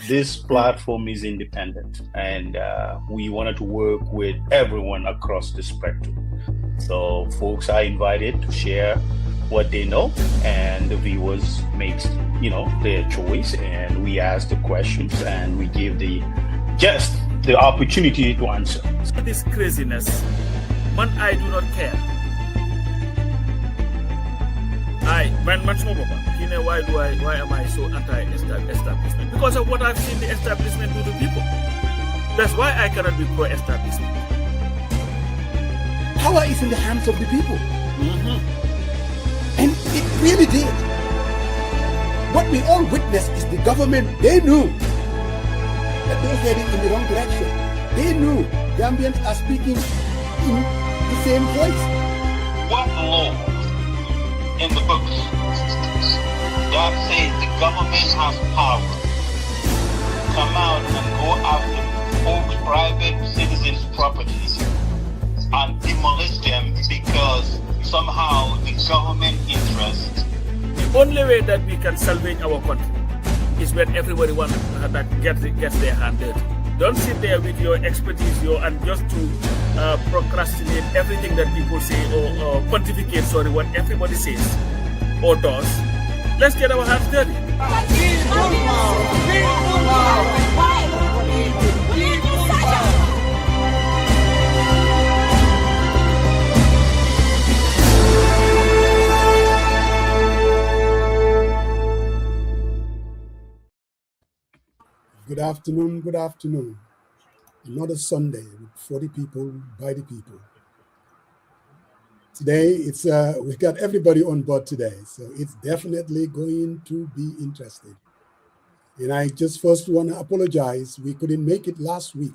This platform is independent, and we wanted to work with everyone across the spectrum. So folks are invited to share what they know, and the viewers makes their choice, and we ask the questions, and we give the guest the opportunity to answer. This craziness, man, I do not care. Man, much more, why am I so anti-establishment? Because of what I've seen the establishment do to people. That's why I cannot be pro-establishment. Power is in the hands of the people. And it really did. What we all witnessed is the government, they knew that they're heading in the wrong direction. They knew Gambians are speaking in the same voice. What law in the books that says the government has power to come out and go after folks' private citizens' properties and demolish them because somehow the government interest? The only way that we can salvage our country is when everybody that gets their hand dirty. Don't sit there with your expertise and just to procrastinate everything that people say or pontificate, what everybody says or does. Let's get our hands dirty. Good afternoon, good afternoon. Another Sunday with 40 people, by the people. Today, it's we got everybody on board today, so it's definitely going to be interesting. And I just first want to apologize. We couldn't make it last week.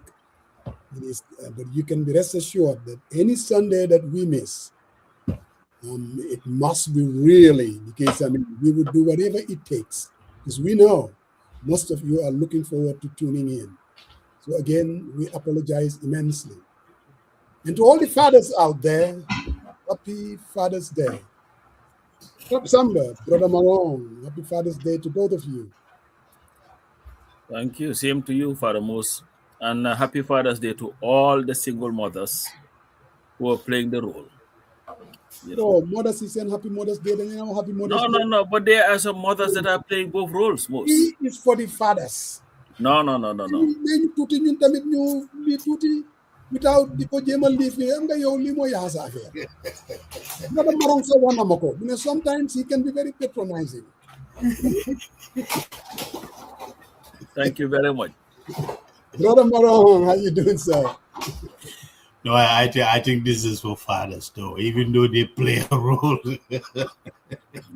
But you can be rest assured that any Sunday that we miss, it must be really, because we would do whatever it takes, because we know most of you are looking forward to tuning in. So again, we apologize immensely. And to all the fathers out there, happy Father's Day. Samba, Brother Malone, happy Father's Day to both of you. Thank you. Same to you, Father Moose. And happy Father's Day to all the single mothers who are playing the role. Mothers is saying happy Mother's Day, then happy Mother's Day. No, but there are some mothers that are playing both roles, Moose. It is for the fathers. No. Without the Kojima leafing, I'm going to limo yasa here. Sometimes he can be very patronizing. Thank you very much. Brother Marong, how you doing, sir? No, I think this is for fathers, though, even though they play a role.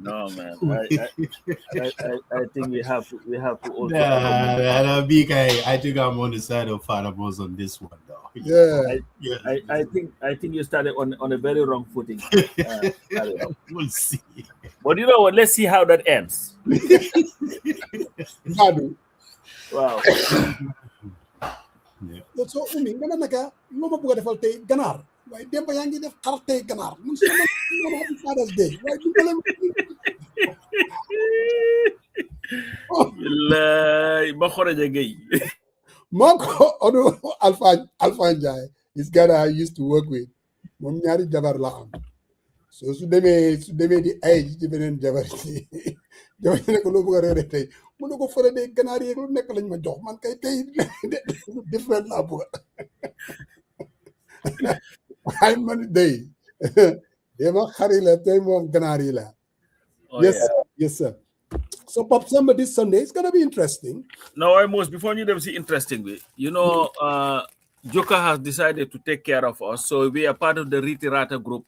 No, man. I think we have to also. I think I'm on the side of Father Moss on this one, though. Yeah. I think you started on a very wrong footing. We'll see. But you know what? Let's see how that ends. Wow. So umi nga naka lo ma bëgg defal tay ganar way demba yaangi def xar tay ganar mun sama happy Father's Day way du leen wallahi ma xoraje gay mako odo Alpha Njai is guy I used to work with mom ñaari jabar la am so su demee di ay ci benen jabar ci jabar ne ko lo bëgg reere tay mu ne ko fere de ganaar yeeg lu nekk lañ ma jox man kay tey different laa bëgg ay man day dama xari la tey moom ganaar yi la. Yes sir. So Pop Samba, this Sunday it's gonna be interesting. No, almost before you them see interesting way. Joka has decided to take care of us, so we are part of the Ritirata group.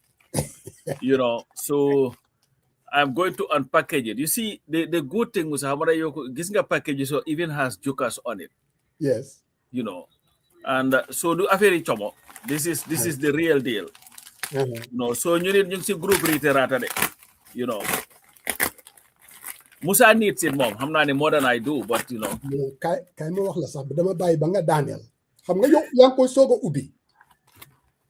So I'm going to unpackage it. You see, the good thing was getting a package so even has Jukas on it. Yes. And so do affaire chomo. This is the real deal. So you need to group Riterata. Musa needs it, mom. I'm not any more than I do, but Kay mo wax la sax dama bàyyi ba nga Daniel. Xam nga yow yaa ngi koy soog a ubbi.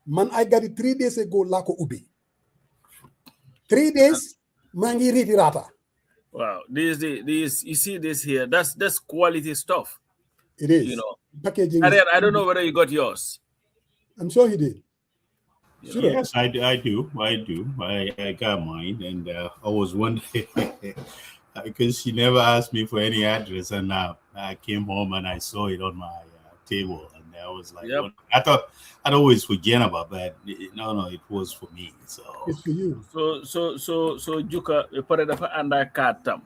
Man I got it 3 days ago laa ko ubbi. 3 days maa ngi Ritirata. Wow. This you see this here. That's quality stuff. It You is. know. Packaging is. Ariel, I don't know whether you got yours. I'm sure he did. You Should know. have. Yes, I do. I got mine, and I was wondering because she never asked me for any address, and I came home and I saw it on my table, and I was like, Yep. what? I thought I'd always forget about that. No, it was for me. So It's for you. So Juka put it up under card tam.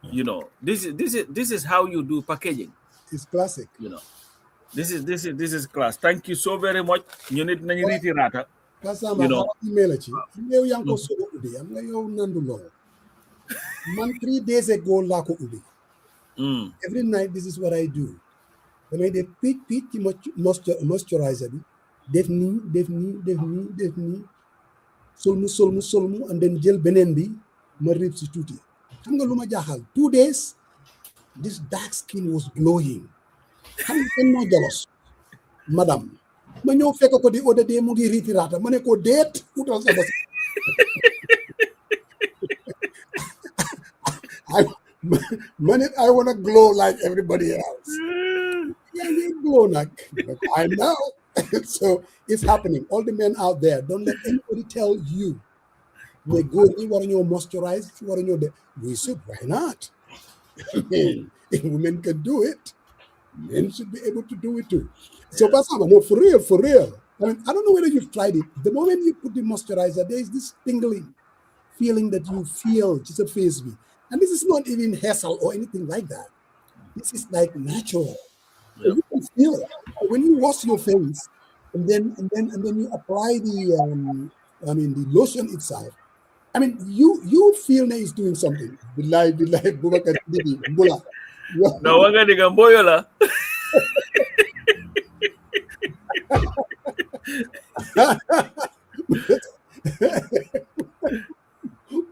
You know, this is how you do packaging. It's classic. You know. This is class. Thank you so very much. You need nani riti rata. Kasama You know. email ci yow yang ko so ubi am nga yow nandu lo man 3 days ago la ko ubi Mm. every night this is what I do when I did peak ci moisturizer bi def ni solmu and then jël benen bi ma rip ci tuti xam nga luma jaxal 2 days this dark skin was glowing xam nga mo jalos madam ma ñëw fekk ko di oda de mu ngi ritirata ma ne ko deet utal sa bos I want to glow like everybody else. Yeah, you glow like I know. So it's happening. All the men out there, don't let anybody tell you they go in what you moisturize, what you we should, why not? I mean, if women can do it, men should be able to do it too. So, Pasama, no, for real. I mean, I don't know whether you've tried it. The moment you put the moisturizer, there is this tingling feeling that you feel just a face me. And this is not even hassle or anything like that. This is like natural. So you can feel it. When you wash your face and then you apply the the lotion itself. I mean, you feel that it's doing something. Bilai, Bubakar Didi, Mbula. Na wanga ni gamboyo la.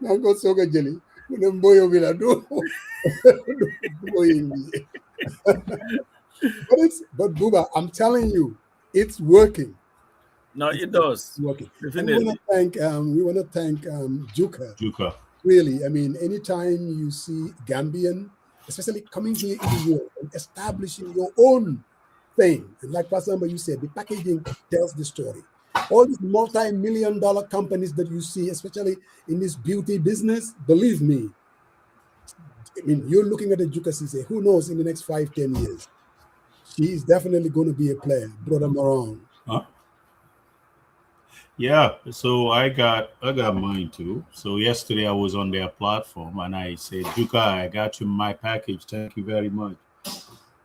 Nango soga jelly. Mboyo bila do. But Buba, I'm telling you, it's working. No, it does. It's working. Definitely. We want to thank Juka. Really, I mean, anytime you see Gambian, especially coming here in the world and establishing your own thing, and like Pastor Amber, you said, the packaging tells the story. All these multi-million-dollar companies that you see, especially in this beauty business, believe me, I mean, you're looking at the Juka Cisse, who knows in the next 5-10 years, she is definitely going to be a player, Brother Moran. Huh? Yeah, so I got mine too. So yesterday I was on their platform and I said, Juka, I got you my package. Thank you very much.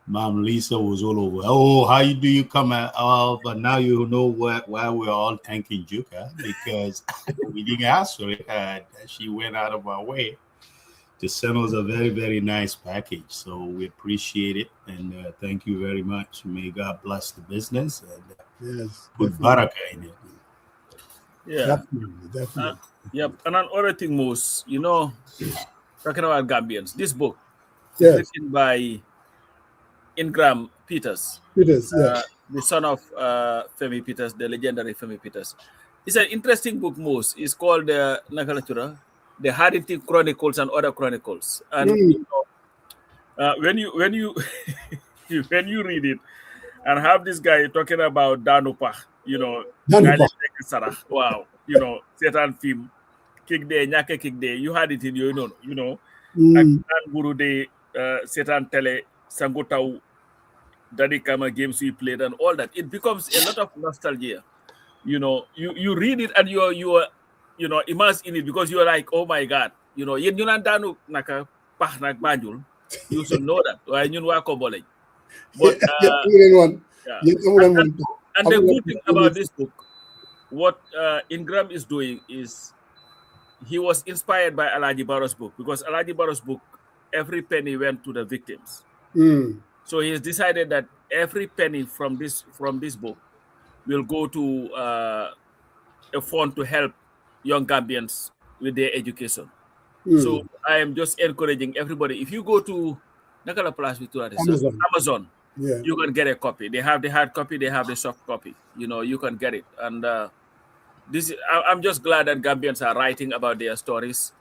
Mom Lisa was all over. Oh, how do you come out? Oh, but now you know why we're all thanking Juka, because we didn't ask for it. She went out of our way to send us a very, very nice package. So we appreciate it and thank you very much. May God bless the business and put baraka in it. Yeah. Definitely. Yep. And another thing, most, talking about Gambians, this book Yes. written by Ingram Peters, Yes. the son of Femi Peters, the legendary Femi Peters. It's an interesting book, most. It's called The Harrington Chronicles and Other Chronicles. And when you when you read it and have this guy talking about Danupa, wow, Satan film, kick day, nyake kick day, you had it in your and Guru de Satan Tele, Sangotau, Daddy Kama games we played and all that. It becomes a lot of nostalgia. You read it and you are immersed in it because you're like, oh my God, Danu naka pah nak banjul. You should know that. Why you But and the good thing about this book, what Ingram is doing is he was inspired by Alaji Barrow's book, because Alaji Barrow's book, every penny went to the victims. So he has decided that every penny from this book will go to a fund to help young Gambians with their education. So I am just encouraging everybody. If you go to Amazon, you can get a copy. They have the hard copy, they have the soft copy. You can get it. And I'm just glad that Gambians are writing about their stories.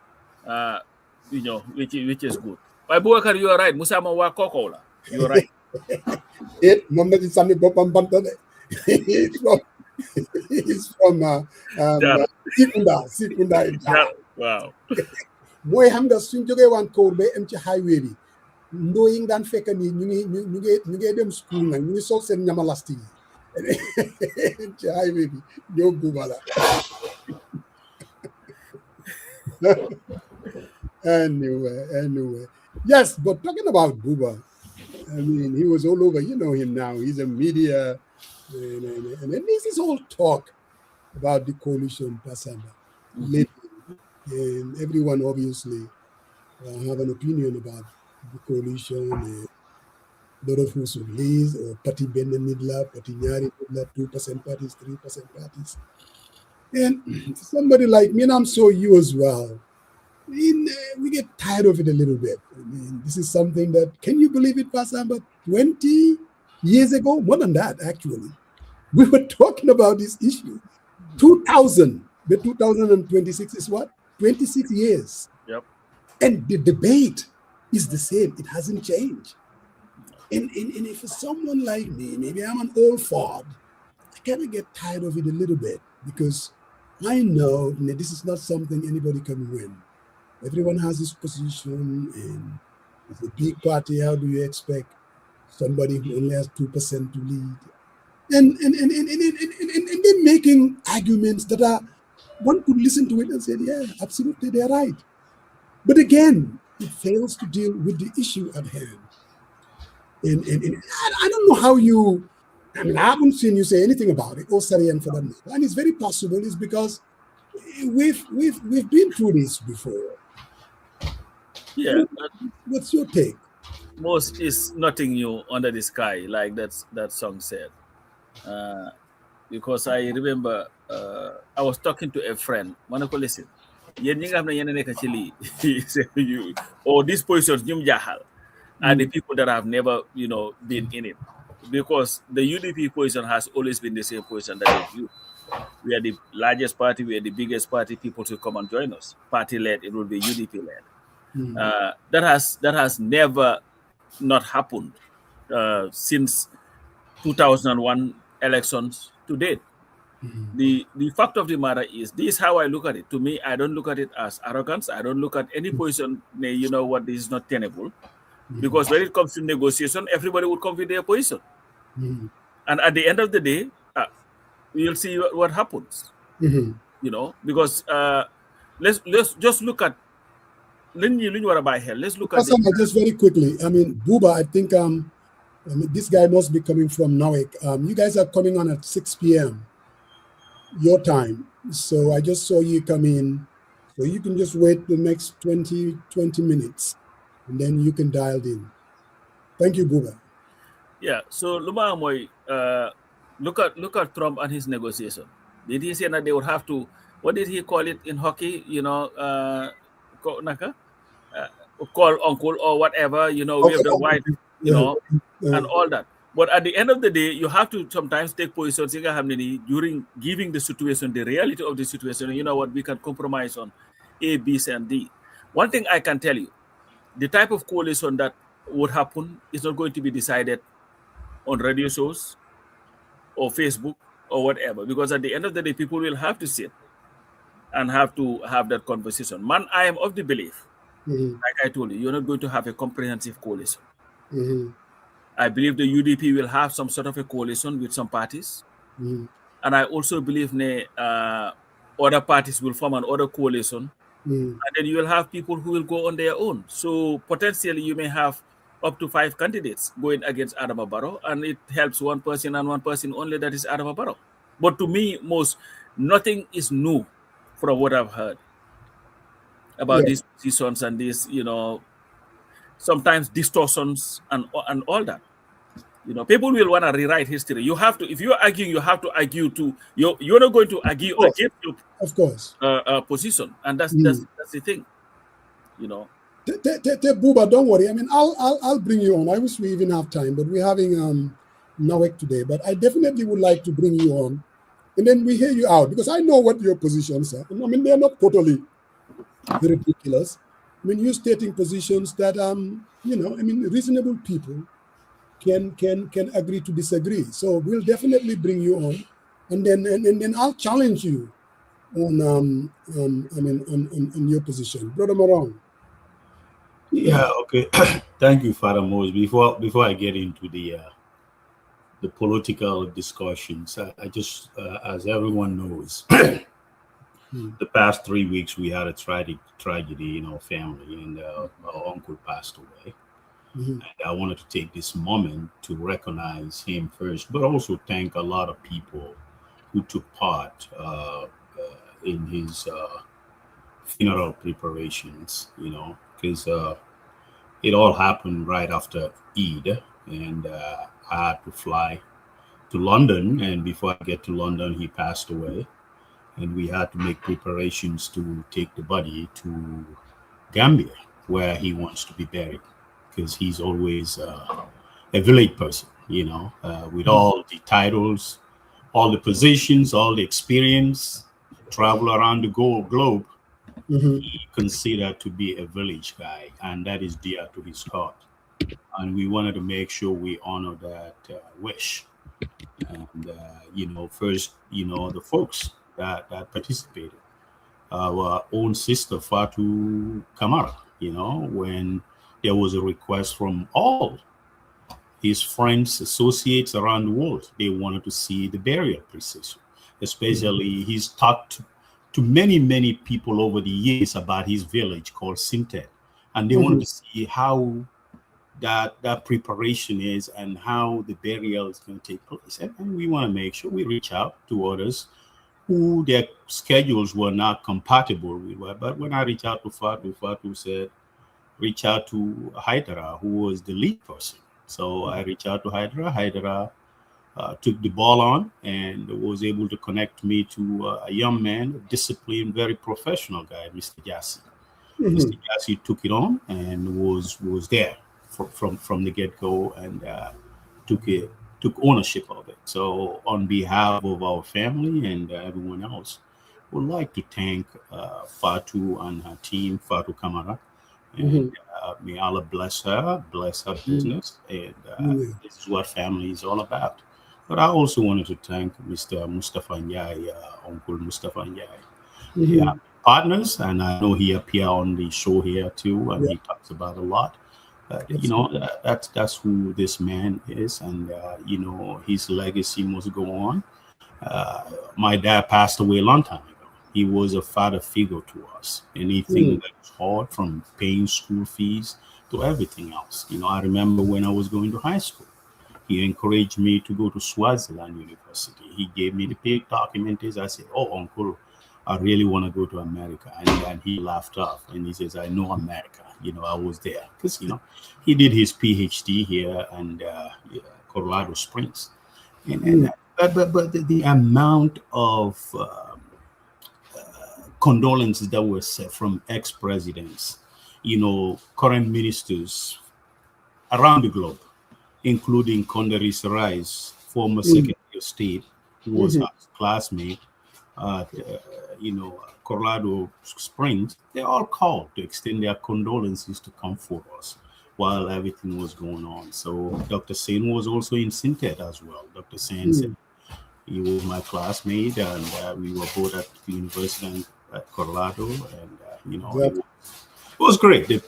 which is good. But Boubacar, you are right. Musa Mawa Kokola. You are right. It Mohammed Sami Bopam Bantane. He's from Sikunda. Wow. Boy, xam nga suñ jógee waan kaw ba am ci highway bi ndoo yi nga daan fekk ni ñu ngi dem school nag ñu ngi sol seen ñamalasti yi ci highway bi ñoo Buuba la. Anyway. Yes, but talking about Buuba, I mean, he was all over. You know him now. He's a media, and this is all talk about the coalition, Pasamba. And everyone obviously have an opinion about the coalition. A lot of who's released, or Party Benda Nidla, Party Nyari Nidla, 2% parties, 3% parties. And somebody like me, and I'm sure you as well, we get tired of it a little bit. I mean, this is something that, can you believe it, Pasamba? 20 years ago, more than that, actually, we were talking about this issue. 2000, the 2026 is what? 26 years. Yep. And the debate is the same. It hasn't changed. And if for someone like me, maybe I'm an old fart, I kind of get tired of it a little bit because I know that this is not something anybody can win. Everyone has his position, and it's a big party. How do you expect somebody who only has 2% to lead? And they're making arguments that are, one could listen to it and say, yeah, absolutely, they're right. But again, it fails to deal with the issue at hand. And I don't know how you, I mean, I haven't seen you say anything about it, or Sarian for that matter. And it's very possible it's because we've been through this before. Yeah. What's your take? Most is nothing new under the sky, like that song said. Because I remember I was talking to a friend. Manako listen. Or these positions are the people that have never, been in it. Because the UDP position has always been the same position that is you. We are the largest party, we are the biggest party, people should come and join us. Party led, it will be UDP led. That has never not happened since 2001 elections to date. The fact of the matter is, this is how I look at it. To me, I don't look at it as arrogance. I don't look at any position, this is not tenable. Because when it comes to negotiation, everybody would come with their position. And at the end of the day, we'll see what happens. Because let's just look at, let's look at just very quickly. I mean, Buuba, I think this guy must be coming from NAWEC. You guys are coming on at 6 p.m. your time. So I just saw you come in. So you can just wait the next 20 minutes, and then you can dial in. Thank you, Buuba. Yeah, so Luma Amoy, look at Trump and his negotiation. Did he say that they would have to, what did he call it in hockey, call uncle or whatever, wave the white, and all that. But at the end of the day, you have to sometimes take positions during giving the situation, the reality of the situation. You know what, we can compromise on A, B, C, and D. One thing I can tell you, the type of coalition that would happen is not going to be decided on radio shows or Facebook or whatever, because at the end of the day, people will have to sit and have to have that conversation. Man, I am of the belief, like I told you, you're not going to have a comprehensive coalition. I believe the UDP will have some sort of a coalition with some parties. And I also believe other parties will form another coalition. And then you will have people who will go on their own. So potentially you may have up to 5 candidates going against Adama Barrow, and it helps one person and one person only, that is Adama Barrow. But to me, nothing is new from what I've heard about these positions and these, sometimes distortions and all that. People will want to rewrite history. You have to, if you're arguing, you have to argue to, you're not going to argue against your position. And that's the thing, Buuba, don't worry. I mean, I'll bring you on. I wish we even have time, but we're having NAWEC today. But I definitely would like to bring you on, and then we hear you out, because I know what your positions are. I mean, they're not totally ridiculous. I mean, you're stating positions that, you know, I mean, reasonable people can agree to disagree. So we'll definitely bring you on, and then I'll challenge you on on your position, Brother Morong. Yeah, okay. Thank you, Father Moses. Before I get into the political discussions, I just, as everyone knows, the past 3 weeks we had a tragedy in our family, and our uncle passed away. And I wanted to take this moment to recognize him first, but also thank a lot of people who took part in his funeral preparations, you know, because it all happened right after Eid, and I had to fly to London, and before I get to London, he passed away, and we had to make preparations to take the body to Gambia, where he wants to be buried, because he's always a village person, you know, with all the titles, all the positions, all the experience, travel around the globe. He considered to be a village guy, and that is dear to his heart. And we wanted to make sure we honor that wish. And, you know, first, you know, the folks that participated. Our own sister, Fatu Kamara, you know, when there was a request from all his friends, associates around the world. They wanted to see the burial procession, especially he's talked to many, many people over the years about his village called Sintet. And they wanted to see how that preparation is and how the burial is going to take place. And we want to make sure we reach out to others who their schedules were not compatible with. But when I reached out to Fatu said, reach out to Hydra, who was the lead person. So I reached out to Hydra. Hydra took the ball on and was able to connect me to a young man, a disciplined, very professional guy, Mr. Jassy. Mr. Jassy took it on and was there from the get-go, and took ownership of it. So on behalf of our family and everyone else, would like to thank Fatu and her team, Fatu Kamara. And may Allah bless her business. And this is what family is all about. But I also wanted to thank Mr. Mustafa Njai, Uncle Mustafa Njai. Yeah, partners, and I know he appear on the show here too, and he talks about a lot. You know, that's who this man is, and you know, his legacy must go on. My dad passed away a long time ago. He was a father figure to us. Anything that was hard, from paying school fees to everything else. You know, I remember when I was going to high school, he encouraged me to go to Swaziland University. He gave me the paid documents. I said, "Oh, Uncle, I really want to go to America." And he laughed off, and he says, "I know America. You know, I was there." Because, you know, he did his PhD here and Colorado Springs. But the amount of condolences that were said from ex-presidents, you know, current ministers around the globe, including Condoleezza Rice, former Secretary of State, who was our classmate, you know, Colorado Springs, they all called to extend their condolences to comfort us while everything was going on. So Dr. Sen was also in Sintet as well. Dr. Sen said he was my classmate, and we were both at the university at Colorado, and you know, it was great. The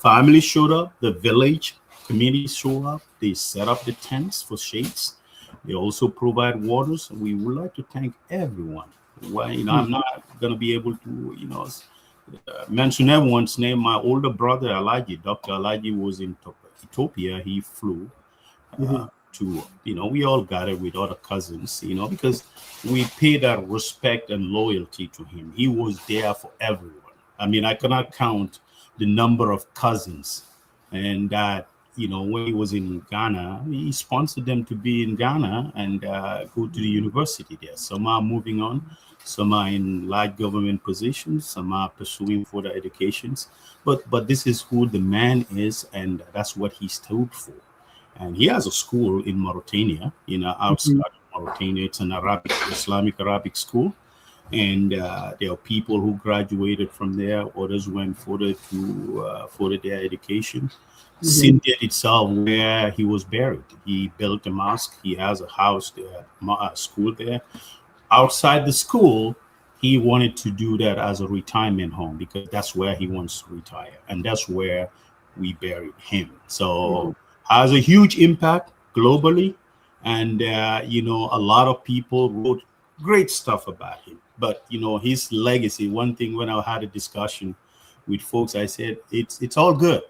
family showed up, the village community showed up, they set up the tents for shades. They also provide waters. We would like to thank everyone. Well, you know, I'm not going to be able to, you know, mention everyone's name. My older brother, Alaji, Dr. Alaji, was in Ethiopia. He flew to, you know, we all gathered with other cousins, you know, because we paid that respect and loyalty to him. He was there for everyone. I mean, I cannot count the number of cousins, and that, you know, when he was in Ghana, he sponsored them to be in Ghana and go to the university there. Some are moving on, some are in large government positions, some are pursuing further educations. But this is who the man is, and that's what he stood for. And he has a school in Mauritania, you know, outside of Mauritania. It's an Islamic Arabic school. and there are people who graduated from there. Others went further to further their education. Sintet itself, where he was buried, he built a mosque. He has a house there, a school there. Outside the school, he wanted to do that as a retirement home because that's where he wants to retire, and that's where we buried him. So has a huge impact globally, and a lot of people wrote great stuff about him. But his legacy. One thing, when I had a discussion with folks, I said it's all good.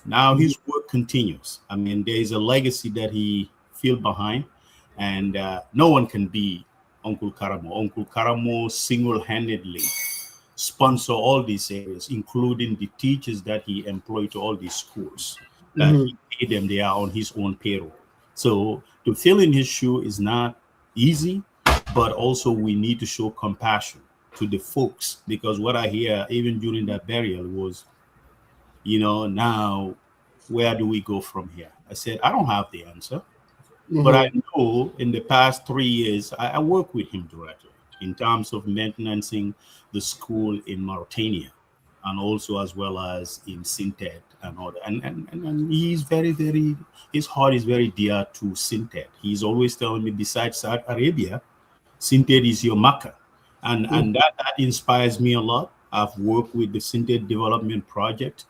Now his work continues. I mean, there is a legacy that he filled behind, and no one can be Uncle Karamo. Uncle Karamo single-handedly sponsor all these areas, including the teachers that he employed to all these schools. That he paid them; they are on his own payroll. So to fill in his shoe is not easy, but also we need to show compassion to the folks, because what I hear even during that burial was, now where do we go from here? I said, I don't have the answer, but I know in the past 3 years, I work with him directly in terms of maintaining the school in Mauritania, and also as well as in Sintet and all that. And he's very, very, his heart is very dear to Sintet. He's always telling me, besides Saudi Arabia, Sintet is your Makkah. And that inspires me a lot. I've worked with the Sintet Development Project,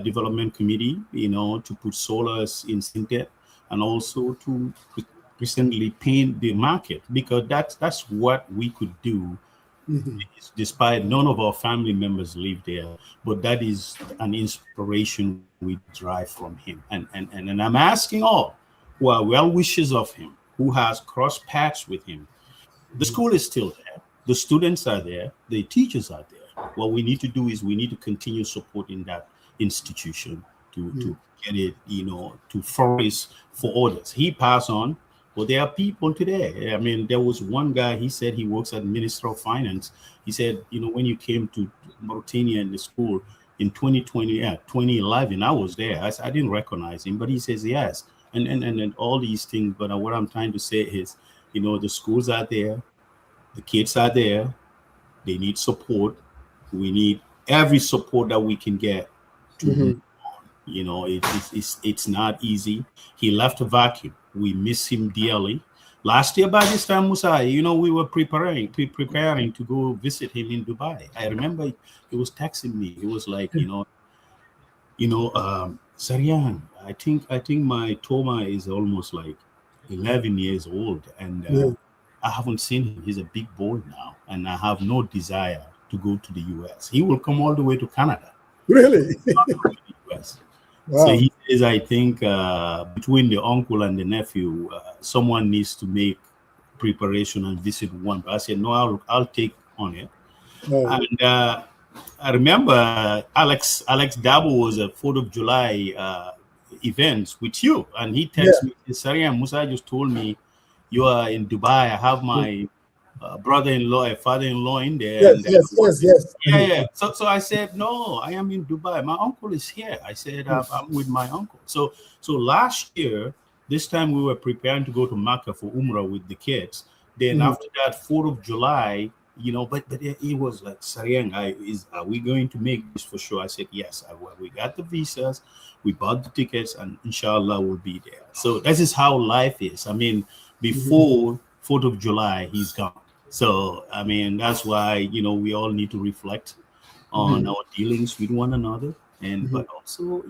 Development Committee, to put solars in Sintet, and also to recently paint the market, because that's what we could do. Despite none of our family members live there, but that is an inspiration we derive from him. And I'm asking all who are well wishers of him, who has crossed paths with him. The school is still there. The students are there. The teachers are there. What we need to do is we need to continue supporting that institution to get it, to flourish for others. He passed on, but there are people today. I mean, there was one guy, he said he works at Minister of Finance. He said, when you came to Mauritania in the school in 2011, I was there. I didn't recognize him, but he says yes. And all these things. But what I'm trying to say is, the schools are there, the kids are there, they need support. We need every support that we can get to move on. It's not easy. He left a vacuum. We miss him dearly. Last year by this time, Musa, we were preparing to go visit him in Dubai. I remember he was texting me. He was like, Sarian, I think my Toma is almost like 11 years old, and I haven't seen him. He's a big boy now, and I have no desire to go to the US. He will come all the way to Canada. Really? Not to the US. Wow. So he says, I think between the uncle and the nephew, someone needs to make preparation and visit one. But I said, no, I'll take on it. Oh. And I remember Alex Dabo was a 4th of July events with you, and he texted me, Sariam, Musa just told me you are in Dubai. I have my brother-in-law, father-in-law in there. Yes. Yeah. So I said, no, I am in Dubai. My uncle is here. I said, I'm with my uncle. So last year, this time we were preparing to go to Makkah for Umrah with the kids. Then after that, 4th of July, but it was like, Sariang, are we going to make this for sure? I said, yes, I will. We got the visas, we bought the tickets, and inshallah we'll be there. So this is how life is. I mean, before 4th of July, he's gone. So, I mean, that's why, we all need to reflect on our dealings with one another, and but also,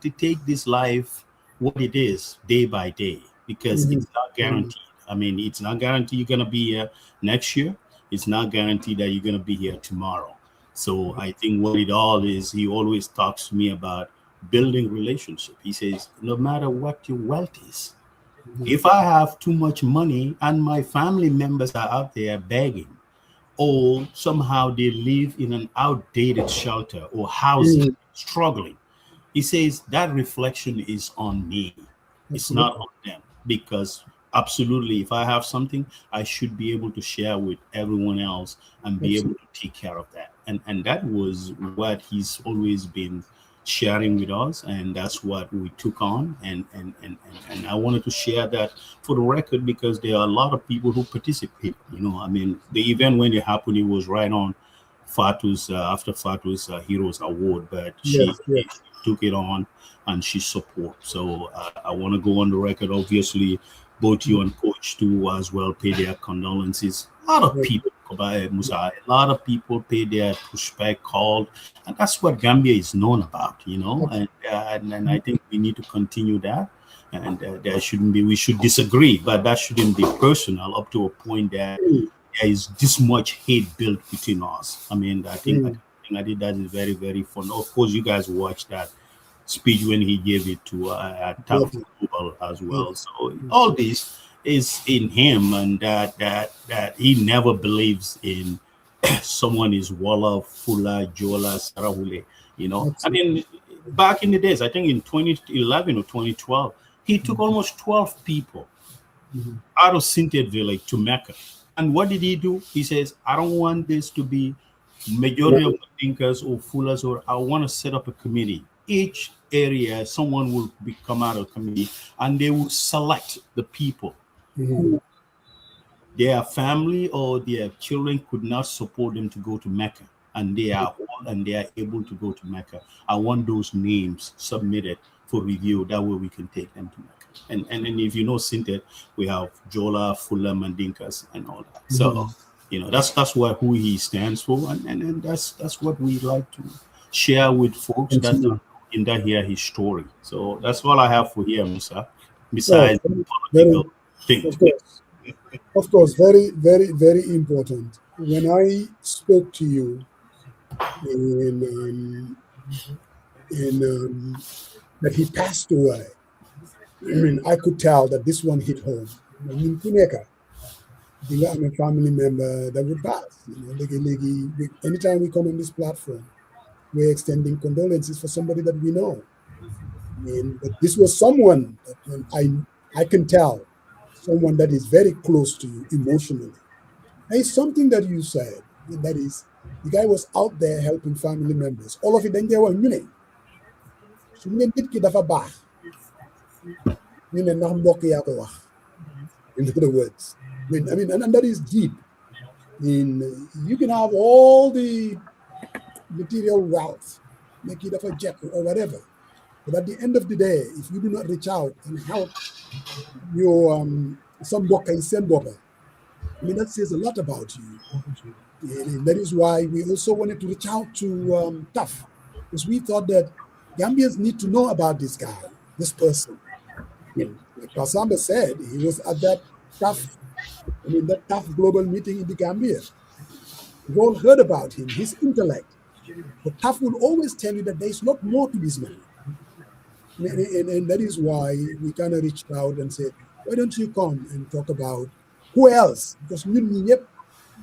to take this life what it is day by day, because it's not guaranteed. I mean, it's not guaranteed you're going to be here next year. It's not guaranteed that you're going to be here tomorrow. So I think what it all is, he always talks to me about building relationship. He says, no matter what your wealth is, if I have too much money and my family members are out there begging, or somehow they live in an outdated shelter or housing, struggling, he says that reflection is on me. It's not on them, because absolutely, if I have something, I should be able to share with everyone else and be able to take care of that. And that was what he's always been sharing with us, and that's what we took on. And I wanted to share that for the record because there are a lot of people who participate. I mean, the event when it happened, it was right on Fatu's after Fatu's Heroes Award, but she took it on and she supports. So I want to go on the record. Obviously, both you and Coach too as well pay their condolences. A lot of people, a lot of people pay their respect, called, and that's what Gambia is known about, and I think we need to continue that. And there shouldn't be, we should disagree, but that shouldn't be personal up to a point that there is this much hate built between us. I mean, I think I did that is very, very fun. Of course, you guys watched that speech when he gave it to Top Global as well. So all this is in him, and that he never believes in someone is Walla, Fula, Jola, Sarahule. I mean, back in the days, I think in 2011 or 2012, he took almost 12 people out of Sintet village to Mecca. And what did he do? He says, I don't want this to be majority of thinkers or Fullers, or I want to set up a committee. Each area, someone will come out of a committee, and they will select the people who their family or their children could not support them to go to Mecca, and they are able to go to Mecca. I want those names submitted for review. That way we can take them to Mecca. And if you know Sintet, we have Jola, Fuller, Mandinkas, and all that. So that's who he stands for, and that's what we like to share with folks that in that hear his story. So that's all I have for him, sir. Besides political things. Of course, very, very, very important. When I spoke to you in that he passed away, I mean, I could tell that this one hit home. In Kuneka, I'm a family member that would pass. Anytime we come on this platform, we're extending condolences for somebody that we know. I mean, but this was someone that I can tell, someone that is very close to you emotionally. There is something that you said, and that is, the guy was out there helping family members. All of it, then they were winning. So we did get a bath. In other words, I mean, and that is deep. You can have all the material wealth, make it of a jet or whatever, but at the end of the day, if you do not reach out and help your some boka and send boka, I mean, that says a lot about you. And that is why we also wanted to reach out to Tough, because we thought that Gambians need to know about this guy, this person. Like Kasamba said, he was at that tough global meeting in the Gambia. We've all heard about him, his intellect. But Tough will always tell you that there is not more to this man. And that is why we kind of reached out and said, why don't you come and talk about who else? Because there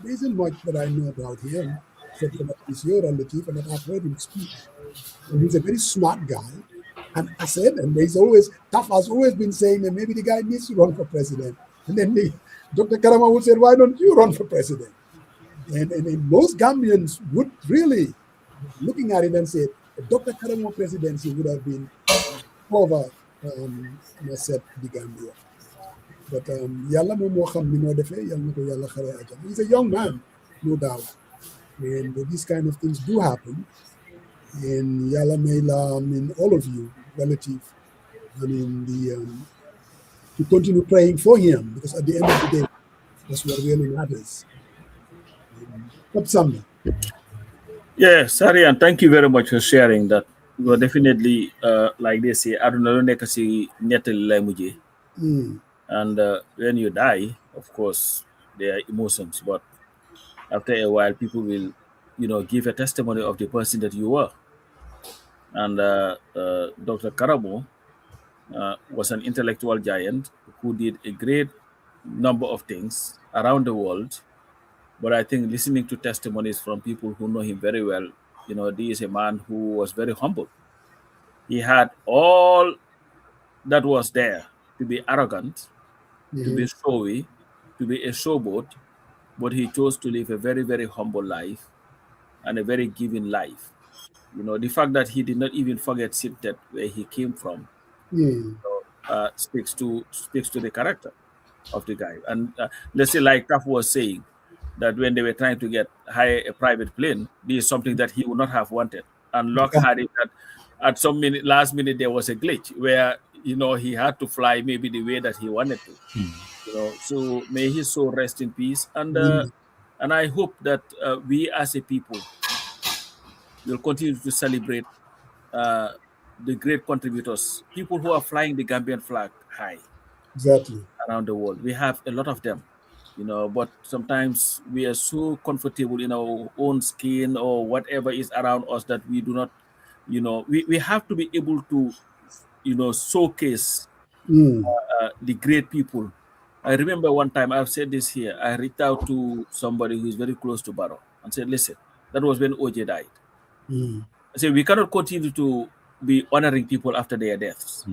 isn't much that I know about him, except about his Latif, and that I've heard him speak. And he's a very smart guy. And I said, and Tough has always been saying that maybe the guy needs to run for president. And then Dr. Karamo would say, why don't you run for president? And most Gambians would really, looking at it and say, Dr. Karamo presidency would have been over, I said, the Gambia. But he's a young man, no doubt. And these kind of things do happen. And Yalla Mela, I mean, all of you, relative, I mean, to continue praying for him, because at the end of the day, that's what really matters. Yeah, Sarian, thank you very much for sharing that. Well, definitely, like they say, I don't know, and when you die, of course, there are emotions, but after a while, people will, give a testimony of the person that you were. And Dr. Karamo was an intellectual giant who did a great number of things around the world. But I think listening to testimonies from people who know him very well, this is a man who was very humble. He had all that was there to be arrogant, to be showy, to be a showboat, but he chose to live a very, very humble life and a very giving life. You know, the fact that he did not even forget Siptet, where he came from, Mm. speaks to the character of the guy. And let's say, like Taf was saying, that when they were trying to hire a private plane, this is something that he would not have wanted. And Locke had it that at some last minute there was a glitch where he had to fly maybe the way that he wanted to. So may his soul rest in peace. And I hope that we as a people will continue to celebrate the great contributors, people who are flying the Gambian flag high Exactly. around the world. We have a lot of them, but sometimes we are so comfortable in our own skin or whatever is around us that we do not, we have to be able to, showcase the great people. I remember one time, I've said this here, I reached out to somebody who is very close to Barrow and said, listen, that was when OJ died. I said, we cannot continue to be honoring people after their deaths.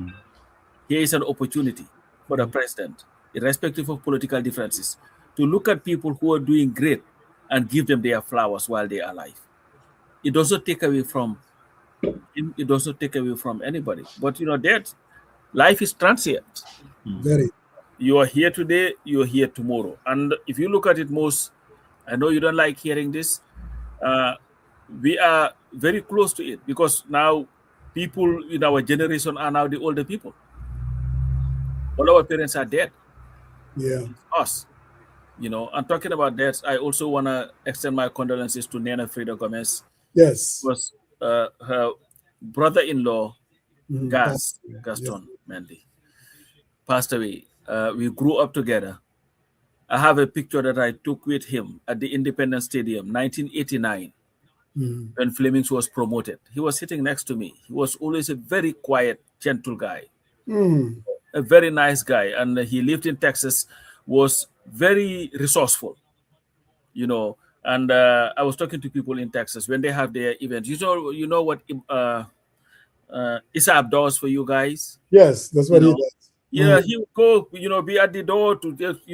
Here is an opportunity for the president, irrespective of political differences, to look at people who are doing great and give them their flowers while they are alive. It doesn't take away from anybody. But that life is transient. Very. You are here today, you are here tomorrow. And if you look at it I know you don't like hearing this, we are very close to it, because now people in our generation are now the older people. All our parents are dead. Yeah. It's us. I'm talking about that. I also want to extend my condolences to Nena Frida Gomez. Yes. It was her brother-in-law, Gaston Yes. Manley, passed away. We grew up together. I have a picture that I took with him at the Independence Stadium, 1989, when Flemings was promoted. He was sitting next to me. He was always a very quiet, gentle guy, a very nice guy. And he lived in Texas, was very resourceful, And I was talking to people in Texas when they have their events. You know what Isab does for you guys? Yes, that's what he does. Yeah, he would go, be at the door to just,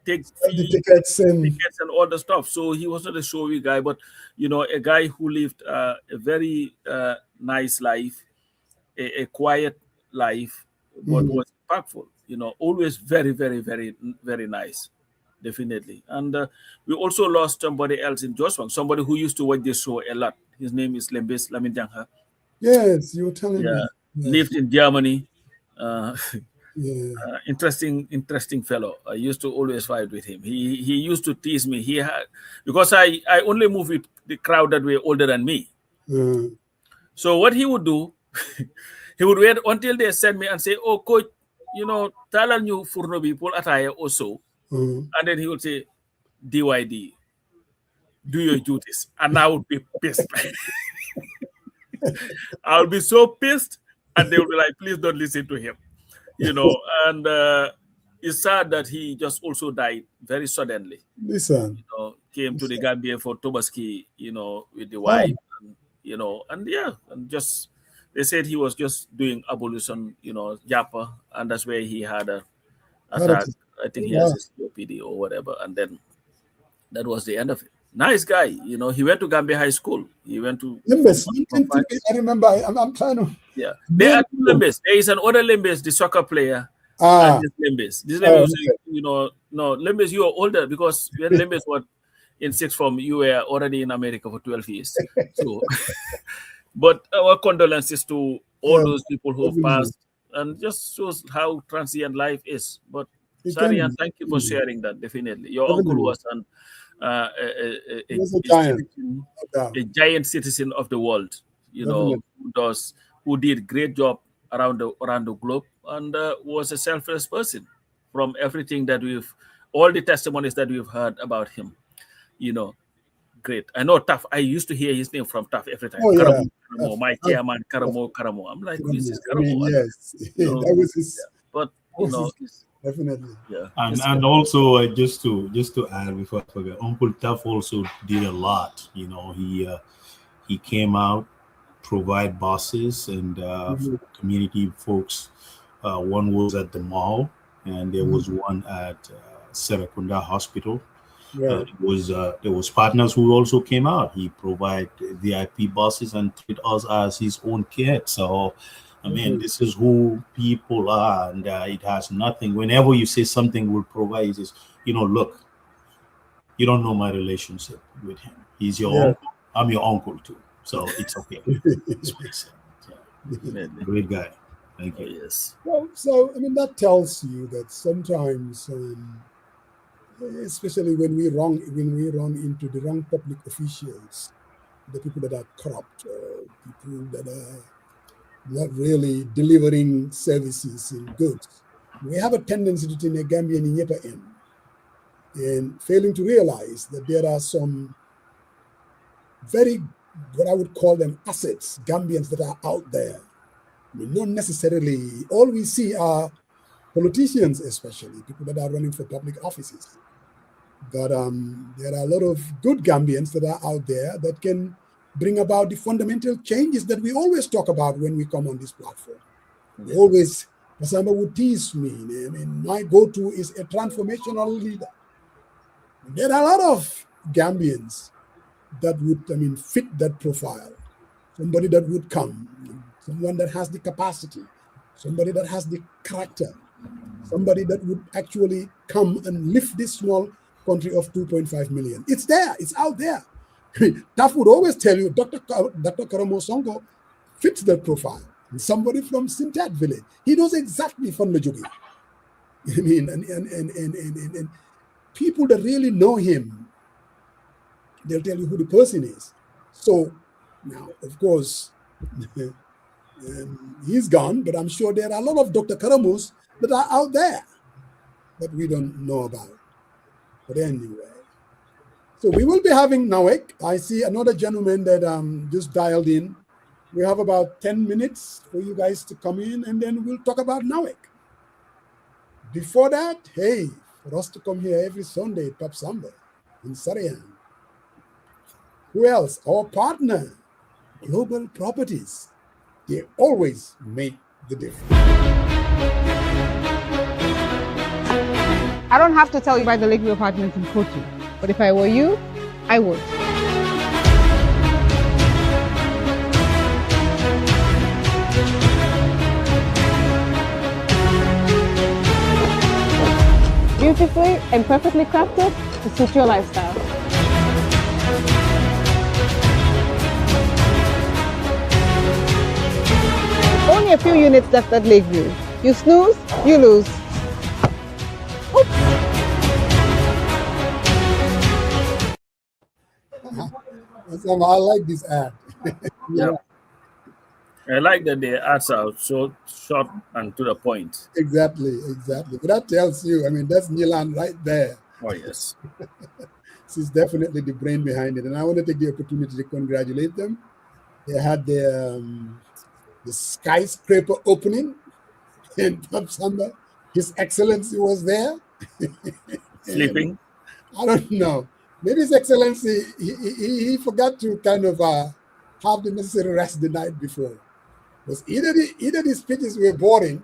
take the tickets and all the stuff. So he was not a showy guy, but a guy who lived a very nice life, a quiet life, but was impactful. Always very, very, very, very nice, definitely. And we also lost somebody else in Joshua, somebody who used to watch this show a lot. His name is Lembis Lamin Jangha. Yes, you were telling me. Yes. Lived in Germany. Yeah. Interesting fellow. I used to always fight with him. He used to tease me. Because I only move with the crowd that were older than me. So what he would do, he would wait until they send me and say, "Oh, coach, talal ñu furno bi pour ataya also." And then he would say, "DYD, do your duties." And I would be pissed. I would be so pissed, and they would be like, "Please don't listen to him." And it's sad that he just also died very suddenly. Listen. Came to the Gambia for Tobaski, with the wife, and just they said he was just doing abolition, Japa, and that's where he had a attack. I think he has a COPD or whatever, and then that was the end of it. Nice guy, he went to Gambia High School. He went to Limbis. I remember. I'm trying to. Yeah, there are two Limbis. There is an other Limbis, the soccer player, and this Limbis. This Limbis, no, Limbis, you are older, because when Limbis was in sixth form, you were already in America for 12 years. So, but our condolences to all those people who have passed, and just shows how transient life is. But Sarian, thank you for sharing that. Definitely, your uncle was a giant citizen of the world, who did great job around the globe, and was a selfless person. From everything that all the testimonies that we've heard about him, great. I know Taf. I used to hear his name from Taf every time. Karamo, my chairman, Karamo. I'm like, who is this Karamo? Yes, that was his. But definitely. Yeah. And also just to add before I forget, Uncle Taf also did a lot. He came out, provide buses and community folks. One was at the mall, and there was one at Serakunda Hospital. Right. There was partners who also came out. He provided VIP buses and treat us as his own kids. So, I mean, this is who people are, and it has nothing. Whenever you say something will provide, is look, you don't know my relationship with him. He's your Yeah. uncle. I'm your uncle too. So it's okay. It's makes sense. Great guy. Thank you. Yes. Well, so I mean that tells you that sometimes, especially when we run into the wrong public officials, the people that are corrupt, people that are not really delivering services and goods, we have a tendency to think a Gambian in Yepa end, and failing to realize that there are some very, what I would call them, assets, Gambians that are out there. I mean, not necessarily, all we see are politicians, especially people that are running for public offices. But there are a lot of good Gambians that are out there that can bring about the fundamental changes that we always talk about when we come on this platform. We always, Masamba would tease me. I mean, my go-to is a transformational leader. There are a lot of Gambians that would, fit that profile. Somebody that would come, someone that has the capacity, somebody that has the character, somebody that would actually come and lift this small country of 2.5 million. It's there. It's out there. Taf would always tell you, Dr. Karamo Songo fits that profile. Somebody from Sintat village. He knows exactly from Majugi. I mean, and people that really know him, they'll tell you who the person is. So now, of course, he's gone, but I'm sure there are a lot of Dr. Karamos that are out there that we don't know about. But anyway, so we will be having NAWEC. I see another gentleman that just dialed in. We have about 10 minutes for you guys to come in, and then we'll talk about NAWEC. Before that, hey, for us to come here every Sunday, Pap Samba in Sarayan. Who else? Our partner, Global Properties. They always make the difference. I don't have to tell you about the Lakeview Apartments in Kotu, but if I were you, I would. Beautifully and perfectly crafted to suit your lifestyle. Only a few units left at Lakeview. You snooze, you lose. I like this ad. Yeah. I like that the ads are so short and to the point. Exactly. But that tells you, that's Milan right there. Oh, yes. She's definitely the brain behind it. And I want to take the opportunity to congratulate them. They had the skyscraper opening in Papsamba. His Excellency was there. Sleeping? I don't know. Maybe His Excellency, he forgot to kind of have the necessary rest the night before. Because either the speeches were boring,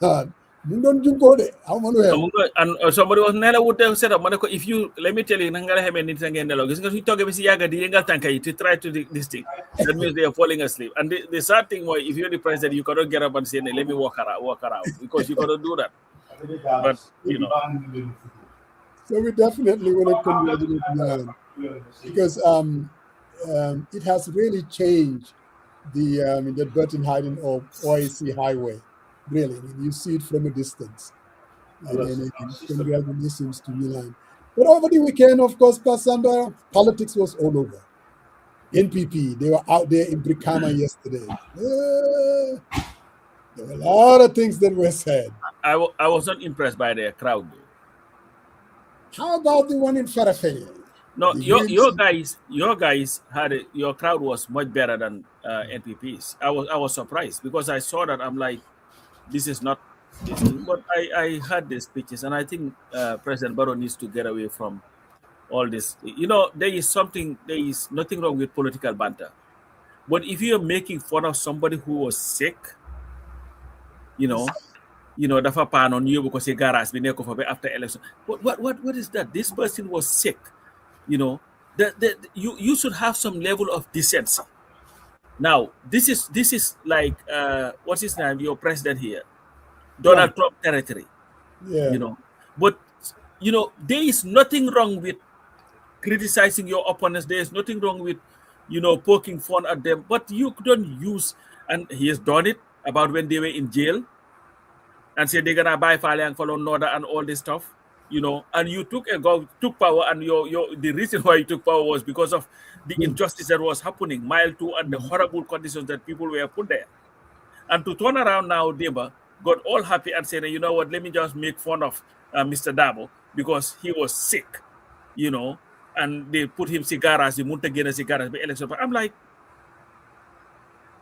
and somebody was never would have said, if you, let me tell you, to try to this thing. That means they are falling asleep. And the sad thing was, if you're the president, you cannot get up and say, let me walk around, because you cannot do that. But, So we definitely want to congratulate Milan, because it has really changed the Burton Hayden or OIC highway. Really, you see it from a distance. And congratulations to Milan. But over the weekend, of course, Pasamba, politics was all over. NPP, they were out there in Brikama yesterday. There were a lot of things that were said. I was not impressed by their crowd. How about the one in Farafenni? No, your guys had your crowd was much better than NPP's. I was surprised because I saw that. I'm like, this is not this thing. But I heard the speeches, and I think President Barrow needs to get away from all this. There is nothing wrong with political banter, but if you're making fun of somebody who was sick, dafa paanoon ñu yóbbu ko si garage bi nekk fa ba after election. What is that? This person was sick. You should have some level of decency. Now, this is like what's his name? Your president here, Donald Trump territory. Yeah. But there is nothing wrong with criticizing your opponents. There is nothing wrong with poking fun at them. But you couldn't use, and he has done it about when they were in jail, and said they're gonna buy Faliang follow Noda and all this stuff. And you took power, and the reason why you took power was because of the injustice that was happening, mile two, and the horrible conditions that people were put there. And to turn around now, Deba got all happy and said, you know what, let me just make fun of Mr. Dabo because he was sick, and they put him cigaras, the Muntagena cigaras, the election. But I'm like,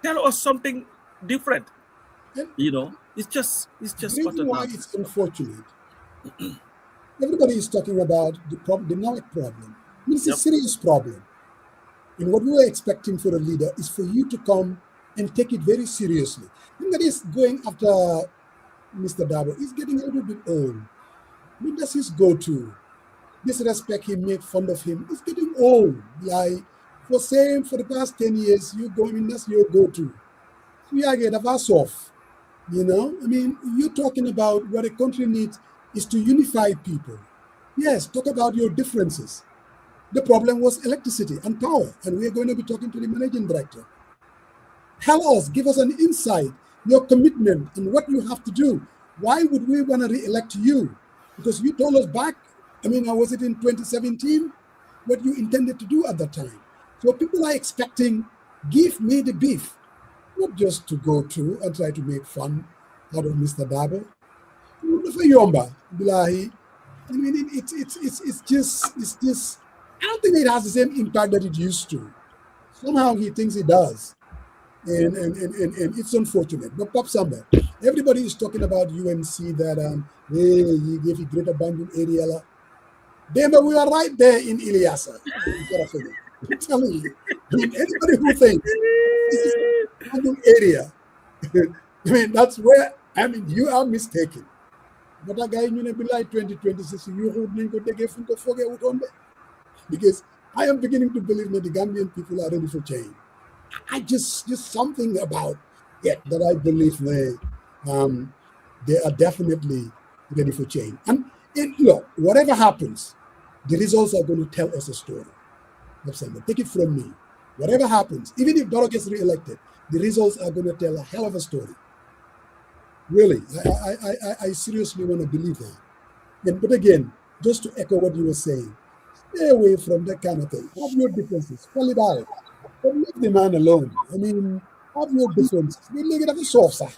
tell us something different. It's just the reason why it's unfortunate. Everybody is talking about the NAWEC problem. I mean, it's a serious problem. And what we were expecting for a leader is for you to come and take it very seriously. And that is going after Mr. Dabo. He's getting a little bit old. I mean, that's his go-to. Disrespect him, make fun of him. He's getting old. Like, for the past 10 years, that's your go-to. We are getting us off. I mean, you're talking about what a country needs is to unify people. Yes, talk about your differences. The problem was electricity and power, and we're going to be talking to the managing director. Tell us, give us an insight, your commitment, and what you have to do. Why would we want to re-elect you? Because you told us back, was it in 2017, what you intended to do at that time. So people are expecting, give me the beef, not just to go through and try to make fun out of Mr. Dabo. It's just, I don't think it has the same impact that it used to. Somehow he thinks it does. And it's unfortunate. But Pop Samba, everybody is talking about UNC that you gave a greater Bandung area. But we are right there in Ilyasa. I'm telling you. Anybody who thinks this is a Bandung area, that's where, you are mistaken. But a guy in July 2026, because I am beginning to believe that the Gambian people are ready for change. I just something about it that I believe they are definitely ready for change. And look, whatever happens, the results are going to tell us a story. Take it from me. Whatever happens, even if Doro gets re-elected, the results are going to tell a hell of a story. Really, I seriously want to believe that. But again, just to echo what you were saying, stay away from that kind of thing. Have your differences, call it out. But leave the man alone. Have your differences. Make it a soft side.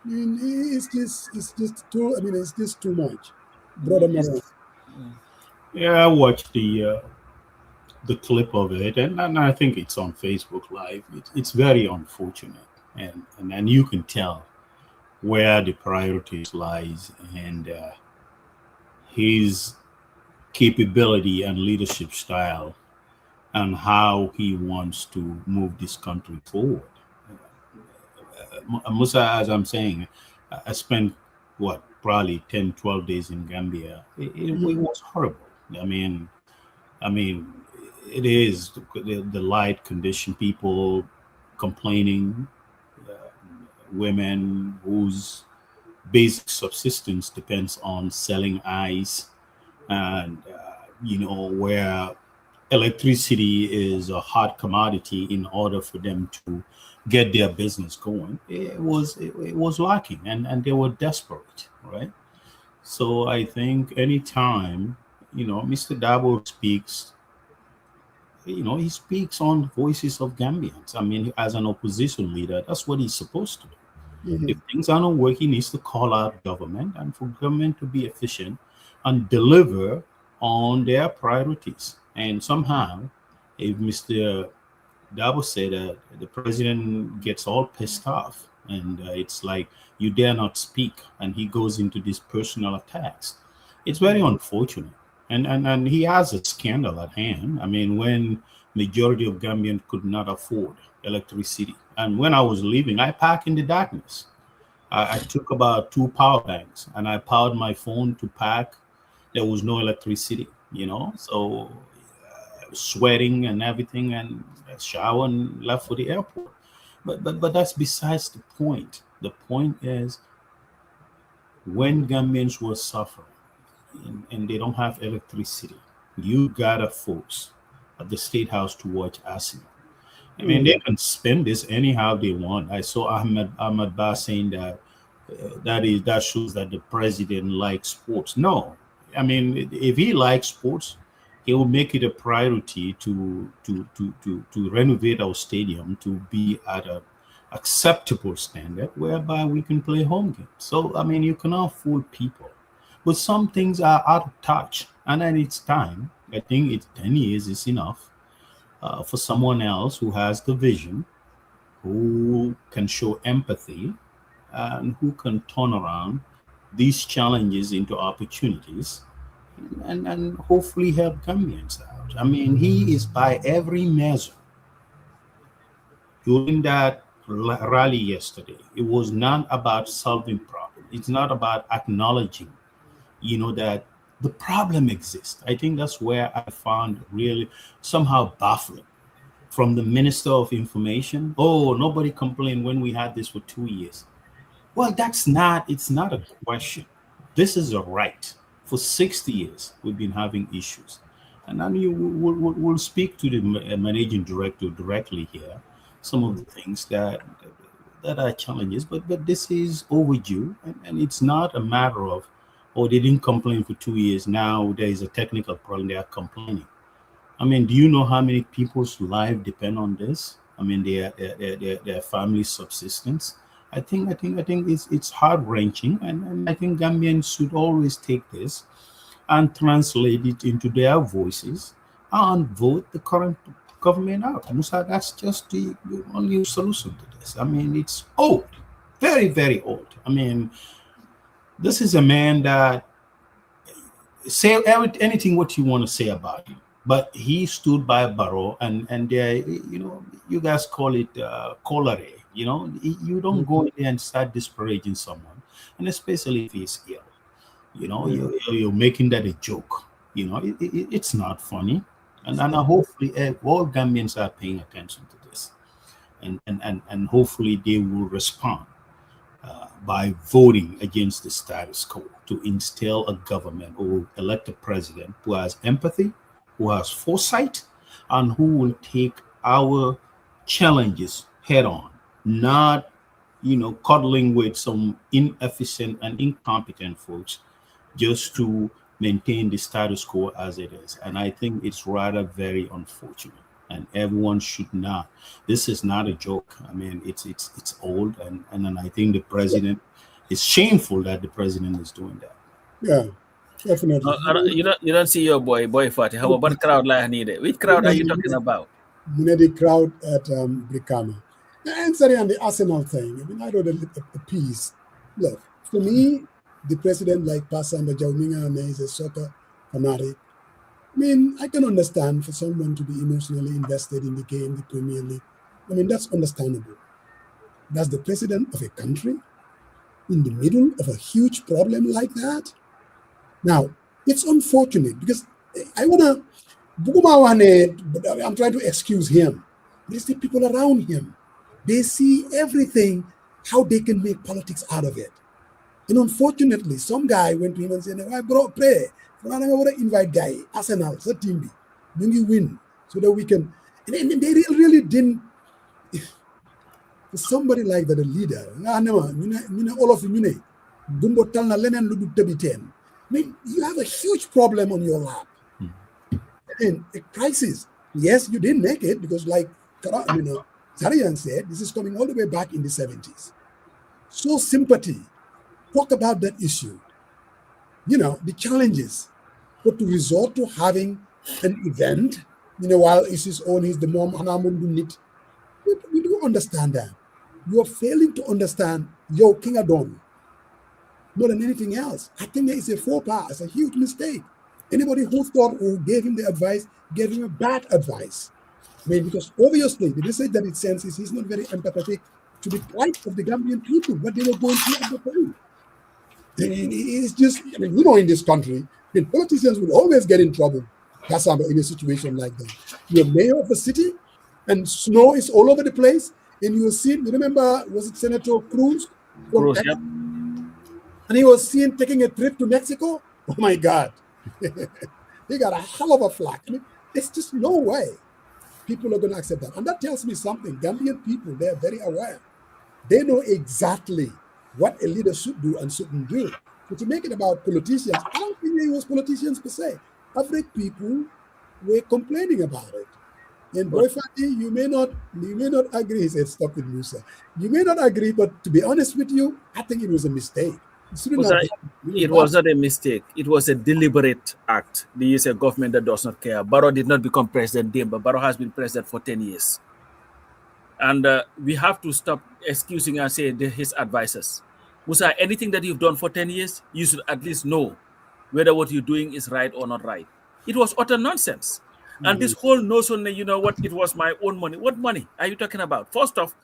It's just too much. Brother Maran. Yeah, I watched the clip of it, and I think it's on Facebook Live. It's very unfortunate, and you can tell where the priorities lies, and his capability and leadership style, and how he wants to move this country forward. Musa, as I'm saying, I spent probably 10, 12 days in Gambia. It was horrible. I mean, it is the light condition, people complaining, women whose basic subsistence depends on selling ice, and where electricity is a hot commodity in order for them to get their business going. It was lacking, and they were desperate, right? So I think anytime Mr. Dabo speaks, he speaks on the voices of Gambians. As an opposition leader, that's what he's supposed to do. If things are not working, he needs to call out government, and for government to be efficient and deliver on their priorities. And somehow, if Mr. Dabo said the president gets all pissed off, and it's like, you dare not speak, and he goes into these personal attacks, it's very unfortunate. And he has a scandal at hand. When majority of Gambians could not afford electricity, and when I was leaving, I parked in the darkness. I took about 2 power banks and I powered my phone to pack. There was no electricity, so sweating and everything, and a shower and left for the airport. But that's besides the point. The point is when Gambians were suffering and they don't have electricity, you gather folks at the State House to watch Arsenal. I mean, they can spend this anyhow they want. I saw Ahmed Ba saying that that shows that the president likes sports. No, I mean, if he likes sports, he will make it a priority to renovate our stadium to be at a acceptable standard whereby we can play home games. So I mean, you cannot fool people. But some things are out of touch, and then it's time. I think 10 years is enough for someone else who has the vision, who can show empathy, and who can turn around these challenges into opportunities and hopefully help Gambians out. I mean, he is by every measure. During that rally yesterday, it was not about solving problems. It's not about acknowledging, that the problem exists. I think that's where I found really somehow baffling from the Minister of Information. Oh, nobody complained when we had this for 2 years. Well, it's not a question. This is a right. For 60 years, we've been having issues. And then we'll speak to the managing director directly here, some of the things that are challenges, but this is overdue. And it's not a matter of, they didn't complain for 2 years. Now there is a technical problem. They are complaining. I mean, do you know how many people's lives depend on this? I mean, their family subsistence. I think it's heart wrenching, and I think Gambians should always take this and translate it into their voices and vote the current government out. Musa, that's just the only solution to this. I mean, it's old, very, very old. I mean, this is a man that say anything what you want to say about him, but he stood by Barrow, and there, you guys call it cholera. You don't go in there and start disparaging someone, and especially if he's ill. You're making that a joke. It's not funny, and hopefully all Gambians are paying attention to this, and hopefully they will respond by voting against the status quo to instill a government or elect a president who has empathy, who has foresight, and who will take our challenges head on. Not, cuddling with some inefficient and incompetent folks just to maintain the status quo as it is. And I think it's rather very unfortunate. And everyone should not. This is not a joke. I mean, it's old, and then I think the president, it's shameful that the president is doing that. Yeah, definitely. You don't see your boy Fatih. How about crowd like needed? Which crowd are you talking about? The crowd at Brikama. And sorry, on the Arsenal thing, I mean, I wrote a piece. Look, for me, the president like Pasamba Jauminga is a soccer fanatic. I mean, I can understand for someone to be emotionally invested in the game, the Premier League. I mean, that's understandable. That's the president of a country in the middle of a huge problem like that. Now, it's unfortunate because I'm trying to excuse him. But it's the people around him. They see everything, how they can make politics out of it. And unfortunately, some guy went to him and said, "I brought play. I'm going to invite guy, Arsenal, so team we win so that we can." And they really didn't. For somebody like that, a leader, all of you, I mean, you have a huge problem on your lap. And a crisis. Yes, you didn't make it because, like, Zarian said, this is coming all the way back in the 70s. So sympathy, talk about that issue. The challenges, but to resort to having an event, while ISIS on is the mom, we do understand that. You are failing to understand your King Adon more than anything else. I think there is a faux pas, it's a huge mistake. Anybody who thought or gave him the advice, gave him a bad advice. I mean, because obviously the message that it sends is he's not very empathetic to the plight of the Gambian people, what they were going through at the time. It's just, I mean, in this country, the politicians will always get in trouble. That's in a situation like that. You're mayor of a city, and snow is all over the place, and you see, you remember, was it Senator Cruz? Cruz, yep. And he was seen taking a trip to Mexico. Oh my God. He got a hell of a flack. I mean, there's just no way people are going to accept that. And that tells me something. Gambian people, they're very aware. They know exactly what a leader should do and shouldn't do. So to make it about politicians, I don't think it was politicians per se. Average people were complaining about it. And Boy Fati, you may not agree. He said, "Stop it, Musa." You may not agree, but to be honest with you, I think it was a mistake. It was not a mistake. It was a deliberate act. There is a government that does not care. Barrow did not become president then, but Barrow has been president for 10 years. And we have to stop excusing and say his advisors. Musa, anything that you've done for 10 years, you should at least know whether what you're doing is right or not right. It was utter nonsense. And this whole notion that, it was my own money. What money are you talking about? First off,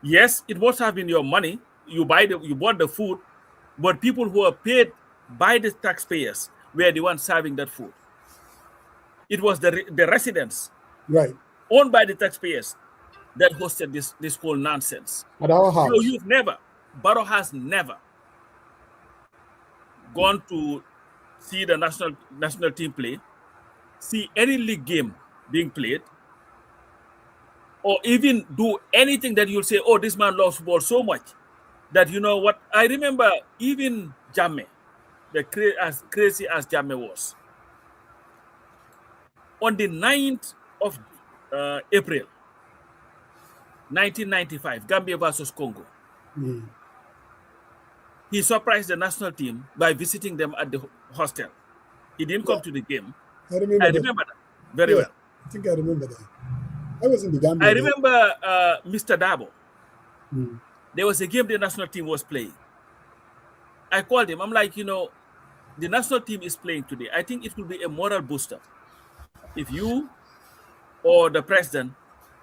yes, it must have been your money. You bought the food, but people who are paid by the taxpayers were the ones serving that food. It was the residents, right, owned by the taxpayers, that hosted this whole nonsense. At our house. So Barrow has never gone to see the national team play, see any league game being played, or even do anything that you'll say, oh, this man loves football so much that what I remember, even Jammeh, as crazy as Jammeh was, on the 9th of April 1995, Gambia versus Congo, he surprised the national team by visiting them at the hostel. He didn't come to the game. I remember that very well. I think I remember that. I was in the Gambia. I remember Mr. Dabo. There was a game the national team was playing. I called him. I'm like, the national team is playing today. I think it will be a moral booster if you or the president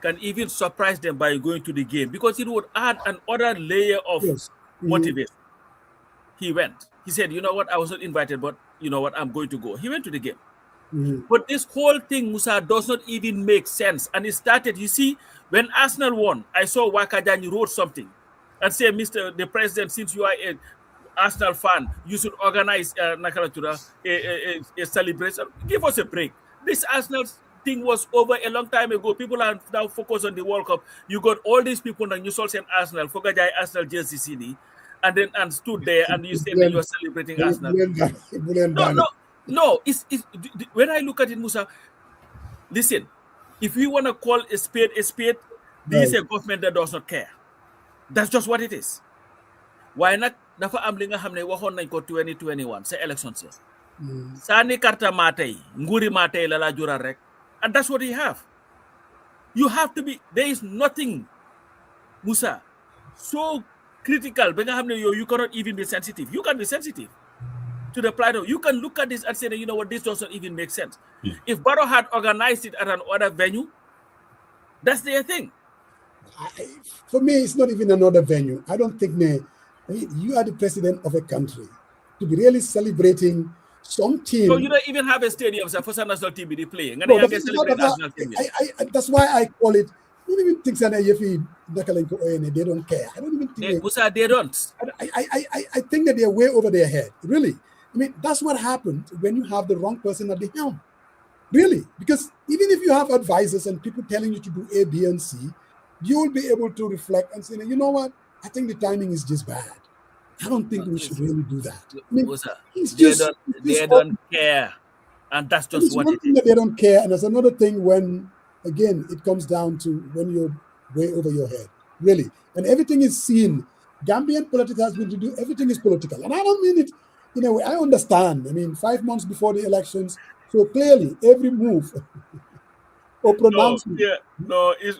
can even surprise them by going to the game, because it would add another layer of motivation. He went. He said, you know what, I was not invited, but you know what, I'm going to go. He went to the game. But this whole thing, Musa, does not even make sense. And it started, you see, when Arsenal won, I saw Wakajani wrote something and say, Mr. the President, since you are an Arsenal fan, you should organize a celebration. Give us a break. This Arsenal thing was over a long time ago. People are now focused on the World Cup. You got all these people and you saw an Arsenal, Fogajai Arsenal jersey CD, and stood there and you said that you are celebrating Arsenal. No. It's when I look at it, Musa, listen, if we want to call a spade, this is a government that does not care. That's just what it is. Why not? Dafa am li nga xamne waxon nañ ko 2021 sa election si. Sani karta matay, nguri matay la jural rek. And that's what you have. You have to be, there is nothing, Musa, so critical. You cannot even be sensitive. You can be sensitive to the plight of, you can look at this and say, you know what, this doesn't even make sense. If Barrow had organized it at another venue, that's their thing. For me, it's not even another venue. I don't think you are the president of a country to be really celebrating some team. So you don't even have a stadium for national team to be playing. No, that's why I call it. I don't even think they don't care. I don't even think they don't. I think that they're way over their head. Really. I mean, that's what happens when you have the wrong person at the helm. Really. Because even if you have advisors and people telling you to do A, B, and C, you will be able to reflect and say, you know what? I think the timing is just bad. I don't think we should really do that. I mean, they don't care. And that's just what it is. They don't care. And there's another thing when, again, it comes down to when you're way over your head. Really. And everything is seen. Gambian politics has been to do, everything is political. And I don't mean it, I understand. I mean, 5 months before the elections, so clearly every move or pronouncement. It's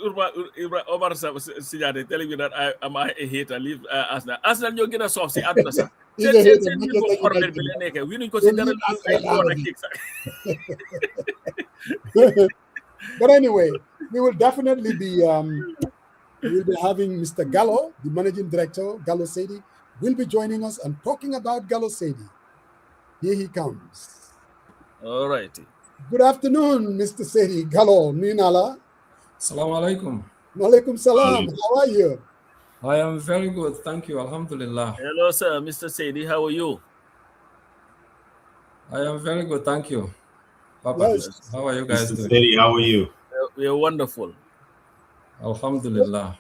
Omar Sijade telling me that am I a hater? Leave Arsenal. Arsenal, you're getting a soft. But anyway, we will definitely be We'll be having Mr. Gallo, the managing director, Gallo Saidy, will be joining us and talking about Gallo Saidy. Here he comes. All righty. Good afternoon, Mr. Saidy. Gallo, Ninala. Assalamu alaikum. Walaikum salam. How are you? I am very good, thank you. Alhamdulillah. Hello, sir. Mr. Saidy, how are you? I am very good, thank you. Papa, Yes. how are you guys Mr. doing? Saidy, how are you? We are wonderful. Alhamdulillah.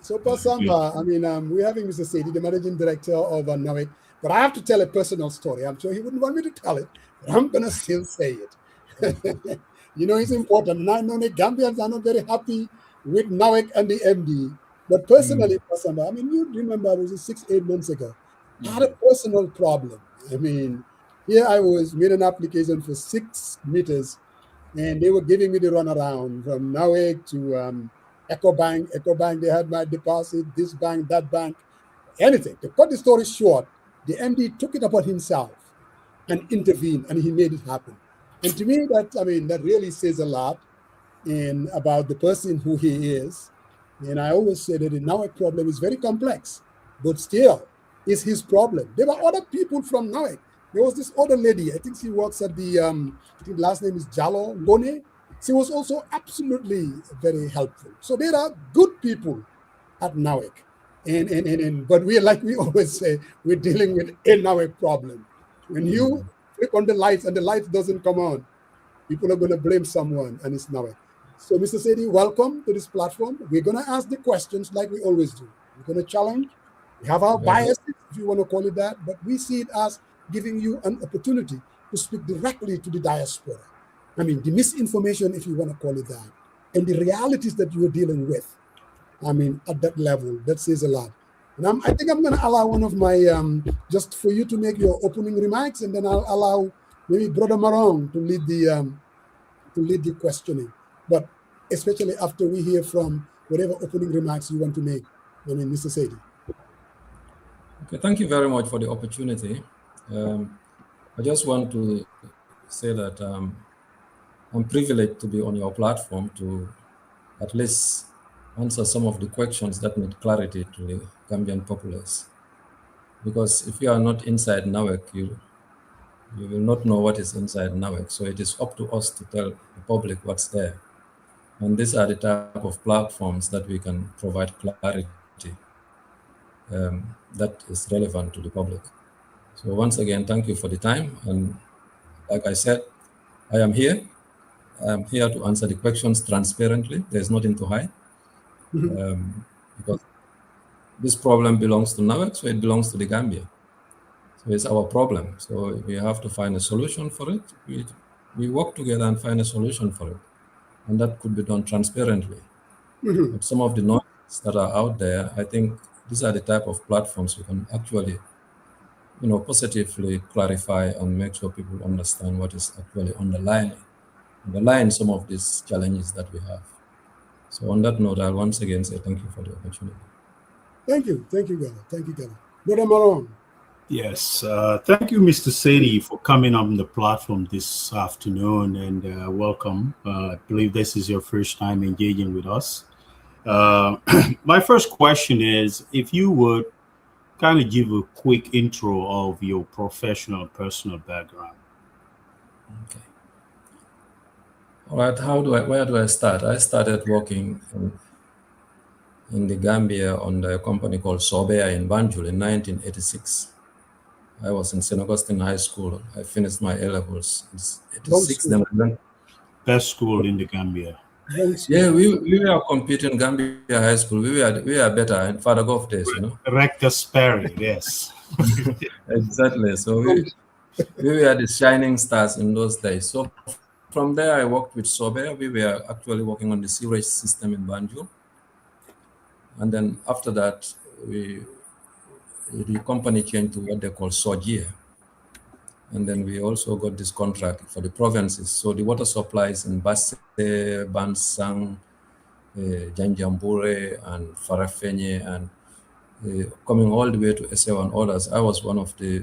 So, Pasamba, I mean, we're having Mr. Saidy, the managing director of NAWEC, but I have to tell a personal story. I'm sure he wouldn't want me to tell it, but I'm going to still say it. You know, it's important. And I know the Gambians are not very happy with NAWEC and the MD. But personally, Pasamba, I mean, you remember it was 6-8 months ago. I had a personal problem. I mean, here I was, made an application for 6 meters, and they were giving me the runaround from NAWEC to EcoBank. EcoBank, they had my deposit, this bank, that bank, anything. To cut the story short, the MD took it upon himself and intervened, and he made it happen. And to me, that really says a lot about the person who he is. And I always say that the NAWEC problem is very complex, but still, it's his problem. There were other people from NAWEC. There was this other lady, I think she works at the, I think last name is Gallo Ngone. She was also absolutely very helpful. So there are good people at NAWEC. But we, like we always say, we're dealing with a NAWEC problem. When you click on the lights and the light doesn't come on, people are going to blame someone, and it's NAWEC. So, Mr. Saidy, welcome to this platform. We're going to ask the questions like we always do. We're going to challenge. We have our biases, if you want to call it that, but we see it as giving you an opportunity to speak directly to the diaspora. I mean, the misinformation, if you want to call it that, and the realities that you're dealing with. I mean, at that level, that says a lot. And I think I'm going to allow one of my, just for you to make your opening remarks, and then I'll allow maybe Brother Marong to lead the questioning. But especially after we hear from whatever opening remarks you want to make, I mean, Mr. Saidy. Okay, thank you very much for the opportunity. I just want to say that I'm privileged to be on your platform to at least answer some of the questions that need clarity to the Gambian populace. Because if you are not inside NAWEC, you will not know what is inside NAWEC. So it is up to us to tell the public what's there. And these are the type of platforms that we can provide clarity that is relevant to the public. So once again, thank you for the time. And like I said, I am here. I am here to answer the questions transparently. There's nothing to hide. Because this problem belongs to NAWEC, so it belongs to the Gambia. So it's our problem. So we have to find a solution for it. We work together and find a solution for it. And that could be done transparently. But some of the noise that are out there, I think these are the type of platforms we can actually, positively clarify and make sure people understand what is actually underlying some of these challenges that we have. So on that note, I'll once again say thank you for the opportunity. Thank you, Gallo. Thank you, Gallo. Brother Marong. Yes, thank you, Mr. Saidy, for coming on the platform this afternoon, and welcome. I believe this is your first time engaging with us. My first question is, if you would kind of give a quick intro of your professional, personal background. Okay. All right, where do I start? I started working in the Gambia on a company called Sobea in Banjul in 1986. I was in St. Augustine High School. I finished my A-levels in 86. Best school in the Gambia. Yeah, we were competing in Gambia High School. We were better in Father Golf days, Rector Sperry, yes. Exactly. So we were the shining stars in those days. So from there, I worked with Sobea. We were actually working on the sewage system in Banjul. And then after that, the company changed to what they call Sogia. And then we also got this contract for the provinces. So the water supplies in Basse, Bansang, Janjambure, and Farafenye, and coming all the way to SAO and others. I was one of the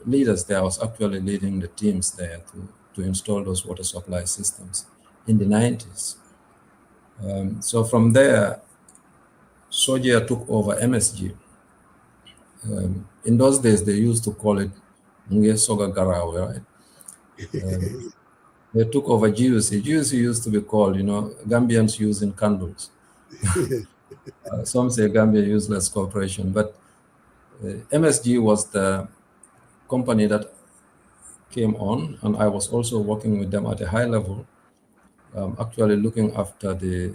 leaders there. I was actually leading the teams there to install those water supply systems in the 90s. So from there, Soja took over MSG. In those days, they used to call it Nge Soga Garawe, right? They took over GUC. GUC used to be called, Gambians using candles. Some say Gambia Useless Corporation, but MSG was the company that came on, and I was also working with them at a high level, actually looking after the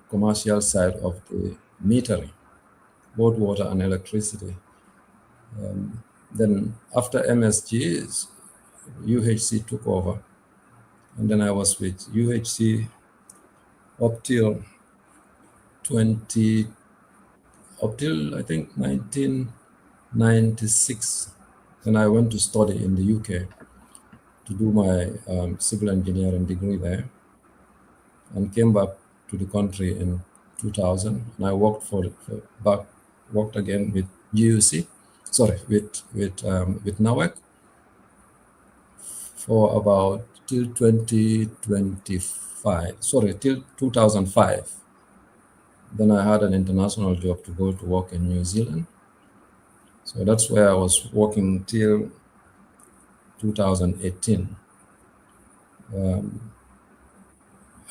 commercial side of the metering, both water and electricity. Then after MSG, UHC took over, and then I was with UHC up till I think 1996. Then I went to study in the UK to do my civil engineering degree there, and came back to the country in 2000. And I worked worked again with GUC, with NAWEC for about till 2025. Till 2005. Then I had an international job to go to work in New Zealand. So that's where I was working till 2018.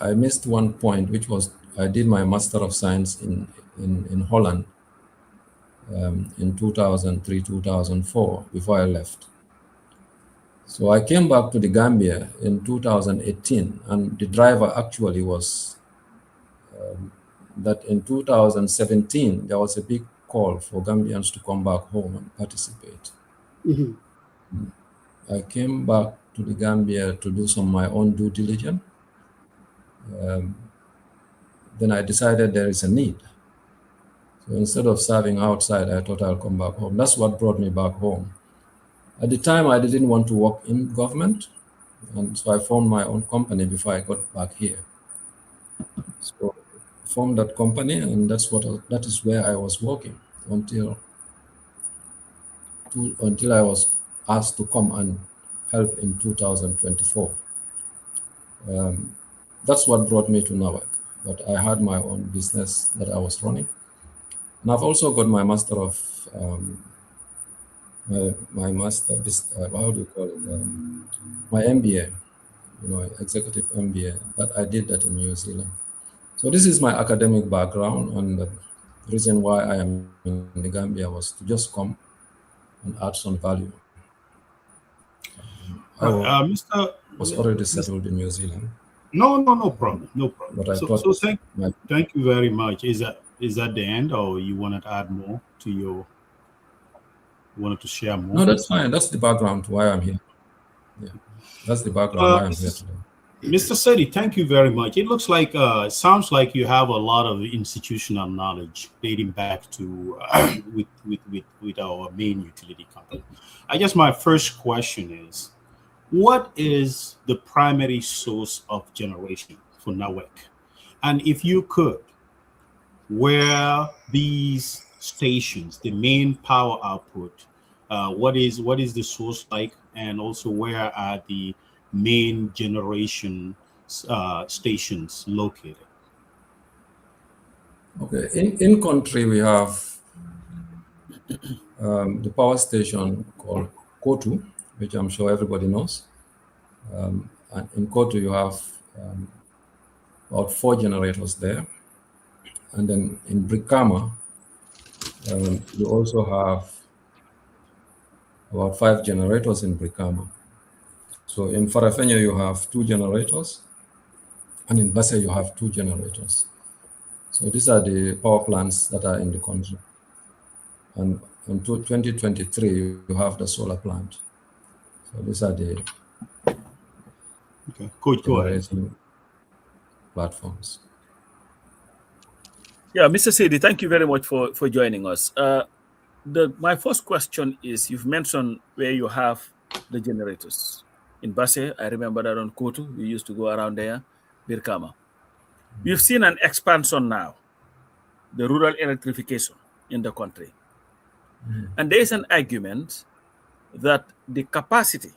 I missed one point, which was I did my Master of Science in Holland in 2003, 2004, before I left. So I came back to the Gambia in 2018, and the driver actually was that in 2017, there was a big call for Gambians to come back home and participate. Mhm. I came back to the Gambia to do some of my own due diligence. Then I decided there is a need. So instead of serving outside, I thought I'll come back home. That's what brought me back home. At the time, I didn't want to work in government, and so I formed my own company before I got back here. So I formed that company, and that is where I was working until I was asked to come and help in 2024. That's what brought me to NAWEC. But I had my own business that I was running. And I've also got my master of, my master, how do you call it? My MBA, executive MBA, but I did that in New Zealand. So this is my academic background, and the reason why I am in the Gambia was to just come and add some value. I was already settled in New Zealand. No problem. But I So thank you very much. Is that the end, or you wanted to add more to you wanted to share more? No, that's fine. That's the background why I'm here. Yeah, that's the background why I'm here today. Mr. Saidy, thank you very much. It looks like, sounds like you have a lot of institutional knowledge dating back to with our main utility company. I guess my first question is, what is the primary source of generation for NAWEC? And if you could, where these stations, the main power output, what is the source like, and also where are the main generation stations located? Okay, in country we have the power station called Kotu, which I'm sure everybody knows. And in Kotu you have about 4 generators there. And then in Brikama, you also have about 5 generators in Brikama. So in Farafenni you have 2 generators, and in Basse you have 2 generators. So these are the power plants that are in the country. And until 2023, you have the solar plant. So these are the generating platforms. Yeah, Mr. Saidy, thank you very much for joining us. My first question is, you've mentioned where you have the generators. In Basse, I remember that on Kotu, we used to go around there, Birkama. We've seen an expansion now, the rural electrification in the country. And there is an argument that the capacity,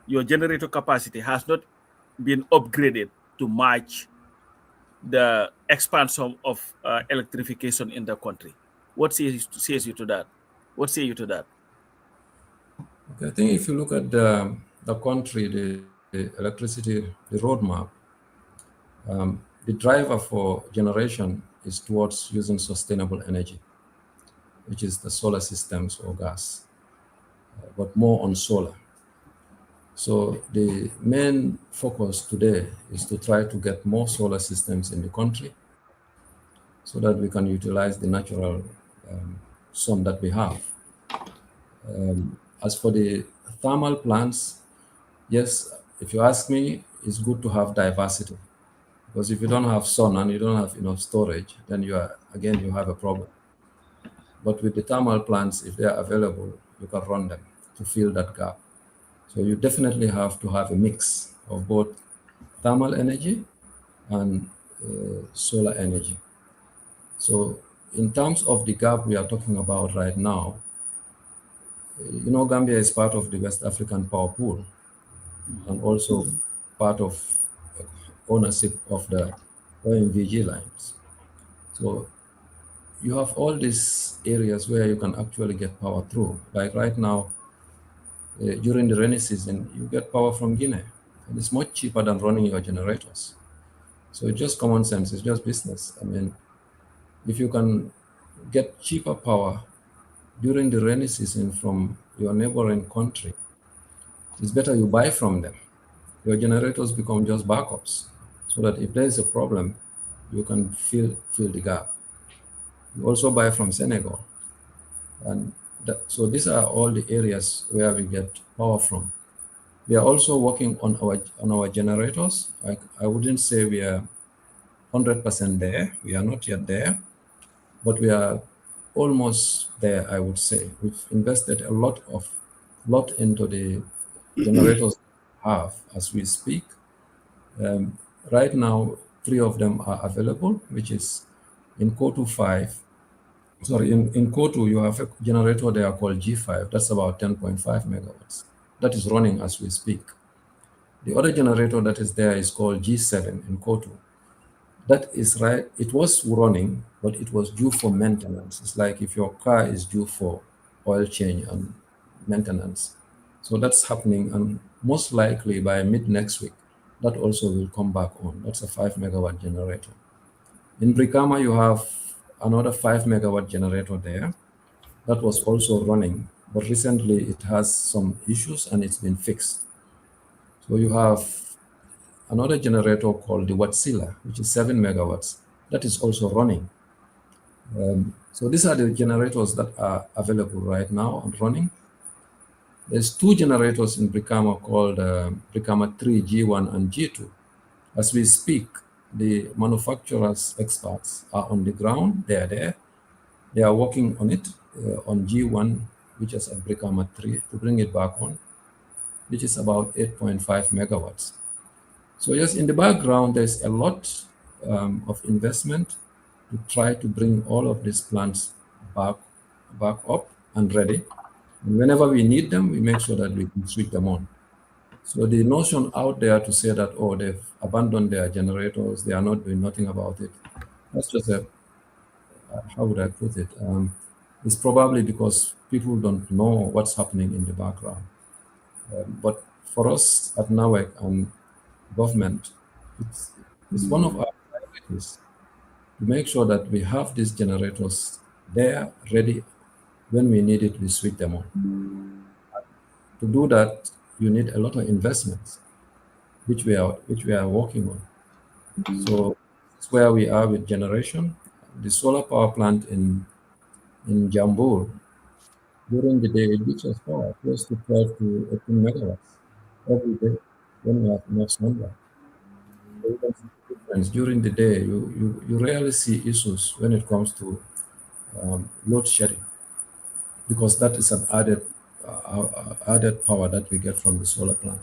your generator capacity, has not been upgraded to match the expansion of electrification in the country. What says you to that? What say you to that? Okay, I think if you look at the country, the electricity, the roadmap, the driver for generation is towards using sustainable energy, which is the solar systems or gas, but more on solar. So the main focus today is to try to get more solar systems in the country so that we can utilize the natural sun that we have. As for the thermal plants, yes, if you ask me, it's good to have diversity. Because if you don't have sun and you don't have enough storage, then you have a problem. But with the thermal plants, if they are available, you can run them to fill that gap. So you definitely have to have a mix of both thermal energy and solar energy. So in terms of the gap we are talking about right now, Gambia is part of the West African Power Pool and also part of ownership of the OMVG lines. So you have all these areas where you can actually get power through. Like right now, during the rainy season, you get power from Guinea. And it's much cheaper than running your generators. So it's just common sense, it's just business. I mean, if you can get cheaper power during the rainy season from your neighboring country, it's better you buy from them. Your generators become just backups, so that if there is a problem, you can fill the gap. You also buy from Senegal. And so these are all the areas where we get power from. We are also working on our generators. I wouldn't say we are 100% there. We are not yet there, but we are almost there, I would say. We've invested a lot into the generators we have as we speak. Right now, 3 of them are available, which is in Kotu 5. Sorry, in Kotu, you have a generator there called G5. That's about 10.5 megawatts. That is running as we speak. The other generator that is there is called G7 in Kotu. That is right. It was running, but it was due for maintenance. It's like if your car is due for oil change and maintenance. So that's happening, and most likely by mid next week, that also will come back on. That's a 5 megawatt generator. In Brikama, you have another 5 megawatt generator there that was also running, but recently it has some issues and it's been fixed. So you have another generator called the Watsila, which is 7 megawatts, that is also running. So these are the generators that are available right now and running. There's 2 generators in Brikama called Brikama 3, G1 and G2. As we speak, the manufacturers' experts are on the ground. They are there. They are working on it, on G1, which is at Brikama 3, to bring it back on, which is about 8.5 megawatts. So yes, in the background, there's a lot of investment to try to bring all of these plants back up and ready. And whenever we need them, we make sure that we can switch them on. So the notion out there to say that, oh, they've abandoned their generators, they are not doing nothing about it, that's just how would I put it? It's probably because people don't know what's happening in the background. But for us at NAWEC and government, it's one of our priorities to make sure that we have these generators there, ready. When we need it, we switch them on. To do that, you need a lot of investments, which we are working on. So that's where we are with generation. The solar power plant in Jambur, during the day, it gives us power close to 12 to 18 megawatts every day when we have enough sunlight. So you can see the difference. During the day, you rarely see issues when it comes to load shedding, because that is an added power that we get from the solar plant.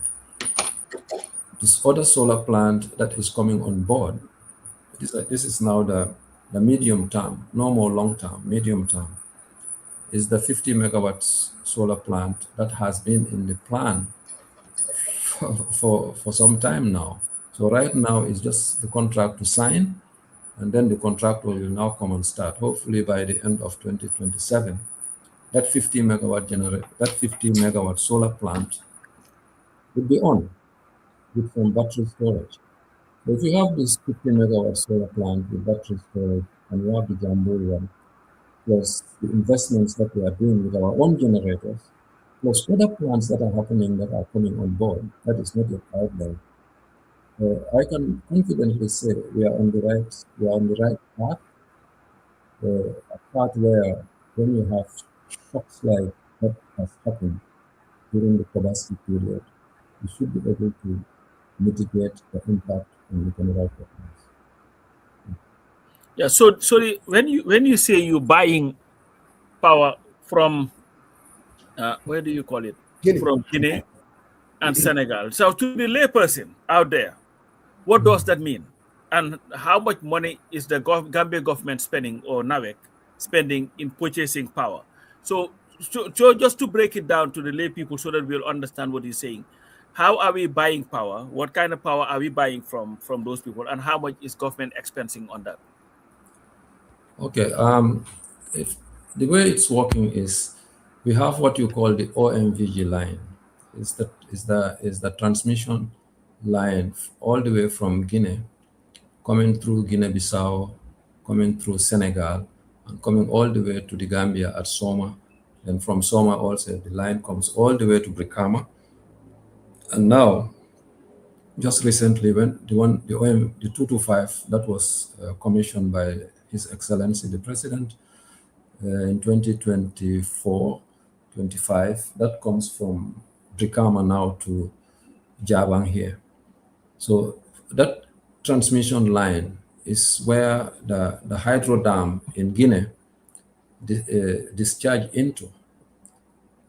This other solar plant that is coming on board, this is now the medium term, no more long term, medium term, is the 50 megawatts solar plant that has been in the plan for some time now. So right now it's just the contract to sign, and then the contractor will now come and start. Hopefully by the end of 2027, that 50 megawatt solar plant will be on with some battery storage. So if you have this 50 megawatt solar plant with battery storage, and you have the Jambu one, plus the investments that we are doing with our own generators, plus other plants that are happening that are coming on board, that is not yet out there. I can confidently say we are on the right path. A path where when you have shocks like that has happened during the Kobasi period, you should be able to mitigate the impact on the general population. Yeah. So when you say you're buying power from where do you call it? Guinea. From Guinea and Senegal. So to the layperson out there, what does that mean? And how much money is the Gambia government spending, or NAWEC spending, in purchasing power? So just to break it down to the lay people so that we'll understand what he's saying. How are we buying power? What kind of power are we buying from those people? And how much is government expensing on that? Okay. If the way it's working is we have what you call the OMVG line. Is the transmission line all the way from Guinea, coming through Guinea-Bissau, coming through Senegal, and coming all the way to the Gambia at Soma. And from Soma also the line comes all the way to Brikama. And now, just recently, when the 225 that was commissioned by His Excellency the President in 2024-25, that comes from Brikama now to Jabang here. So that transmission line is where the hydro dam in Guinea discharge into,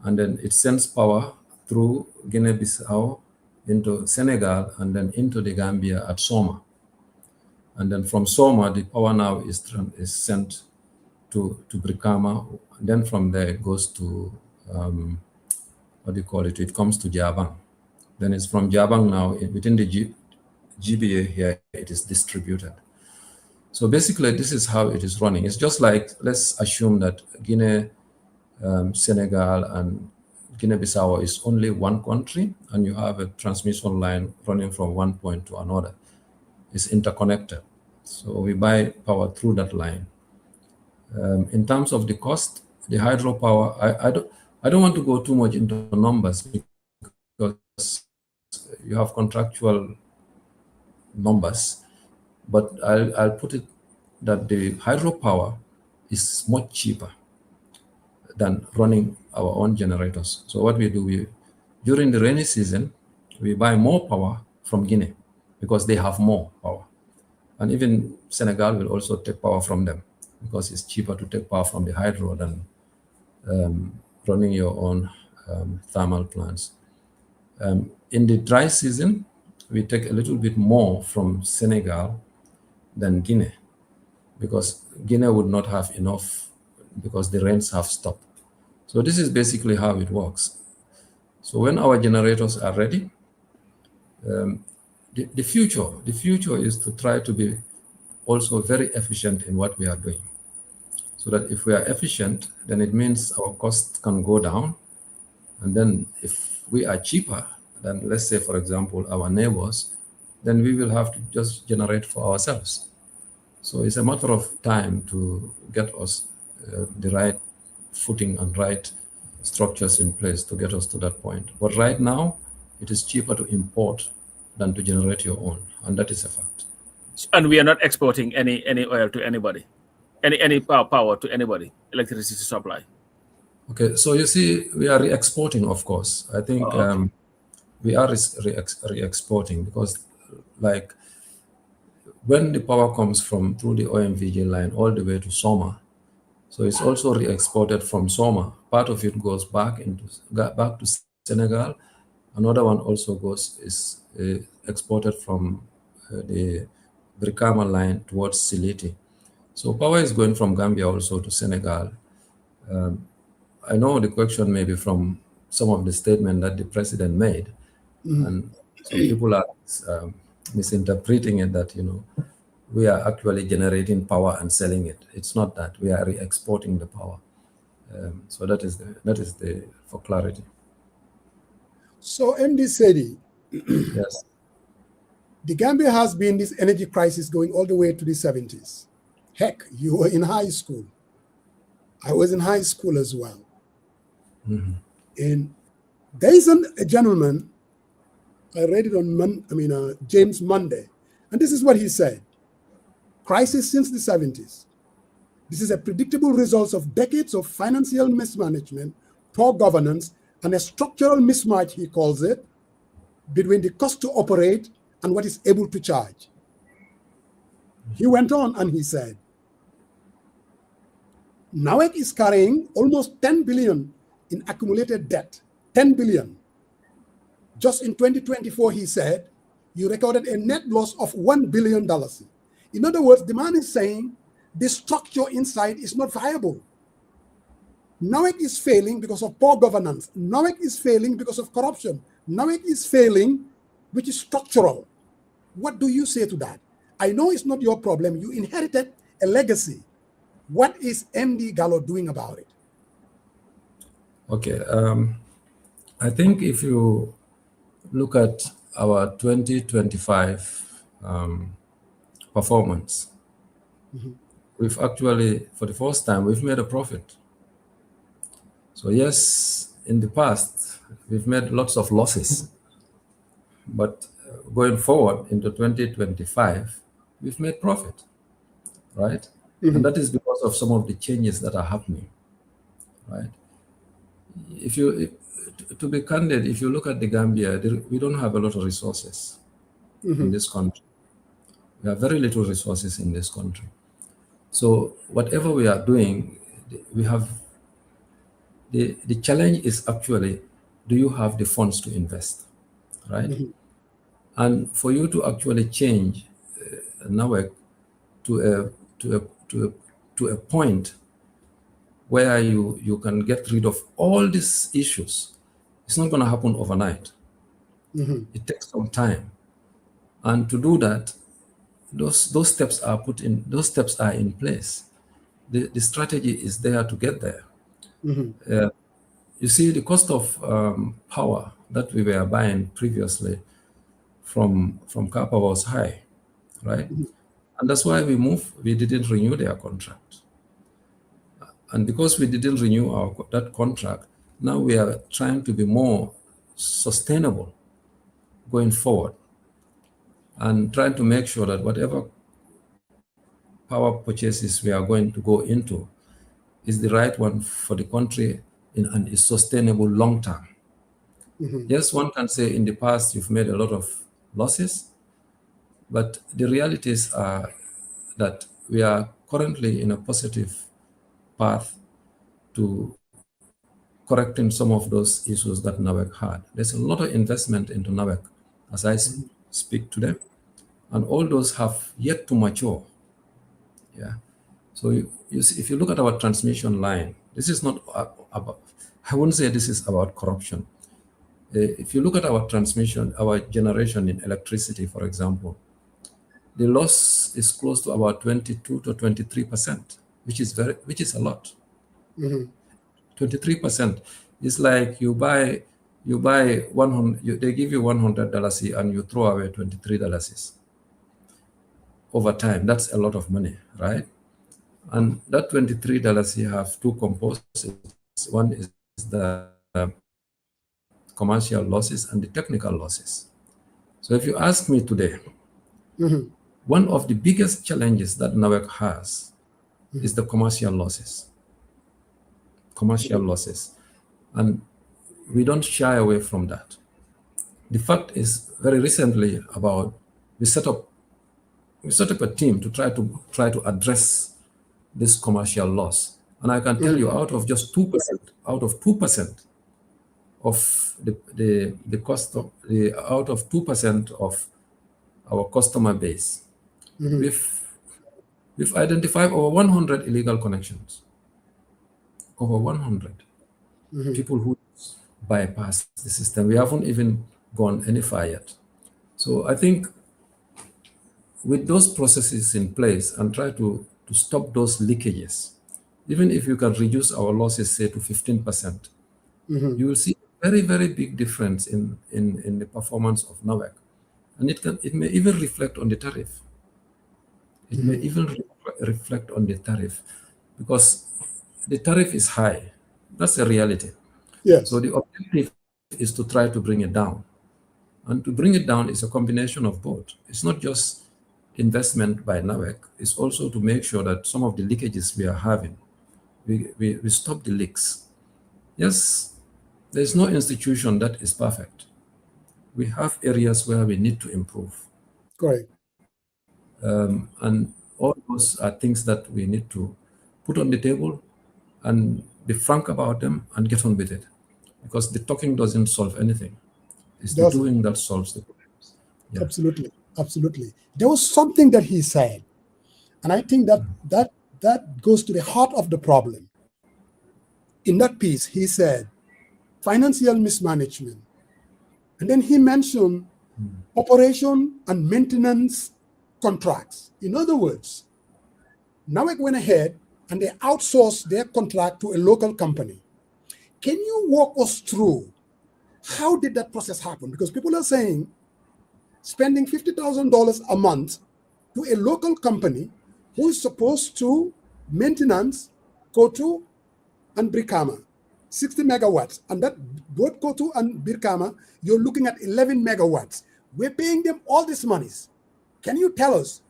and then it sends power through Guinea-Bissau into Senegal and then into the Gambia at Soma. And then from Soma, the power now is sent to Brikama. And then from there, it goes to, it comes to Jabang. Then it's from Jabang now, within the GBA here, it is distributed. So basically, this is how it is running. It's just like, let's assume that Guinea, Senegal, and Guinea-Bissau is only one country, and you have a transmission line running from one point to another. It's interconnected. So we buy power through that line. In terms of the cost, the hydropower, I don't want to go too much into numbers because you have contractual numbers, but I'll put it that the hydropower is much cheaper than running our own generators. So what we do, during the rainy season, we buy more power from Guinea because they have more power. And even Senegal will also take power from them because it's cheaper to take power from the hydro than running your own thermal plants. In the dry season, we take a little bit more from Senegal than Guinea because Guinea would not have enough because the rains have stopped. So this is basically how it works. So when our generators are ready, the future is to try to be also very efficient in what we are doing. So that if we are efficient, then it means our costs can go down. And then if we are cheaper than, let's say, for example, our neighbors, then we will have to just generate for ourselves. So it's a matter of time to get us the right footing and right structures in place to get us to that point. But right now, it is cheaper to import than to generate your own, and that is a fact. And we are not exporting any oil to anybody, any power to anybody, electricity supply. Okay, so you see, we are re-exporting, of course. I think we are re-exporting because, like, when the power comes from through the OMVG line all the way to Soma, so it's also re-exported from Soma. Part of it goes back to Senegal. Another one also is exported from the Brikama line towards Siliti. So power is going from Gambia also to Senegal. I know the question may be from some of the statement that the president made, and some people are misinterpreting it that, we are actually generating power and selling it. It's not that we are re-exporting the power. So that is the for clarity. So MD Saidy, Yes. the Gambia has been this energy crisis going all the way to the 70s. Heck, you were in high school. I was in high school as well. Mm-hmm. And there is a gentleman, I read it on James Monday, and this is what he said. Crisis since the 70s. This is a predictable result of decades of financial mismanagement, poor governance, and a structural mismatch, he calls it, between the cost to operate and what is able to charge. He went on and he said, NAWEC is carrying almost 10 billion in accumulated debt, 10 billion. Just in 2024, he said, you recorded a net loss of $1 billion. In other words, the man is saying the structure inside is not viable. NAWEC is failing because of poor governance. NAWEC is failing because of corruption. NAWEC is failing, which is structural. What do you say to that? I know it's not your problem. You inherited a legacy. What is MD Gallo doing about it? Okay. I think if you look at our 2025 performance, we've actually, for the first time, we've made a profit. So yes, in the past, we've made lots of losses, but going forward into 2025, we've made profit, right? And that is because of some of the changes that are happening, right? To be candid, if you look at the Gambia, we don't have a lot of resources in this country. We have very little resources in this country. So whatever we are doing, we have, the challenge is actually, do you have the funds to invest, right? And for you to actually change NAWEC to a point where you can get rid of all these issues, it's not going to happen overnight. It takes some time. And to do that, those steps are in place. The strategy is there to get there. You see, the cost of power that we were buying previously from Kapa was high, right? And that's why we didn't renew their contract. And because we didn't renew that contract, now we are trying to be more sustainable going forward and trying to make sure that whatever power purchases we are going to go into is the right one for the country and is sustainable long term. Yes, one can say in the past you've made a lot of losses, but the realities are that we are currently in a positive path to correcting some of those issues that NAWEC had. There's a lot of investment into NAWEC as I speak today, and all those have yet to mature. Yeah. So you see, if you look at our transmission line, this is not about, I wouldn't say this is about corruption. If you look at our transmission, our generation in electricity, for example, the loss is close to about 22 to 23%, which is a lot. 23% is like you buy 100, they give you $100 and you throw away $23 over time. That's a lot of money, right? And that $23, you have two components. One is the commercial losses and the technical losses. So if you ask me today, one of the biggest challenges that NAWEC has is the commercial losses. And we don't shy away from that. The fact is, very recently, we set up a team to try to address this commercial loss. And I can tell you, out of just 2%, out of 2% of the cost of out of 2% of our customer base, we've identified over 100 illegal connections. Over 100 people who bypass the system. We haven't even gone any far yet. So I think with those processes in place and try to stop those leakages, even if you can reduce our losses, say, to 15%, you will see a very, very big difference in the performance of NAWEC. And it may even reflect on the tariff. It may even reflect on the tariff, because the tariff is high. That's a reality. Yes. So the objective is to try to bring it down. And to bring it down is a combination of both. It's not just investment by NAWEC, it's also to make sure that some of the leakages we are having, we stop the leaks. Yes, there's no institution that is perfect. We have areas where we need to improve. Correct. And all those are things that we need to put on the table and be frank about them and get on with it. Because the talking doesn't solve anything. It's the doing that solves the problems. Yeah. Absolutely. Absolutely. There was something that he said, and I think that goes to the heart of the problem. In that piece, he said, financial mismanagement. And then he mentioned operation and maintenance contracts. In other words, NAWEC went ahead and they outsourced their contract to a local company. Can you walk us through how did that process happen? Because people are saying spending $50,000 a month to a local company who is supposed to maintenance Kotu and Brikama, 60 megawatts. And that both Kotu and Brikama, you're looking at 11 megawatts. We're paying them all these monies. Can you tell us,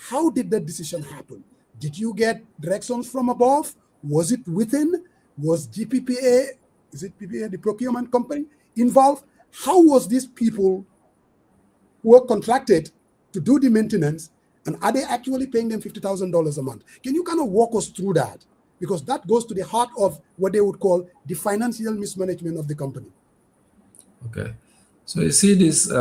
how did that decision happen? Did you get directions from above? Was it within? Was GPPA, is it PPA, the procurement company, involved? How was these people who were contracted to do the maintenance, and are they actually paying them $50,000 a month? Can you kind of walk us through that? Because that goes to the heart of what they would call the financial mismanagement of the company. Okay. So you see this, as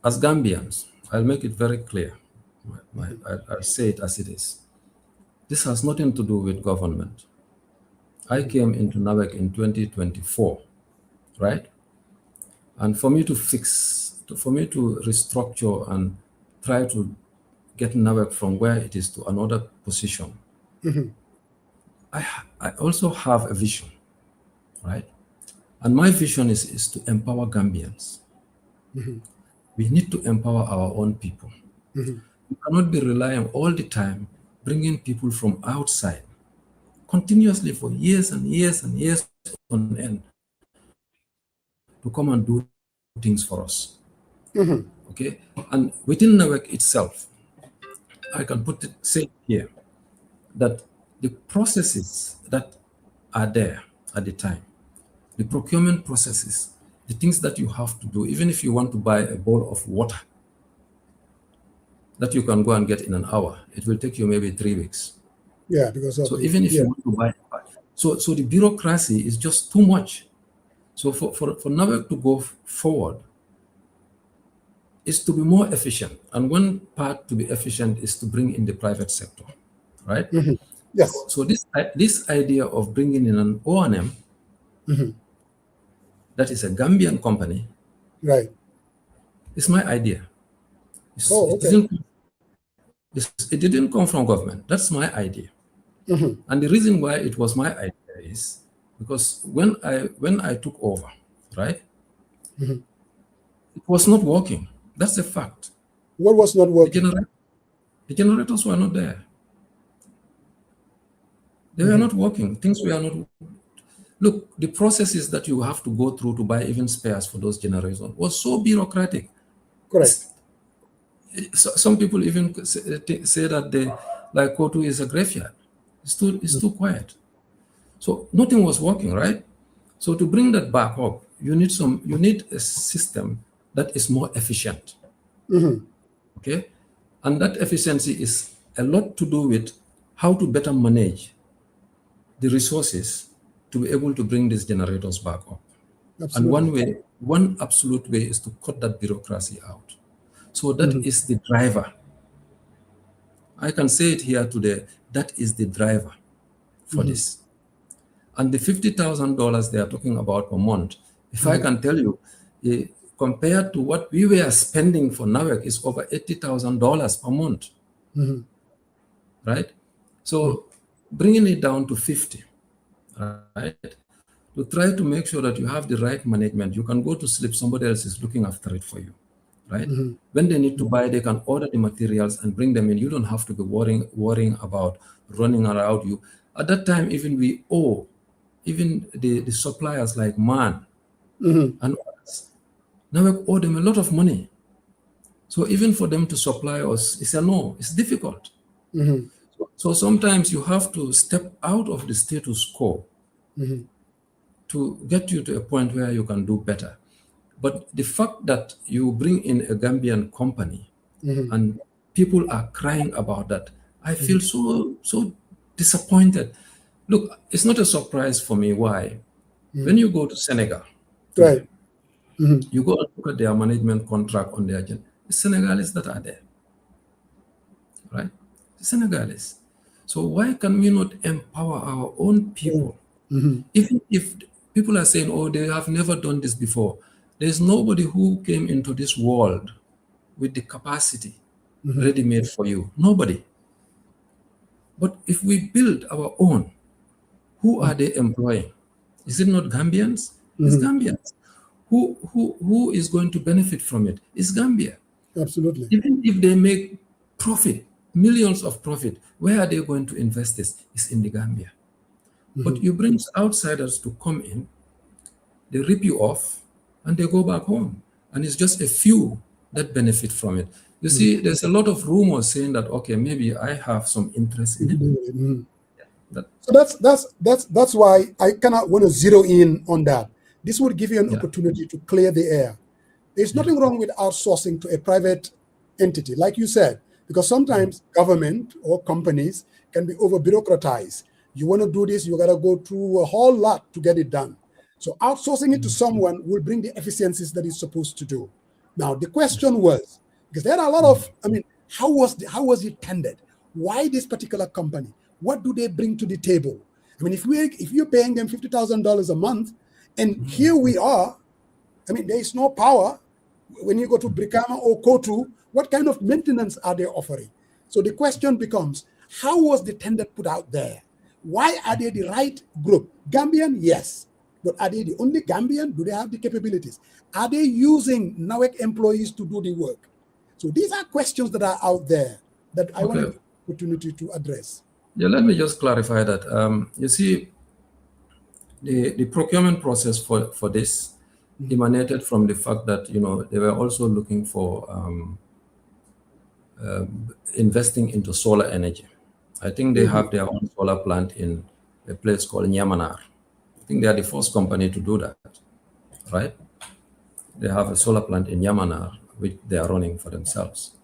Gambians, I'll make it very clear. I'll say it as it is. This has nothing to do with government. I came into NAWEC in 2024, right? And for me to restructure and try to get NAWEC from where it is to another position, I also have a vision, right? And my vision is to empower Gambians. We need to empower our own people. We cannot be relying all the time, bringing people from outside, continuously for years and years and years on end, to come and do things for us. Okay? And within NAWEC itself, I can say here that the processes that are there at the time, the procurement processes, the things that you have to do, even if you want to buy a bowl of water that you can go and get in an hour, it will take you maybe 3 weeks. Yeah, because of even if you want to buy, so the bureaucracy is just too much. So for NAWEC to go forward is to be more efficient. And one part to be efficient is to bring in the private sector, right? Yes. So this idea of bringing in an O&M, that is a Gambian company, right, is my idea. It didn't come from government. That's my idea. And the reason why it was my idea is because when I took over, right, it was not working. That's a fact. What was not working? The generators were not there. They were not working. Things were not. Look, the processes that you have to go through to buy even spares for those generators was so bureaucratic. Correct. Some people even say that like Kotu is a graveyard. It's too quiet. So nothing was working, right? So to bring that back up, you need a system that is more efficient. Okay, and that efficiency is a lot to do with how to better manage the resources to be able to bring these generators back up. Absolutely. And one absolute way is to cut that bureaucracy out. So that is the driver. I can say it here today, that is the driver for this. And the $50,000 they are talking about per month, if I can tell you, compared to what we were spending for NAWEC is over $80,000 per month, right? So bringing it down to 50, right? To try to make sure that you have the right management. You can go to sleep, somebody else is looking after it for you, right? When they need to buy, they can order the materials and bring them in. You don't have to be worrying about running around you. At that time, even we owe, even the suppliers like MAN and others, now we owe them a lot of money. So even for them to supply us, it's difficult. So sometimes you have to step out of the status quo to get you to a point where you can do better. But the fact that you bring in a Gambian company and people are crying about that, I feel so disappointed. Look, it's not a surprise for me. Why? When you go to Senegal, Right. you go and look at their management contract on their agenda. The Senegalese that are there, right? The Senegalese. So why can we not empower our own people? Even if people are saying, oh, they have never done this before, there's nobody who came into this world with the capacity ready-made for you. Nobody. But if we build our own, who are they employing? Is it not Gambians? It's Gambians. Who is going to benefit from it? It's Gambia. Absolutely. Even if they make profit, millions of profit, where are they going to invest this? It's in the Gambia. But you bring outsiders to come in, they rip you off, and they go back home. And it's just a few that benefit from it. You see, there's a lot of rumors saying that, okay, maybe I have some interest in it. So that's why I cannot want to zero in on that. This would give you an opportunity to clear the air. There's nothing wrong with outsourcing to a private entity, like you said, because sometimes government or companies can be over bureaucratized. You want to do this, you got to go through a whole lot to get it done. So outsourcing it to someone will bring the efficiencies that it's supposed to do. Now, the question was, because there are a lot of, how was it tended? Why this particular company? What do they bring to the table? If you're paying them $50,000 a month, and here we are, there is no power. When you go to Brikama or Kotu, what kind of maintenance are they offering? So the question becomes, how was the tender put out there? Why are they the right group? Gambian, yes. But are they the only Gambian? Do they have the capabilities? Are they using NAWEC employees to do the work? So these are questions that are out there that I want the opportunity to address. Yeah, let me just clarify that. You see, the procurement process for this emanated from the fact that, they were also looking for investing into solar energy. I think they have their own solar plant in a place called Nyamanar. I think they are the first company to do that, right? They have a solar plant in Nyamanar, which they are running for themselves.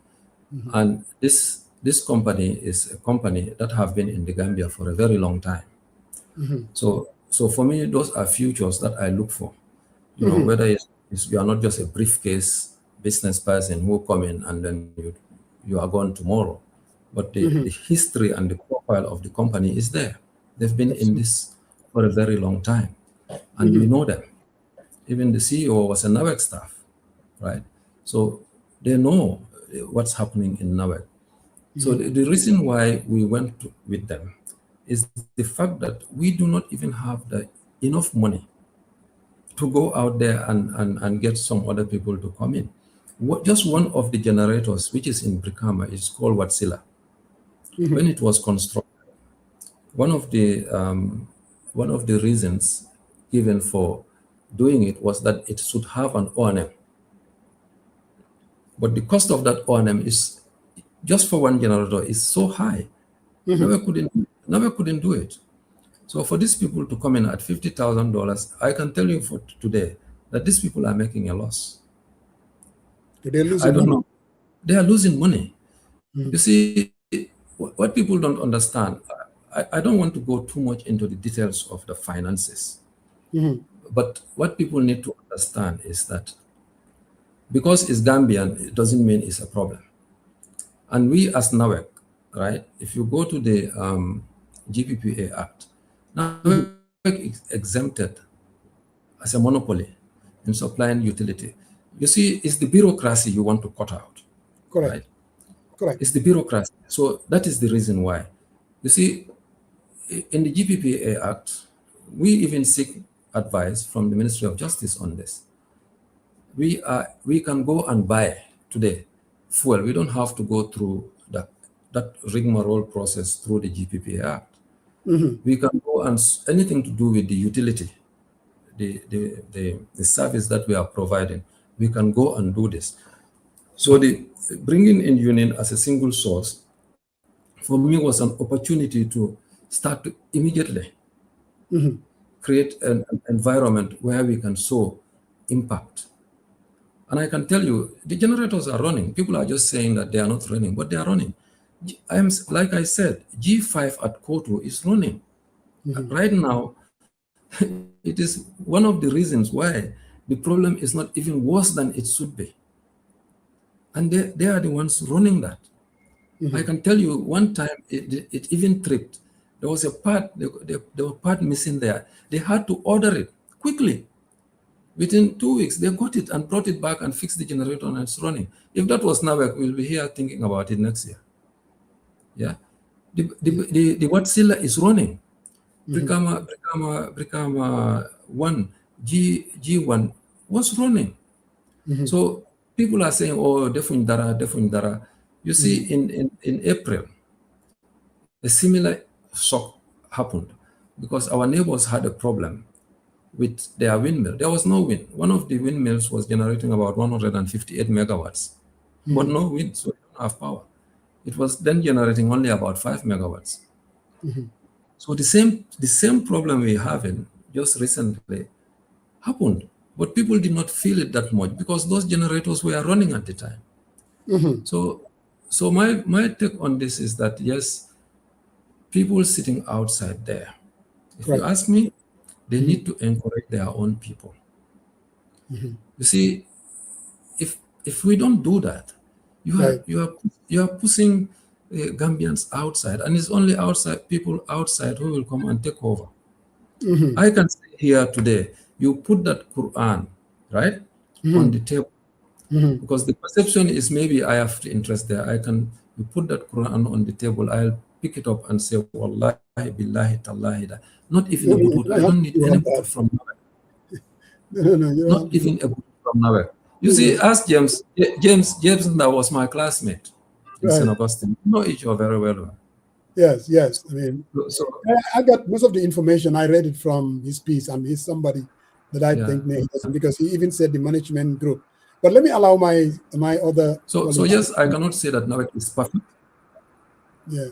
And this company is a company that have been in the Gambia for a very long time. So for me, those are futures that I look for. Whether you are not just a briefcase business person who come in and then you are gone tomorrow, but the history and the profile of the company is there. They've been in this for a very long time, and we know them. Even the CEO was a NAWEC staff, right? So they know what's happening in NAWEC. So the reason why we went with them is the fact that we do not even have enough money to go out there and get some other people to come in. Just one of the generators, which is in Brikama, is called Watsila. When it was constructed, one of the reasons given for doing it was that it should have an O&M. But the cost of that O&M is, just for one generator, is so high. Never couldn't do it. So for these people to come in at $50,000, I can tell you for today that these people are making a loss. They're losing I don't money. know. They are losing money. You see, what people don't understand, I don't want to go too much into the details of the finances. But what people need to understand is that because it's Gambian, it doesn't mean it's a problem. And we as NAWEC, right, if you go to the GPPA Act, NAWEC is exempted as a monopoly in supplying utility. You see, it's the bureaucracy you want to cut out. Correct. Right? Correct. It's the bureaucracy. So that is the reason why. You see, in the GPPA Act, we even seek advice from the Ministry of Justice on this. We can go and buy today fuel. We don't have to go through that rigmarole process through the GPPA Act. We can go and anything to do with the utility, the service that we are providing, we can go and do this. So the bringing in union as a single source for me was an opportunity to start to immediately create an environment where we can show impact. And I can tell you, the generators are running. People are just saying that they are not running, but they are running. Like I said, G5 at Koto is running. Right now, it is one of the reasons why the problem is not even worse than it should be. And they are the ones running that. I can tell you one time it even tripped. There was a part, there was part missing there. They had to order it quickly. Within 2 weeks, they got it and brought it back and fixed the generator and it's running. If that was NAWEC, we'll be here thinking about it next year. Yeah. The Watsila is running. Brikama 1, G1 was running. So people are saying, oh, Defundara. You see, in April, a similar shock happened because our neighbors had a problem with their windmill. There was no wind. One of the windmills was generating about 158 megawatts, but no wind, so we don't have power. It was then generating only about 5 megawatts. So the same problem we're having just recently happened, but people did not feel it that much because those generators were running at the time. So my take on this is that yes, people sitting outside there, if you ask me, they need to encourage their own people. You see, if we don't do that, you are pushing Gambians outside, and it's only people outside who will come and take over. I can say here today, you put that Quran right on the table, because the perception is maybe I have the interest there. You put that Quran on the table, I'll pick it up and say, Wallahi, billahi, tallahi. Not even a Buddha. I don't need any Buddha from NAWEC. Not even a Buddha from NAWEC. You see, ask James. James that was my classmate in St. Augustine. You know each other very well. Yes. I mean, I got most of the information. I read it from his piece, and he's somebody that I think may, because he even said the management group. But let me allow my other. So yes, I cannot say that NAWEC is perfect. Yeah.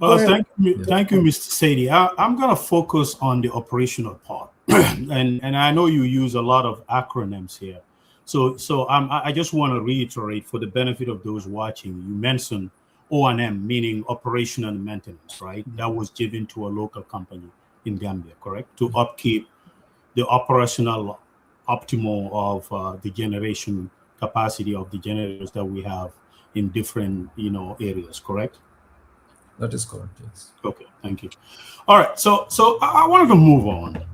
Thank you, Mr. Saidy. I'm going to focus on the operational part, and I know you use a lot of acronyms here. So I just want to reiterate for the benefit of those watching. You mentioned O&M, meaning operational and maintenance, right? That was given to a local company in Gambia, correct? To upkeep the operational optimal of the generation capacity of the generators that we have in different areas, correct? That is correct, yes. Okay, thank you. All right, so I wanted to move on.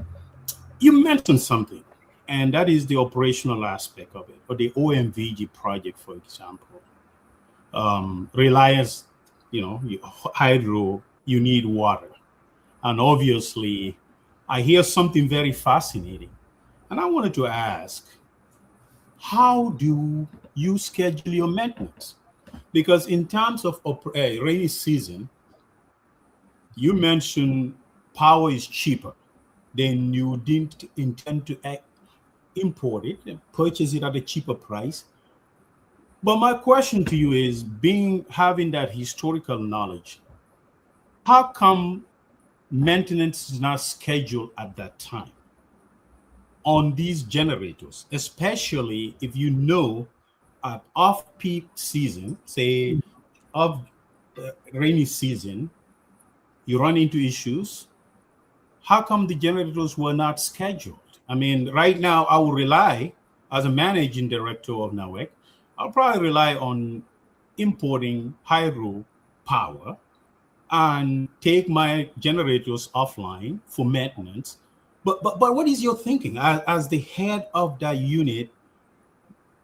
You mentioned something, and that is the operational aspect of it, or the OMVG project, for example. Reliance, hydro, you need water. And obviously, I hear something very fascinating. And I wanted to ask, how do you schedule your maintenance? Because in terms of rainy season, you mentioned power is cheaper. Then you didn't intend to import it and purchase it at a cheaper price. But my question to you is, having that historical knowledge, how come maintenance is not scheduled at that time on these generators, especially if you know at off-peak season, say of rainy season, you run into issues? How come the generators were not scheduled? I mean, right now I will rely, as a managing director of NAWEC, I'll probably rely on importing hydro power and take my generators offline for maintenance But what is your thinking as the head of that unit?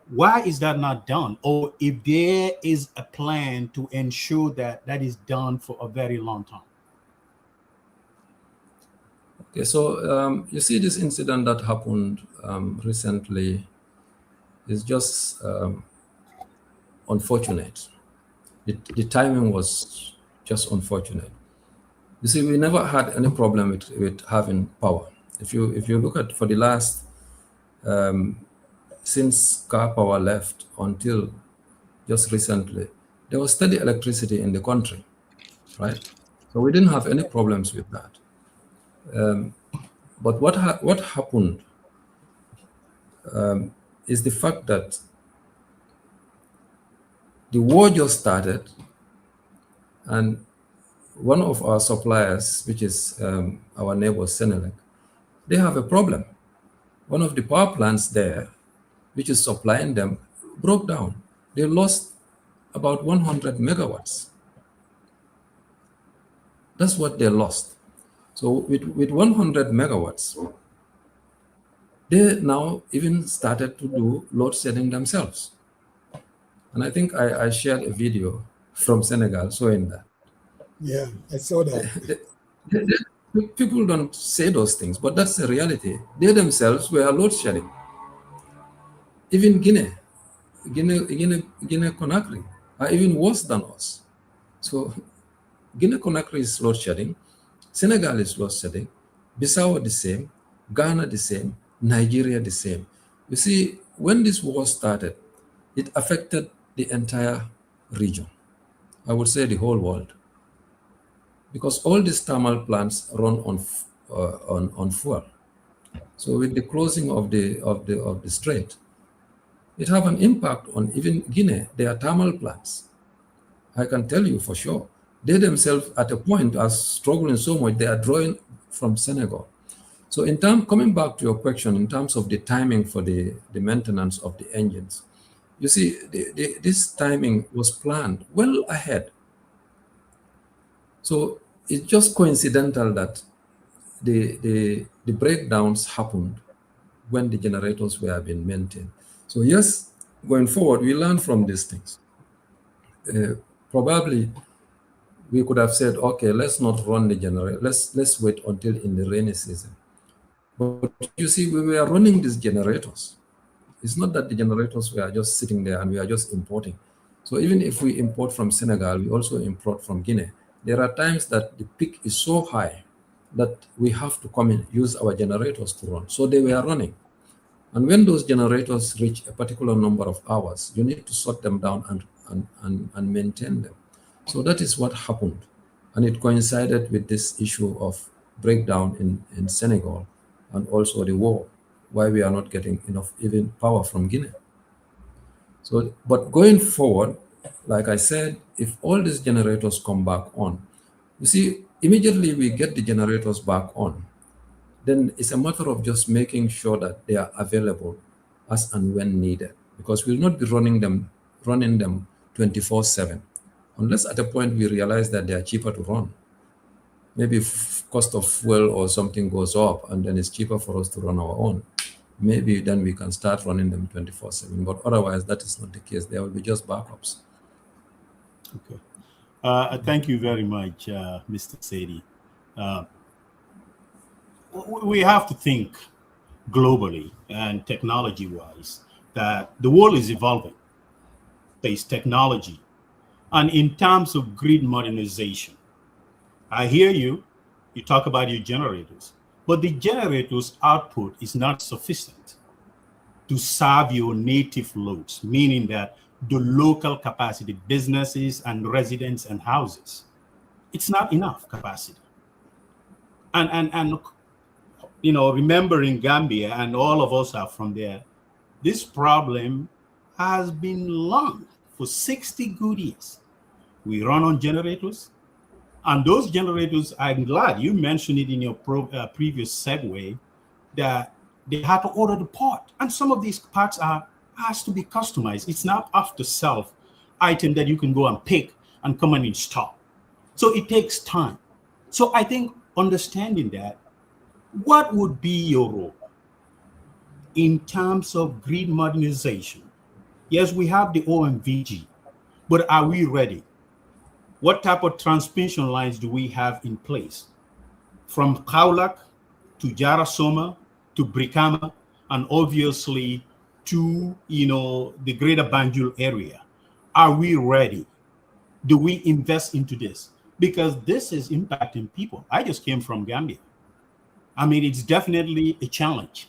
Why is that not done? Or if there is a plan to ensure that that is done for a very long time? Okay, so you see this incident that happened recently is just unfortunate. The timing was just unfortunate. You see, we never had any problem with having power. If you look at for the last since car power left until just recently, there was steady electricity in the country, right? So we didn't have any problems with that. But what happened is the fact that the war just started, and one of our suppliers, which is our neighbor Senelec, they have a problem. One of the power plants there, which is supplying them, broke down. They lost about 100 megawatts. That's what they lost. So with 100 megawatts, they now even started to do load shedding themselves. And I think I shared a video from Senegal showing that. Yeah, I saw that. People don't say those things, but that's the reality. They themselves were load shedding. Even Guinea-Conakry are even worse than us. So Guinea-Conakry is load shedding, Senegal is load shedding, Bissau the same, Ghana the same, Nigeria the same. You see, when this war started, it affected the entire region. I would say the whole world, because all these thermal plants run on fuel. So with the closing of the strait, it have an impact on even Guinea. Their thermal plants, I can tell you for sure, they themselves at a point are struggling so much they are drawing from Senegal. So coming back to your question in terms of the timing for the maintenance of the engines, you see, this timing was planned well ahead. So it's just coincidental that the breakdowns happened when the generators were being maintained. So yes, going forward, we learn from these things. Probably we could have said, okay, let's not run the generator. Let's wait until in the rainy season. But you see, we were running these generators. It's not that the generators were just sitting there and we are just importing. So even if we import from Senegal, we also import from Guinea. There are times that the peak is so high that we have to come in, use our generators to run. So they were running. And when those generators reach a particular number of hours, you need to shut them down and maintain them. So that is what happened. And it coincided with this issue of breakdown in Senegal and also the war, why we are not getting enough even power from Guinea. So, but going forward, like I said, if all these generators come back on, you see, immediately we get the generators back on, then it's a matter of just making sure that they are available as and when needed, because we'll not be running them 24/7, unless at a point we realize that they are cheaper to run. Maybe cost of fuel or something goes up and then it's cheaper for us to run our own. Maybe then we can start running them 24/7, but otherwise that is not the case. There will be just backups. Okay. Thank you very much, Mr. Saidy. We have to think globally and technology-wise that the world is evolving. There's technology. And in terms of grid modernization, I hear you talk about your generators, but the generators' output is not sufficient to serve your native loads, meaning that the local capacity, businesses and residents and houses, it's not enough capacity. And you know, remembering Gambia, and all of us are from there, this problem has been long, for 60 good years. We run on generators, and those generators, I'm glad you mentioned it in your previous segue, that they had to order the part. And some of these parts has to be customized. It's not off-the-shelf item that you can go and pick and come and install. So it takes time. So I think understanding that, What would be your role in terms of grid modernization? Yes, we have the OMVG, but are we ready? What type of transmission lines do we have in place? From Kaulak to Jarasoma to Brikama, and obviously to the greater Banjul area. Are we ready? Do we invest into this? Because this is impacting people. I just came from Gambia. I mean, it's definitely a challenge.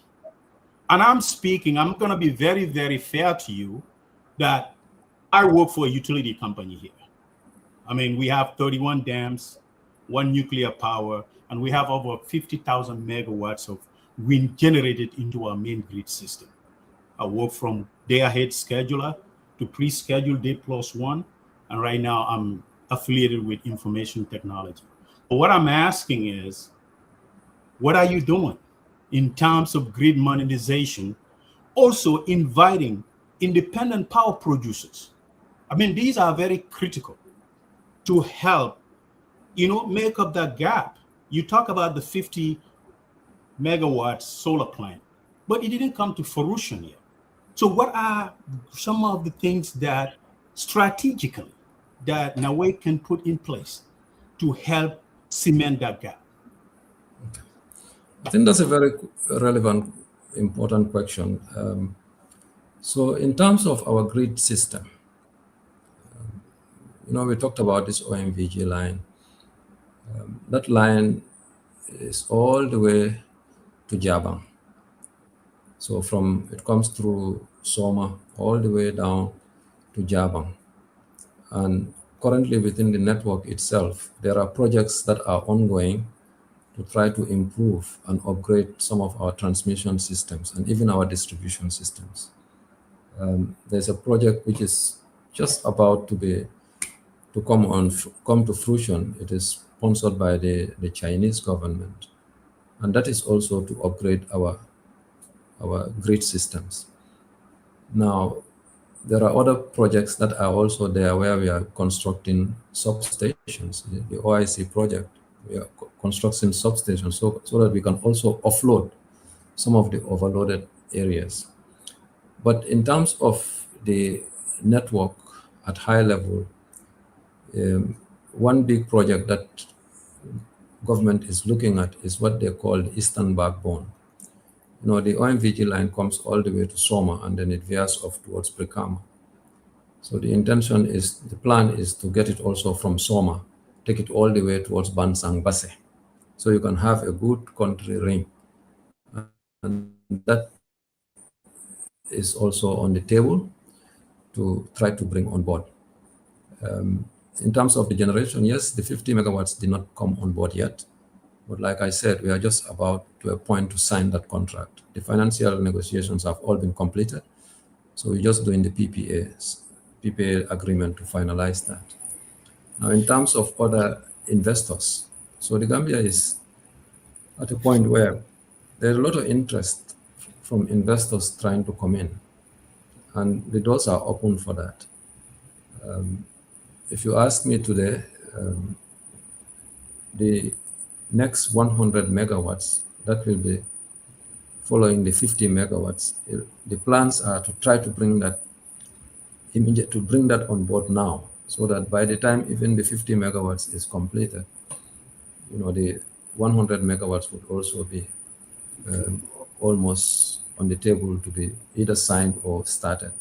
And I'm going to be very, very fair to you that I work for a utility company here. I mean, we have 31 dams, 1 nuclear power, and we have over 50,000 megawatts of wind generated into our main grid system. I work from day ahead scheduler to pre-scheduled day plus one. And right now I'm affiliated with information technology. But what I'm asking is, what are you doing in terms of grid monetization? Also inviting independent power producers. I mean, these are very critical to help, make up that gap. You talk about the 50 megawatts solar plant, but it didn't come to fruition yet. So what are some of the things that strategically that NAWEC can put in place to help cement that gap? I think that's a very relevant, important question. So in terms of our grid system, we talked about this OMVG line. That line is all the way to Jabang. So it comes through Soma all the way down to Jabang. And currently within the network itself, there are projects that are ongoing to try to improve and upgrade some of our transmission systems and even our distribution systems. There's a project which is just about to come to fruition. It is sponsored by the Chinese government, and that is also to upgrade our grid systems. Now, there are other projects that are also there where we are constructing substations. The OIC project, we are constructing substations so that we can also offload some of the overloaded areas. But in terms of the network at high level, one big project that government is looking at is what they call the Eastern Backbone. The OMVG line comes all the way to Soma and then it veers off towards Brikama. So the plan is to get it also from Soma, take it all the way towards Bansang Basse. So you can have a good country ring. And that is also on the table to try to bring on board. In terms of the generation, yes, the 50 megawatts did not come on board yet. But like I said, we are just about to a point to sign that contract. The financial negotiations have all been completed. So we're just doing the PPA agreement to finalize that. Now, in terms of other investors, so the Gambia is at a point where there's a lot of interest from investors trying to come in. And the doors are open for that. If you ask me today, the next 100 megawatts, that will be following the 50 megawatts. The plans are to try to bring that on board now, so that by the time even the 50 megawatts is completed, the 100 megawatts would also be almost on the table to be either signed or started.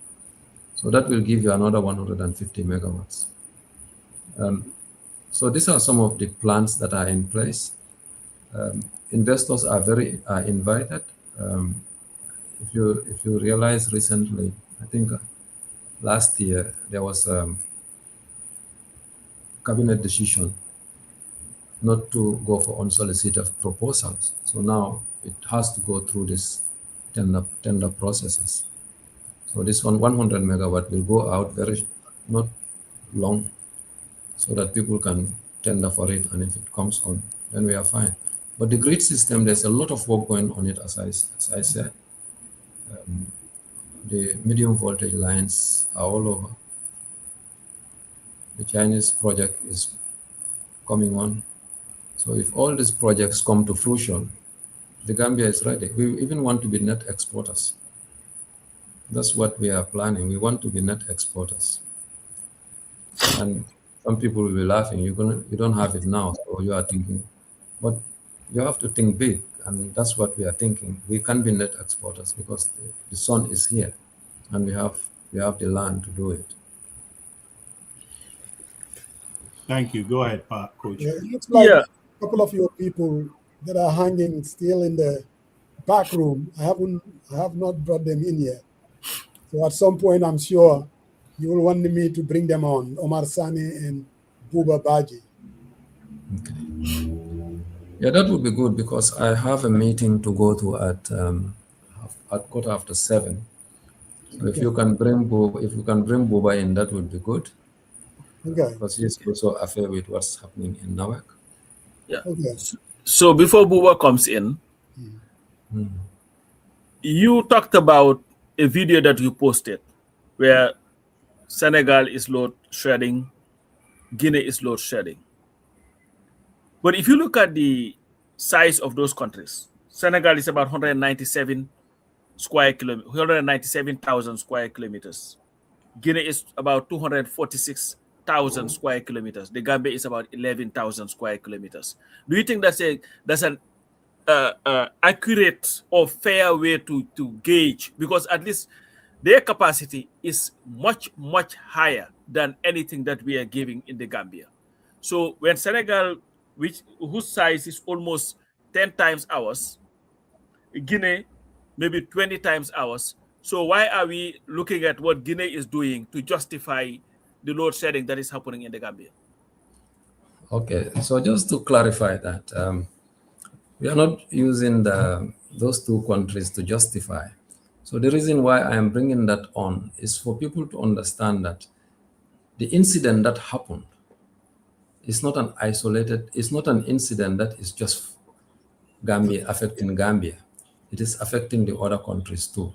So that will give you another 150 megawatts. So these are some of the plans that are in place. Investors are invited. If you realize recently, I think last year there was a cabinet decision not to go for unsolicited proposals. So now it has to go through this tender processes. So this 100 megawatt will go out not long, so that people can tender for it, and if it comes on, then we are fine. But the grid system, there's a lot of work going on it, as I said. The medium voltage lines are all over. The Chinese project is coming on. So if all these projects come to fruition, the Gambia is ready. We even want to be net exporters. That's what we are planning. We want to be net exporters. And some people will be laughing. You don't have it now, so you are thinking, but you have to think big, and that's what we are thinking. We can be net exporters because the sun is here, and we have the land to do it. Thank you. Go ahead, Coach. Yeah, it looks like Yeah. a couple of your people that are hanging still in the back room. I have not brought them in yet. So at some point, I'm sure you will want me to bring them on, Omar Sani and Buba Baji. Okay. Yeah, that would be good because I have a meeting to go to at 7:15. So if you can bring Buba in, that would be good. Okay. Because he's also affair with what's happening in NAWEC. Yeah. Okay. So before Buba comes in, you talked about a video that you posted where Senegal is load shedding, Guinea is load shedding. But if you look at the size of those countries, Senegal is about 197,000 square kilometers. Guinea is about 246,000 square kilometers. The Gambia is about 11,000 square kilometers. Do you think that's an accurate or fair way to gauge? Because at least their capacity is much, much higher than anything that we are giving in the Gambia. So when Senegal, whose size is almost 10 times ours, Guinea maybe 20 times ours. So why are we looking at what Guinea is doing to justify the load shedding that is happening in the Gambia? Okay, so just to clarify that, we are not using those two countries to justify. So the reason why I am bringing that on is for people to understand that the incident that happened is not an incident that is just Gambia, affecting Gambia. It is affecting the other countries too.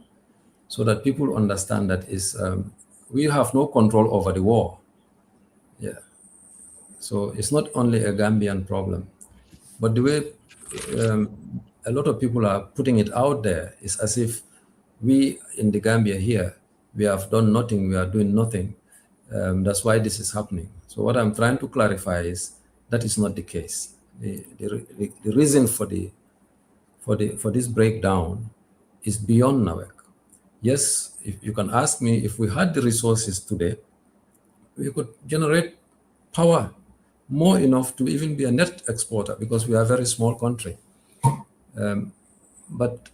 So that people understand that we have no control over the war. Yeah. So it's not only a Gambian problem, but the way a lot of people are putting it out there is as if we in the Gambia here, we have done nothing, we are doing nothing. That's why this is happening. So what I'm trying to clarify is that is not the case. The reason for this breakdown is beyond NAWEC. Yes, if you can ask me, if we had the resources today, we could generate power more enough to even be a net exporter because we are a very small country. But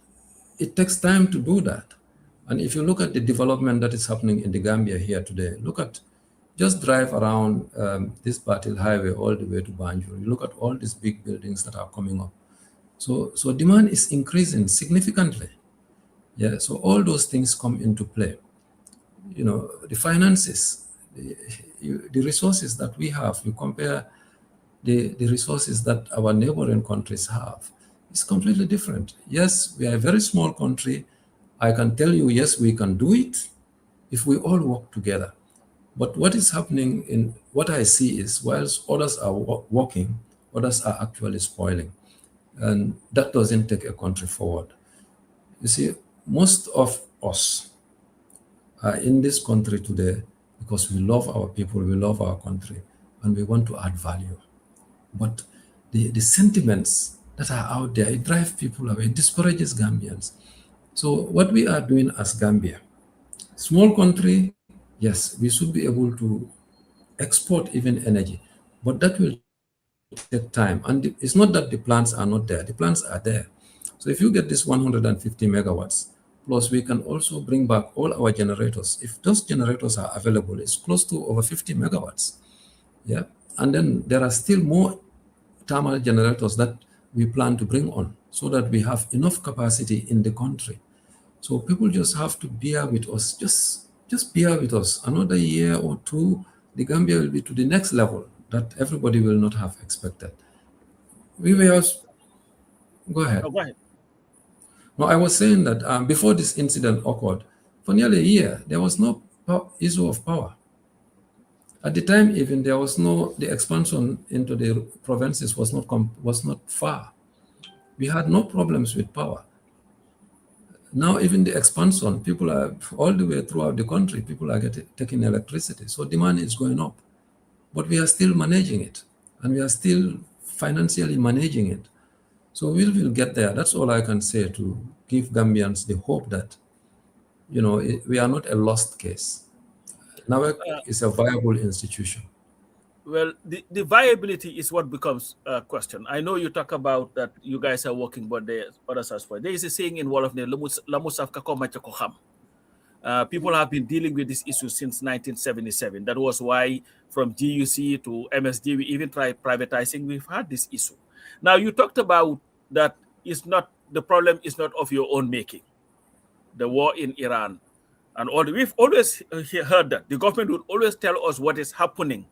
it takes time to do that. And if you look at the development that is happening in the Gambia here today, just drive around this Batil Highway all the way to Banjul. You look at all these big buildings that are coming up. So demand is increasing significantly. Yeah, so all those things come into play. You know, the finances, the resources that we have, you compare the resources that our neighboring countries have, it's completely different. Yes, we are a very small country. I can tell you, yes, we can do it if we all work together. But what is happening in what I see is whilst others are working, others are actually spoiling. And that doesn't take a country forward. You see, most of us are in this country today because we love our people, we love our country, and we want to add value. But the sentiments that are out there, it drives people away, it discourages Gambians. So what we are doing as Gambia, small country, yes, we should be able to export even energy, but that will take time. And it's not that the plants are not there, the plants are there. So if you get this 150 megawatts, plus we can also bring back all our generators. If those generators are available, it's close to over 50 megawatts. Yeah. And then there are still more thermal generators that we plan to bring on so that we have enough capacity in the country. So people just have to bear with us. Just bear with us. Another year or two, the Gambia will be to the next level that everybody will not have expected. Go ahead. Oh, go ahead. No, I was saying that before this incident occurred, for nearly a year, there was no issue of power. At the time, even the expansion into the provinces was not far. we had no problems with power. Now, even the expansion, people are all the way throughout the country, people are taking electricity. So demand is going up, but we are still managing it, and we are still financially managing it. So we will get there. That's all I can say to give Gambians the hope that, we are not a lost case. NAWEC is a viable institution. Well, the viability is what becomes a question. I know you talk about that you guys are working, but there's others as well. There is a saying in Wolof, people have been dealing with this issue since 1977. That was why from GUC to MSD, we even tried privatizing. We've had this issue. Now, you talked about that the problem is not of your own making. The war in Iran and all. We've always heard that. The government would always tell us what is happening.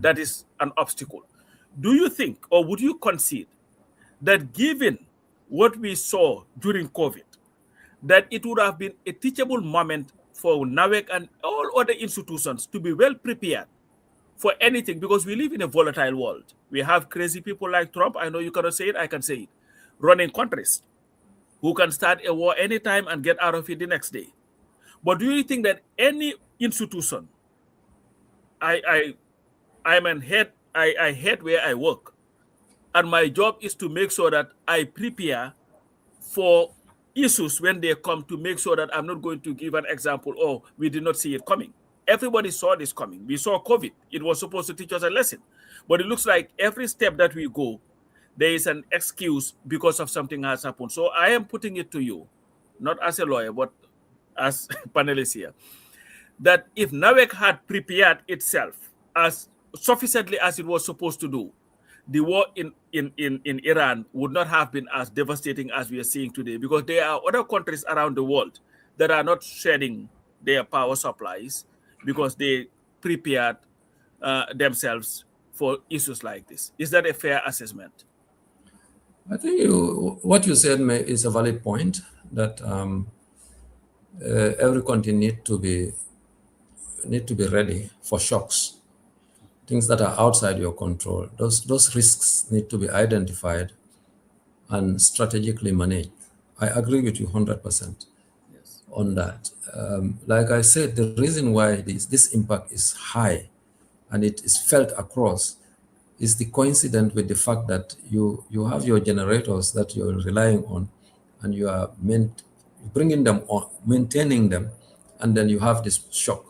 That is an obstacle. Do you think, or would you concede, that given what we saw during COVID, that it would have been a teachable moment for NAWEC and all other institutions to be well prepared for anything? Because we live in a volatile world. We have crazy people like Trump. I know you cannot say it, I can say it. Running countries who can start a war anytime and get out of it the next day. But do you think that any institution, I'm an head. I head where I work, and my job is to make sure that I prepare for issues when they come, to make sure that I'm not going to give an example. Oh, we did not see it coming. Everybody saw this coming. We saw COVID. It was supposed to teach us a lesson, but it looks like every step that we go, there is an excuse because of something has happened. So I am putting it to you, not as a lawyer, but as panelists here, that if NAWEC had prepared itself as sufficiently as it was supposed to do, the war in Iran would not have been as devastating as we are seeing today, because there are other countries around the world that are not shedding their power supplies because they prepared themselves for issues like this. Is that a fair assessment? I think what you said is a valid point, that every country need to be ready for shocks. Things that are outside your control, those risks need to be identified and strategically managed. I agree with you 100% on that. Like I said, the reason why this impact is high and it is felt across is the coincidence with the fact that you have your generators that you're relying on, and you are bringing them on, maintaining them, and then you have this shock.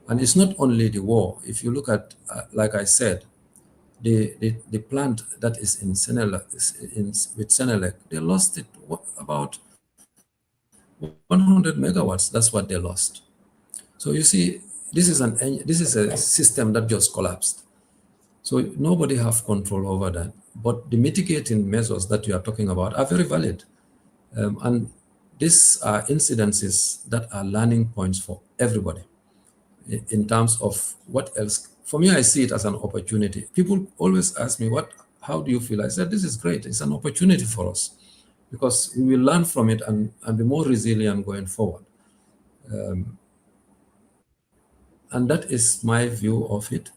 And it's not only the war. If you look at, like I said, the plant that is in with Senelec, they lost it about 100 megawatts. That's what they lost. So you see, this is a system that just collapsed. So nobody have control over that. But the mitigating measures that you are talking about are very valid, and these are incidences that are learning points for everybody. In terms of what else, for me, I see it as an opportunity. People always ask me, how do you feel? I said, this is great. It's an opportunity for us, because we will learn from it and be more resilient going forward. And that is my view of it,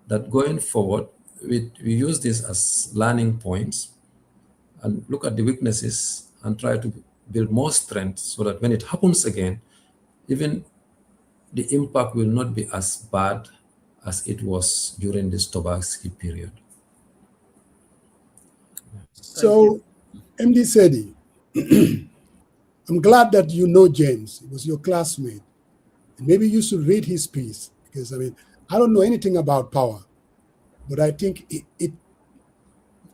that going forward, we use this as learning points and look at the weaknesses and try to build more strength, so that when it happens again, even the impact will not be as bad as it was during this Tobaski period. So, MD Saidy, I'm glad that you know James. He was your classmate. And maybe you should read his piece, because, I don't know anything about power, but I think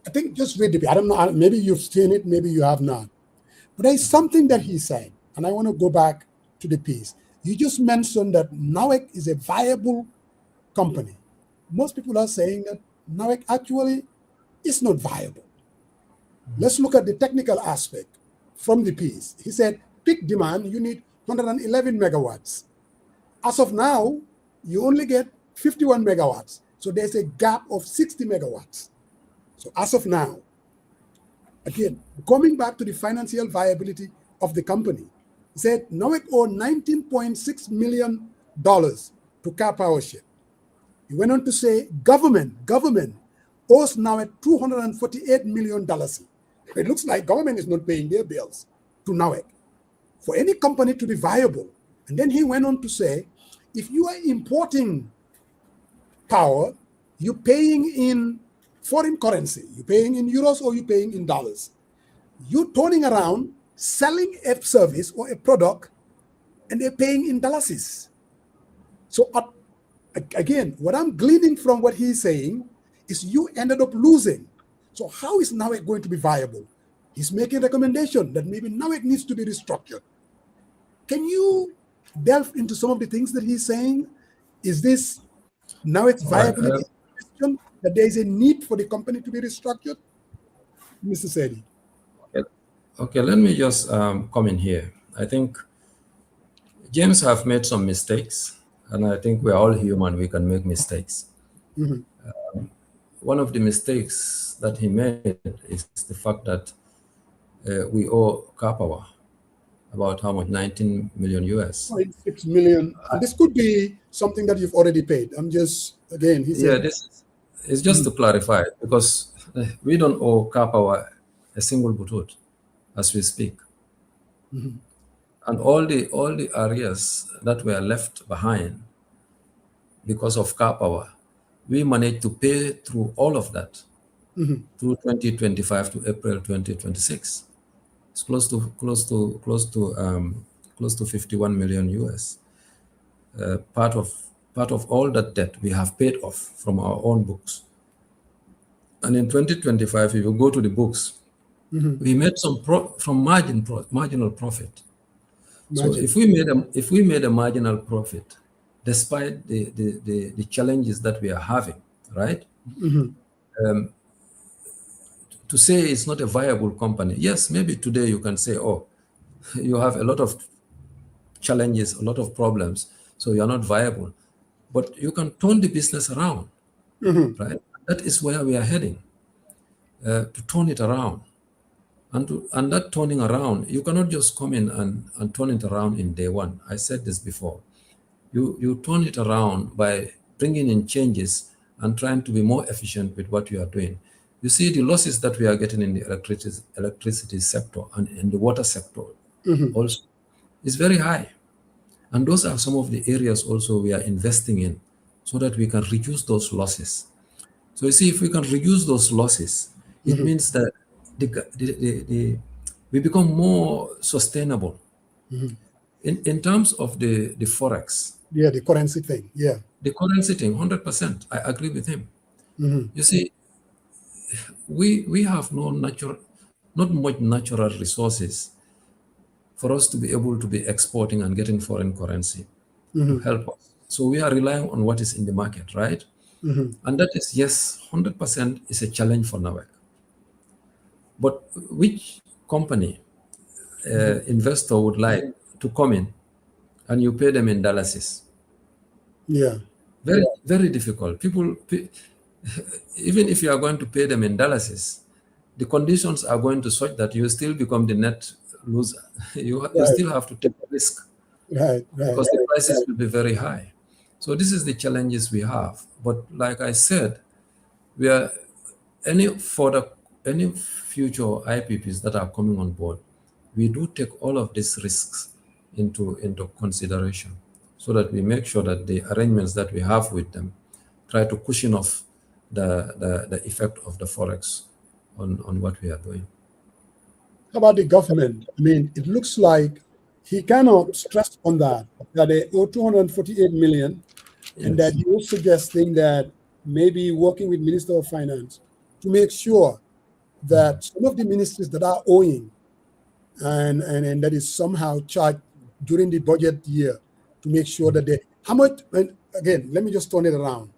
I think just read the piece. I don't know, maybe you've seen it, maybe you have not. But there's something that he said, and I want to go back to the piece. You just mentioned that NAWEC is a viable company. Most people are saying that NAWEC actually is not viable. Let's look at the technical aspect from the piece. He said, peak demand, you need 111 megawatts. As of now, you only get 51 megawatts. So there's a gap of 60 megawatts. So as of now, again, coming back to the financial viability of the company, he said NAWEC owed $19.6 million to Car Powership. He went on to say government owes NAWEC $248 million. it looks like government is not paying their bills to NAWEC for any company to be viable. And then he went on to say, if you are importing power, you're paying in foreign currency, you're paying in euros or you're paying in dollars. You're turning around, selling a service or a product, and they're paying in dollars. So again, what I'm gleaning from what he's saying is you ended up losing. So how is NAWEC going to be viable? He's making a recommendation that maybe NAWEC needs to be restructured. Can you delve into some of the things that he's saying? Is this NAWEC's viability question, that there is a need for the company to be restructured? Mr. Saidy. Okay, let me just come in here. I think James have made some mistakes, and I think we're all human, we can make mistakes. One of the mistakes that he made is the fact that we owe Karamo about how much, 19 million US. 6 million. And this could be something that you've already paid. I'm just, again, he said. Yeah, this is just to clarify, because we don't owe Karamo a single butut as we speak. And all the areas that were left behind because of Karamo, we managed to pay through all of that through 2025 to April 2026. It's close to 51 million US. Part of all that debt we have paid off from our own books. And in 2025, if you go to the books, we made some marginal profit. So if we made a marginal profit, despite the challenges that we are having, right? To say it's not a viable company, yes, maybe today you can say, oh, you have a lot of challenges, a lot of problems, so you're not viable. But you can turn the business around, right? That is where we are heading, to turn it around. And that turning around, you cannot just come in and turn it around in day one. I said this before. You turn it around by bringing in changes and trying to be more efficient with what you are doing. You see, the losses that we are getting in the electricity sector and in the water sector also is very high. And those are some of the areas also we are investing in so that we can reduce those losses. So you see, if we can reduce those losses, it means that we become more sustainable. In terms of the Forex. Yeah, the currency thing, yeah. The currency thing, 100%, I agree with him. You see, we have not much natural resources for us to be able to be exporting and getting foreign currency to help us. So we are relying on what is in the market, right? And that is, yes, 100% is a challenge for NAWEC. But which company, investor would like to come in and you pay them in dollars? Yeah. Very, very difficult. People, even if you are going to pay them in dollars, the conditions are going to such that you still become the net loser. You still have to take a risk. Because the prices will be very high. So this is the challenges we have. But like I said, we are any future IPPs that are coming on board, we do take all of these risks into consideration so that we make sure that the arrangements that we have with them try to cushion off the effect of the Forex on what we are doing. How about the government? I mean, it looks like he cannot stress on that they owe 248 million, and that he was suggesting that maybe working with Minister of Finance to make sure that some of the ministries that are owing and that is somehow charged during the budget year to make sure that they, how much, and again, let me just turn it around.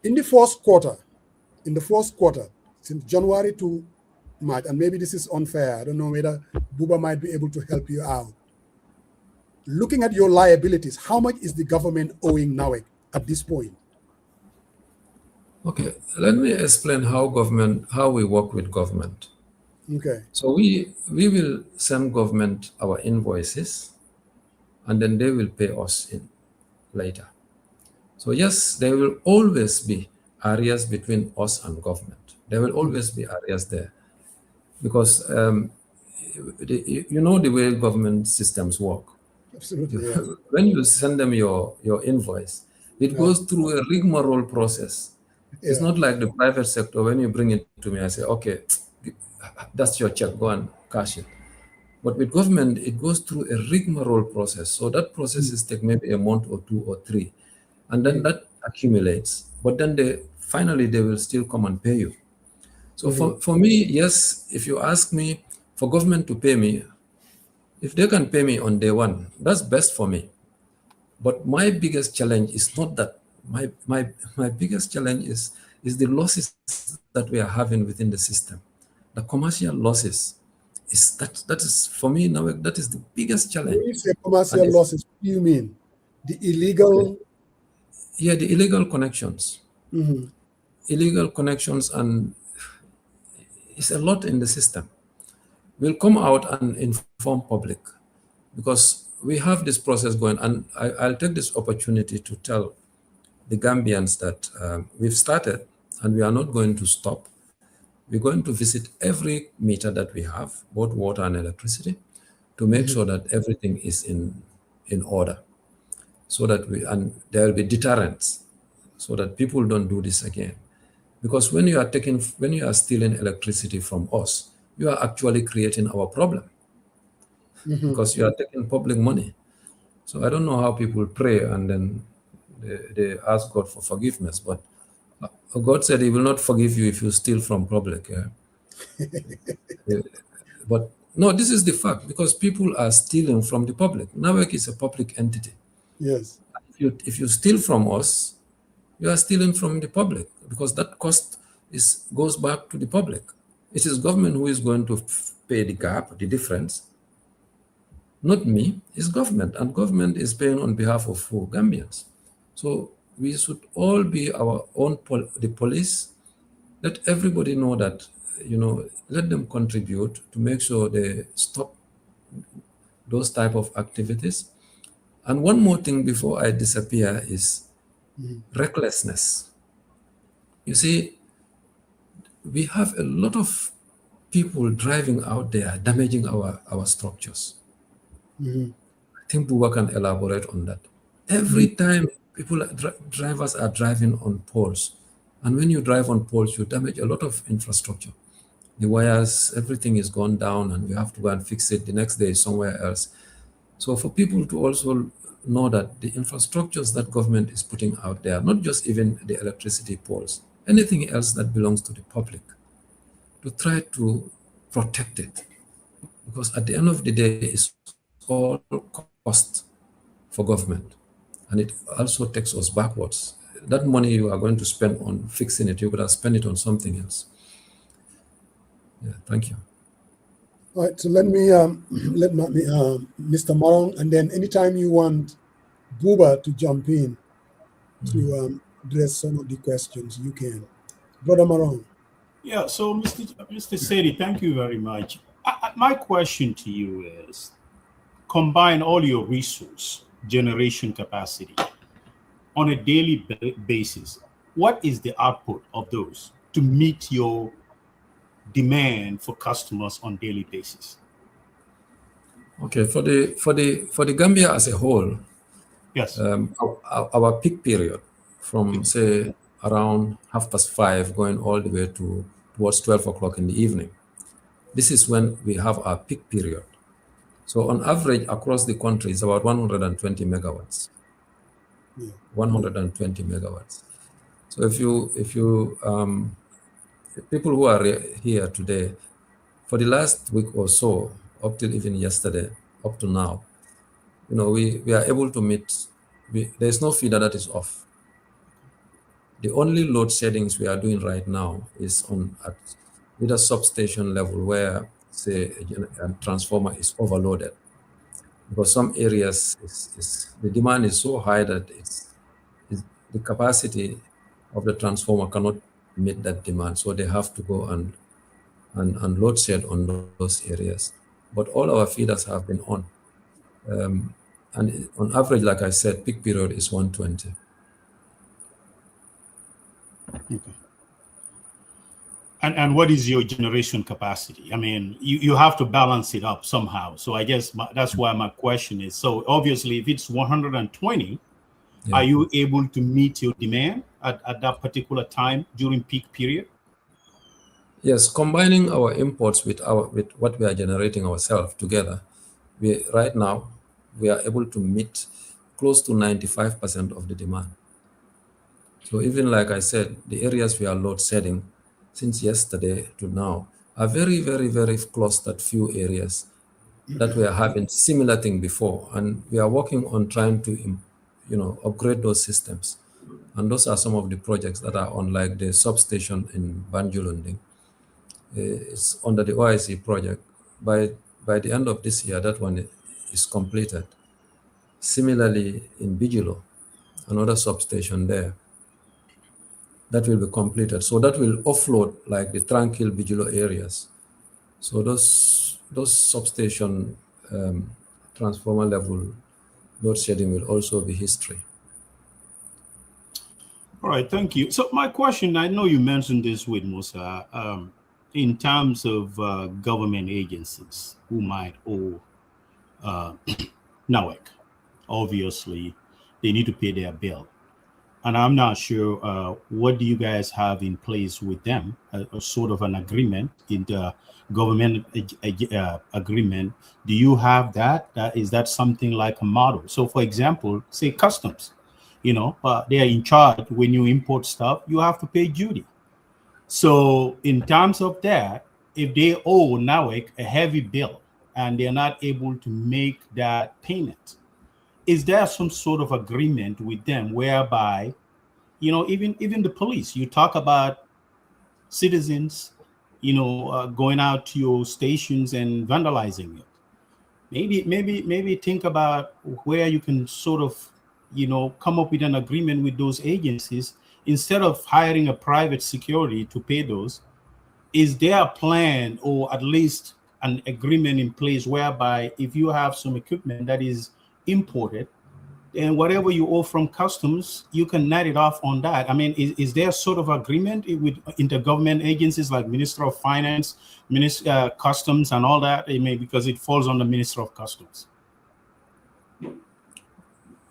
In the first quarter, since January to March, and maybe this is unfair, I don't know whether Buba might be able to help you out. Looking at your liabilities, how much is the government owing NAWEC at this point? Okay, let me explain how we work with government. Okay. So we will send government our invoices, and then they will pay us in later. So yes, there will always be areas between us and government. There will always be areas there. because you know the way government systems work. Absolutely. Yeah. When you send them your invoice, it goes through a rigmarole process. It's not like the private sector. When you bring it to me, I say, okay, that's your check, go and cash it. But with government, it goes through a rigmarole process. So that process is take maybe a month or 2 or 3, and then that accumulates. But then finally they will still come and pay you. So for me, yes, if you ask me for government to pay me, if they can pay me on day one, that's best for me. But my biggest challenge is not that. My biggest challenge is the losses that we are having within the system. The commercial losses that is for me now, that is the biggest challenge. When you say commercial losses, what do you mean? The illegal? Okay. Yeah, the illegal connections. Illegal connections, and it's a lot in the system. We'll come out and inform public, because we have this process going, and I'll take this opportunity to tell the Gambians that we've started and we are not going to stop. We're going to visit every meter that we have, both water and electricity, to make sure that everything is in order, so that there will be deterrents, so that people don't do this again. Because when you are stealing electricity from us, you are actually creating our problem, because you are taking public money. So I don't know how people pray and then they ask God for forgiveness, but God said He will not forgive you if you steal from public. Yeah? But no, this is the fact, because people are stealing from the public. NAWEC is a public entity. Yes. If you steal from us, you are stealing from the public, because that cost goes back to the public. It is government who is going to pay the gap, the difference. Not me, it's government, and government is paying on behalf of Gambians. So we should all be our own the police. Let everybody know that, let them contribute to make sure they stop those type of activities. And one more thing before I disappear is recklessness. You see, we have a lot of people driving out there, damaging our structures. I think Buba can elaborate on that. Every time drivers are driving on poles, and when you drive on poles, you damage a lot of infrastructure. The wires, everything is gone down, and we have to go and fix it the next day somewhere else. So for people to also know that the infrastructures that government is putting out there, not just even the electricity poles, anything else that belongs to the public, to try to protect it. Because at the end of the day, it's all cost for government, and it also takes us backwards. That money you are going to spend on fixing it, you could have spent it on something else. Yeah, thank you. All right, so let me let Mr. Marong, and then anytime you want Buba to jump in to address some of the questions, you can. Brother Marong. Yeah, so Mr. Saidy, thank you very much. My question to you is, combine all your resource generation capacity on a daily basis. What is the output of those to meet your demand for customers on daily basis? Okay, for the Gambia as a whole, yes, our peak period from say around 5:30 going all the way towards 12 o'clock in the evening. This is when we have our peak period. So on average across the country is about 120 megawatts. 120 megawatts. So if people who are here today, for the last week or so, up till even yesterday, up to now, we are able to meet. There is no feeder that is off. The only load settings we are doing right now is with a substation level where, say, a transformer is overloaded, because some areas the demand is so high that the capacity of the transformer cannot meet that demand, so they have to go and load shed on those areas. But all our feeders have been on, and on average, like I said, peak period is 120. Okay. And what is your generation capacity? I mean, you have to balance it up somehow. So I guess that's why my question is, so obviously if it's 120, Yeah. are you able to meet your demand at that particular time during peak period? Yes, combining our imports with what we are generating ourselves together, right now we are able to meet close to 95% of the demand. So even like I said, the areas we are load shedding since yesterday to now are very, very, very close to that few areas that we are having similar thing before, and we are working on trying to, upgrade those systems. And those are some of the projects that are on, like the substation in Banjulundi. It's under the OIC project. By the end of this year, that one is completed. Similarly, in Bijilo, another substation there, that will be completed. So that will offload like the Tranquil Bijilo areas. So those substation transformer level load shedding will also be history. All right, thank you. So my question, I know you mentioned this with Musa, in terms of government agencies who might owe NAWEC, obviously they need to pay their bill. And I'm not sure, what do you guys have in place with them, a sort of an agreement in the government agreement? Do you have that? Is that something like a model? So for example, say customs, they are in charge when you import stuff, you have to pay duty. So in terms of that, if they owe NAWEC a heavy bill and they're not able to make that payment, is there some sort of agreement with them whereby, even the police, you talk about citizens, going out to your stations and vandalizing it. Maybe think about where you can sort of, come up with an agreement with those agencies instead of hiring a private security to pay those. Is there a plan or at least an agreement in place whereby if you have some equipment that is imported, and whatever you owe from customs, you can net it off on that? I mean, is there sort of agreement with intergovernment agencies like Minister of Finance, Customs and all that? Because it falls on the Minister of Customs.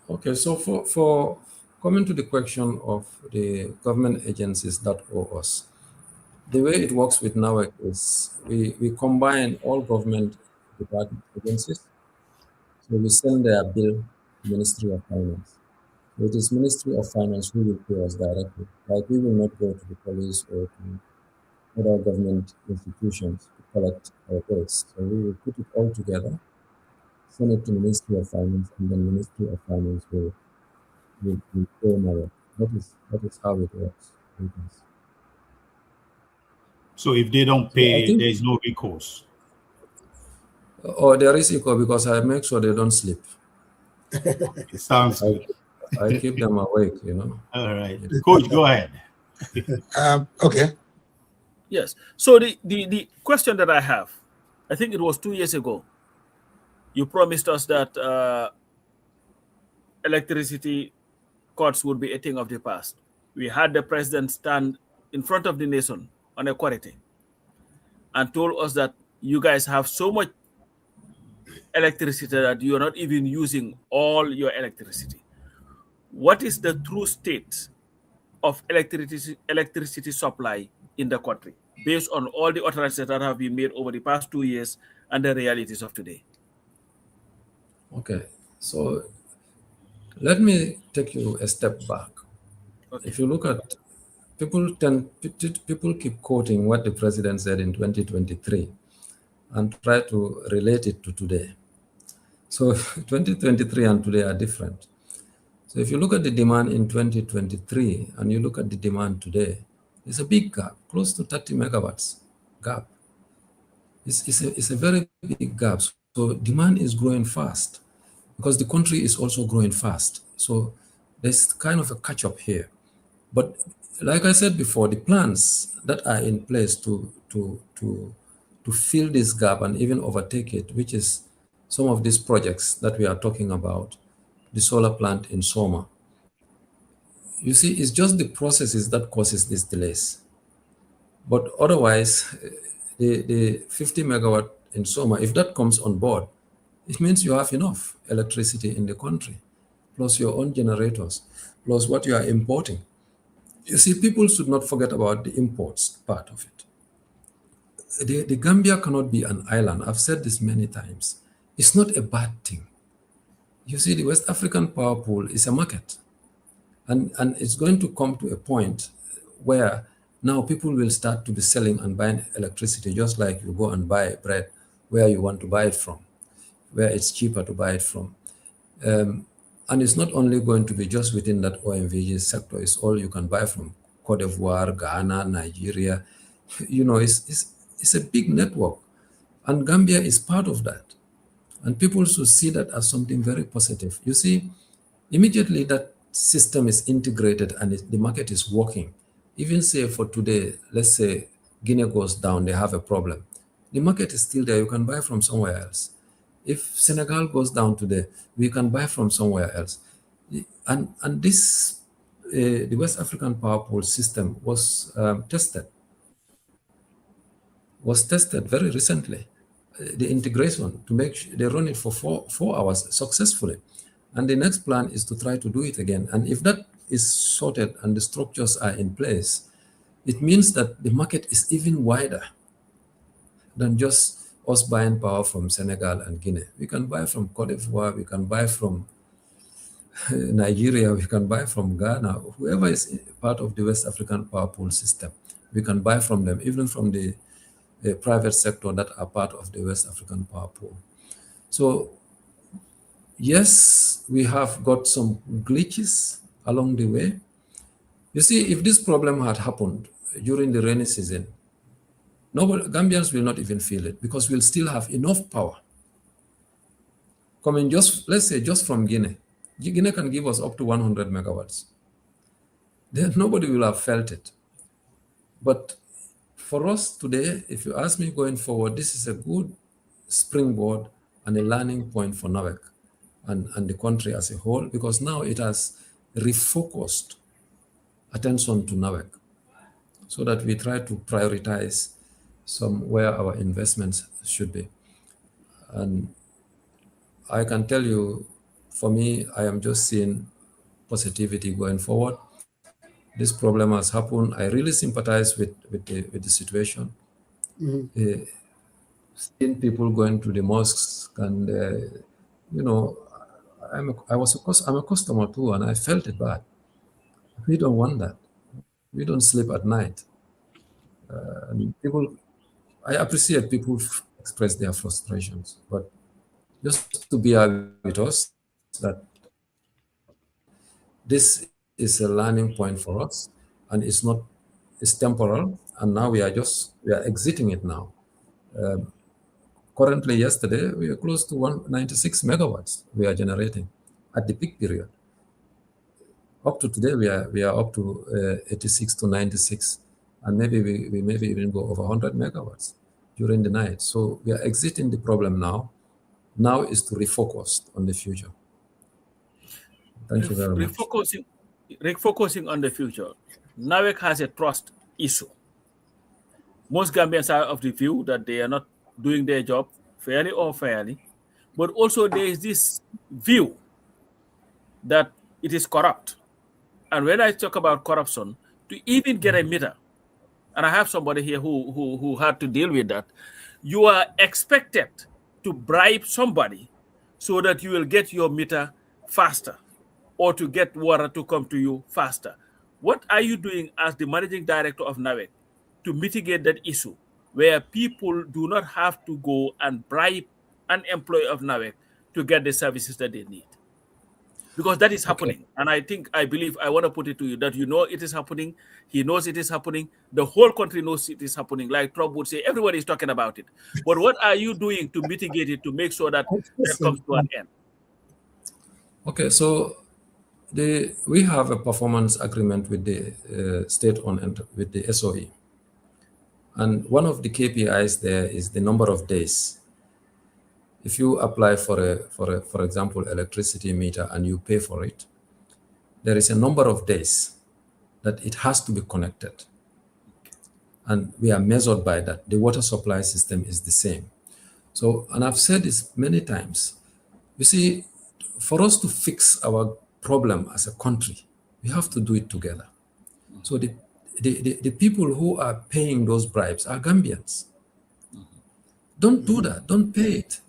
Okay, so for coming to the question of the government agencies that owe us, the way it works with NAWEC is we combine all government department agencies. So we send their bill to Ministry of Finance. So it is Ministry of Finance who will pay us directly. Like we will not go to the police or to other government institutions to collect our bills. So we will put it all together, send it to Ministry of Finance, and then Ministry of Finance will pay NAWEC. That is how it works. So if they don't pay, there is no recourse. Oh, there is equal because I make sure they don't sleep. It sounds good. I keep them awake, All right. Coach, go ahead. Okay. Yes. So the question that I have, I think it was 2 years ago, you promised us that electricity cuts would be a thing of the past. We had the president stand in front of the nation on equality and told us that you guys have so much electricity that you are not even using all your electricity. What is the true state of electricity supply in the country based on all the utterances that have been made over the past 2 years and the realities of today? Okay, so let me take you a step back. Okay. If you look at people keep quoting what the president said in 2023 and try to relate it to today. So 2023 and today are different. So if you look at the demand in 2023 and you look at the demand today, it's a big gap, close to 30 megawatts gap. It's a very big gap. So demand is growing fast because the country is also growing fast. So there's kind of a catch up here. But like I said before, the plans that are in place to fill this gap and even overtake it, which is some of these projects that we are talking about, the solar plant in Soma. You see, it's just the processes that causes these delays. But otherwise, the 50 megawatt in Soma, if that comes on board, it means you have enough electricity in the country, plus your own generators, plus what you are importing. You see, people should not forget about the imports part of it. The Gambia cannot be an island. I've said this many times. It's not a bad thing. You see, the West African power pool is a market. And it's going to come to a point where now people will start to be selling and buying electricity, just like you go and buy bread where you want to buy it from, where it's cheaper to buy it from. And it's not only going to be just within that OMVG sector, it's all you can buy from Cote d'Ivoire, Ghana, Nigeria. You know, it's a big network. And Gambia is part of that. And people should see that as something very positive. You see, immediately that system is integrated and the market is working. Even say for today, let's say Guinea goes down, they have a problem. The market is still there, you can buy from somewhere else. If Senegal goes down today, we can buy from somewhere else. And this, the West African power pool system was tested very recently. The integration to make sure they run it for four hours successfully. And the next plan is to try to do it again. And if that is sorted and the structures are in place, it means that the market is even wider than just us buying power from Senegal and Guinea. We can buy from Cote d'Ivoire, we can buy from Nigeria, we can buy from Ghana, whoever is part of the West African power pool system. We can buy from them, even from the private sector that are part of the West African power pool. So yes, we have got some glitches along the way. You see, if this problem had happened during the rainy season, Gambians will not even feel it because we'll still have enough power coming just, let's say, just from Guinea. Guinea can give us up to 100 megawatts. Then nobody will have felt it. But for us today, if you ask me going forward, this is a good springboard and a learning point for NAWEC and the country as a whole, because now it has refocused attention to NAWEC so that we try to prioritize where our investments should be. And I can tell you, for me, I am just seeing positivity going forward. This problem has happened. I really sympathize with the situation. Mm-hmm. Seeing people going to the mosques and, you know, I'm a customer too, and I felt it bad. We don't want that. We don't sleep at night. I appreciate people express their frustrations, but just to be with us that this is a learning point for us, and it's temporal, and now we are exiting it now. Currently, yesterday, we are close to 196 megawatts we are generating at the peak period. Up to today, we are up to 86 to 96, and maybe we maybe even go over 100 megawatts during the night. So we are exiting the problem now. Now is to refocus on the future. Thank you very much. Refocusing on the future. NAWEC has a trust issue. Most Gambians are of the view that they are not doing their job fairly or unfairly, but also there is this view that it is corrupt. And when I talk about corruption, to even get a meter, and I have somebody here who had to deal with that, you are expected to bribe somebody so that you will get your meter faster or to get water to come to you faster. What are you doing as the managing director of NAWEC to mitigate that issue where people do not have to go and bribe an employee of NAWEC to get the services that they need? Because that is happening. Okay. And I believe, I want to put it to you that you know it is happening. He knows it is happening. The whole country knows it is happening. Like Trump would say, everybody is talking about it. But what are you doing to mitigate it, to make sure that that comes to an end? Okay, so we have a performance agreement with the state-owned, with the SOE. And one of the KPIs there is the number of days. If you apply for example, electricity meter and you pay for it, there is a number of days that it has to be connected. and we are measured by that. The water supply system is the same. So, and I've said this many times, you see, for us to fix our problem as a country, we have to do it together. So the people who are paying those bribes are Gambians. Don't do that. Don't pay it.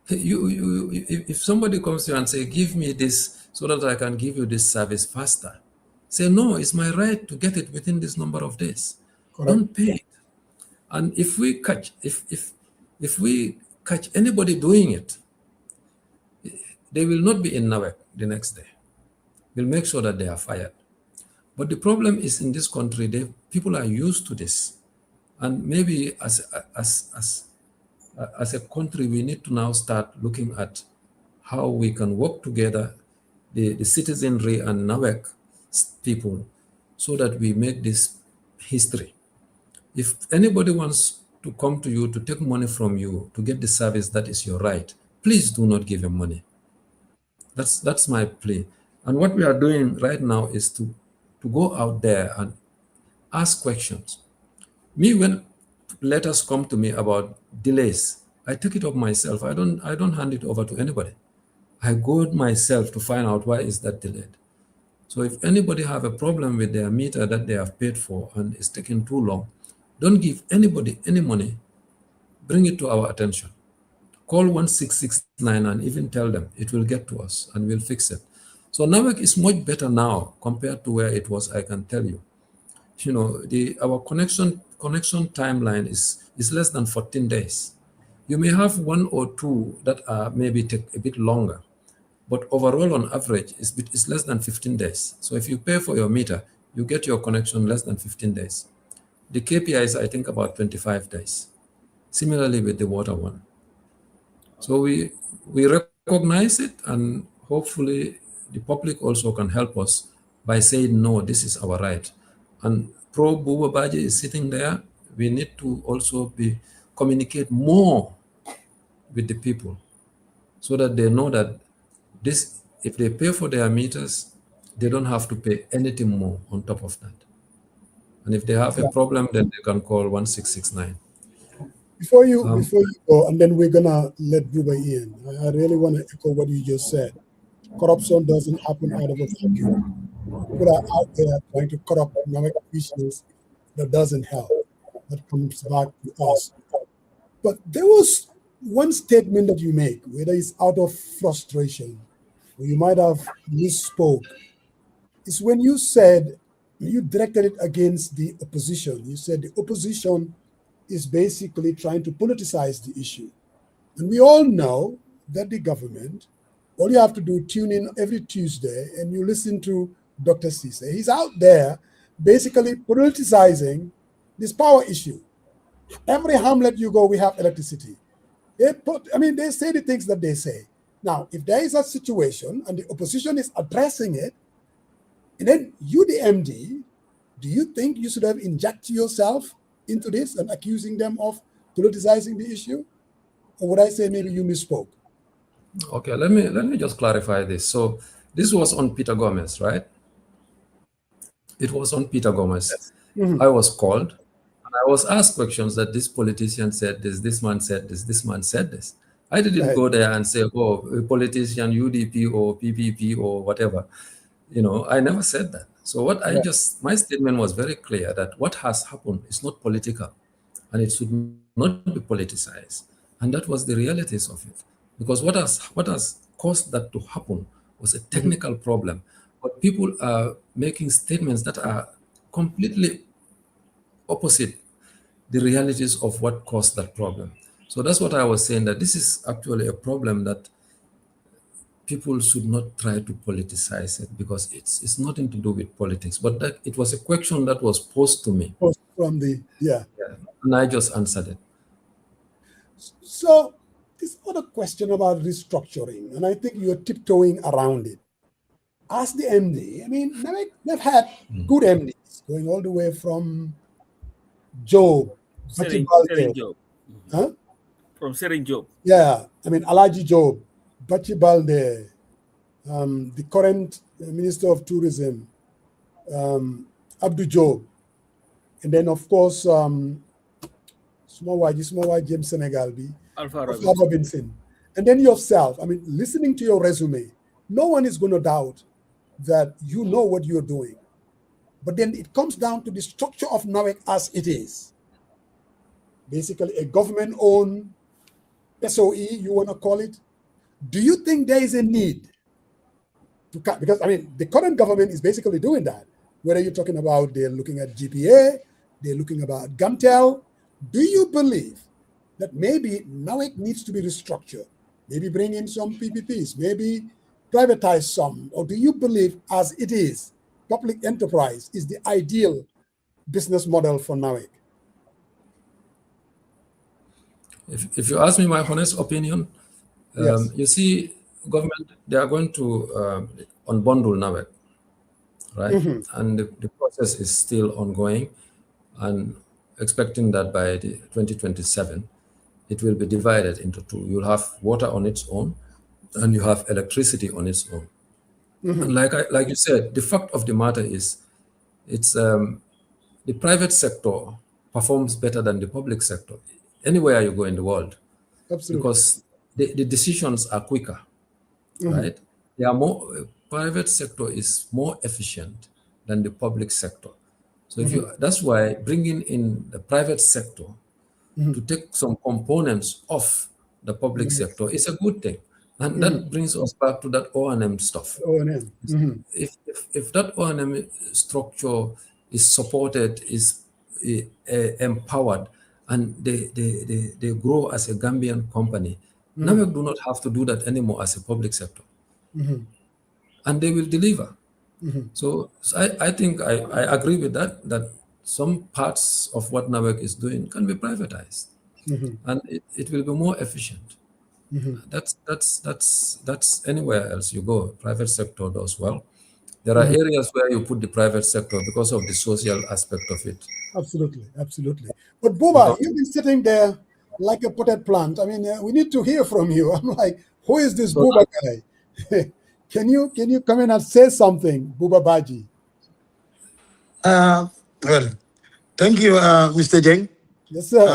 If somebody comes to you and say, give me this so that I can give you this service faster, say, no, it's my right to get it within this number of days. Correct. Don't pay it. And if we catch anybody doing it, they will not be in NAWEC the next day. We'll make sure that they are fired. But the problem is in this country, people are used to this. And maybe as a country, we need to now start looking at how we can work together, the citizenry and NAWEC people, so that we make this history. If anybody wants to come to you to take money from you to get the service that is your right, please do not give him money. That's my plea. And what we are doing right now is to go out there and ask questions. When letters come to me about delays, I take it up myself. I don't hand it over to anybody. I go myself to find out why is that delayed. So if anybody have a problem with their meter that they have paid for and it's taking too long, don't give anybody any money. Bring it to our attention. Call 1669 and even tell them it will get to us and we'll fix it. So NAWEC is much better now compared to where it was, I can tell you. You know, our connection timeline is less than 14 days. You may have one or two that maybe take a bit longer, but overall on average it's less than 15 days. So if you pay for your meter, you get your connection less than 15 days. The KPI is, I think, about 25 days. Similarly with the water one. So we recognize it, and hopefully the public also can help us by saying, no, this is our right. And Pro Buba Baji is sitting there. We need to also communicate more with the people so that they know that if they pay for their meters, they don't have to pay anything more on top of that. And if they have a problem, then they can call 1669. Before you go, and then we're gonna let Buba in. I really want to echo what you just said. Corruption doesn't happen out of a vacuum. People are out there trying to corrupt NAWEC officials. That doesn't help. That comes back to us. But there was one statement that you make, whether it's out of frustration or you might have misspoke, is when you said, you directed it against the opposition. You said the opposition is basically trying to politicize the issue. And we all know that the government, all you have to do, tune in every Tuesday and you listen to Dr. Cisse. He's out there basically politicizing this power issue. Every hamlet you go, we have electricity. They say the things that they say. Now, if there is a situation and the opposition is addressing it, and then you, the MD, do you think you should have injected yourself into this and accusing them of politicizing the issue? Or would I say maybe you misspoke? Okay, let me just clarify this. So this was on Peter Gomez, right? It was on Peter Gomez. Yes. Mm-hmm. I was called and I was asked questions that this politician said this man said this man said this. I didn't go there and say, oh, a politician, UDP or PPP or whatever. You know, I never said that. So my statement was very clear that what has happened is not political and it should not be politicized. And that was the realities of it. Because what has caused that to happen was a technical problem. But people are making statements that are completely opposite the realities of what caused that problem. So that's what I was saying, that this is actually a problem that people should not try to politicize it, because it's nothing to do with politics. But that it was a question that was posed to me. From yeah. And I just answered it. So this other question about restructuring, and I think you're tiptoeing around it. As the MD, I mean, they've had good MDs going all the way from Job. Sering Job. Huh? From Sering Job. Yeah, I mean, Alaji Job, Bachi Balde, the current Minister of Tourism, Abdu Job. and then of course, small James Senegal, Alpha Robinson, and then yourself. I mean, listening to your resume, no one is going to doubt that you know what you're doing. But then it comes down to the structure of NAWEC as it is. Basically, a government-owned SOE, you want to call it. Do you think there is a need to cut? Because, I mean, the current government is basically doing that. Whether you're talking about they're looking at GPA, they're looking about Gantel. Do you believe that maybe NAWEC needs to be restructured? Maybe bring in some PPPs, maybe privatize some? Or do you believe as it is, public enterprise is the ideal business model for NAWEC? If you ask me my honest opinion, Yes. you see, government, they are going to unbundle NAWEC, right? And the process is still ongoing, and expecting that by 2027, it will be divided into two. You'll have water on its own, and you have electricity on its own. And like you said, the fact of the matter is, it's the private sector performs better than the public sector anywhere you go in the world. Absolutely. Because the decisions are quicker, right? They are private sector is more efficient than the public sector. So if that's why bringing in the private sector to take some components of the public sector is a good thing. And that brings us back to that O&M stuff. O&M. If that O&M structure is supported, is empowered, and they grow as a Gambian company, NAWEC do not have to do that anymore as a public sector. And they will deliver. So I think I agree with that some parts of what NAWEC is doing can be privatized, and it will be more efficient. That's anywhere else you go. Private sector does well. There are areas where you put the private sector because of the social aspect of it. Absolutely, absolutely. But Buba, you've been sitting there like a potted plant. I mean, we need to hear from you. I'm like, who is this Buba guy? Can you come in and say something, Buba Baji? Well, thank you, Mr. Jeng. Yes, sir.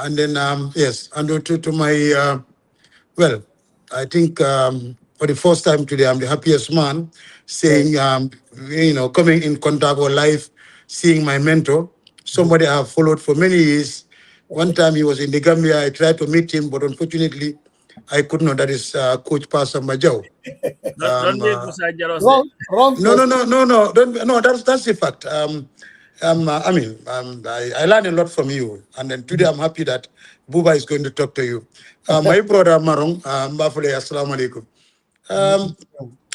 And then, yes, and to my, well, I think for the first time today, I'm the happiest man saying, coming in contact or live, seeing my mentor, somebody I have followed for many years. One time he was in the Gambia, I tried to meet him, but unfortunately, I could not. That is Coach Pastor Majau. Wrong. No. That's the fact. I learned a lot from you, and then today I'm happy that Buba is going to talk to you. My brother Marong, Mbafule, assalamu alaikum.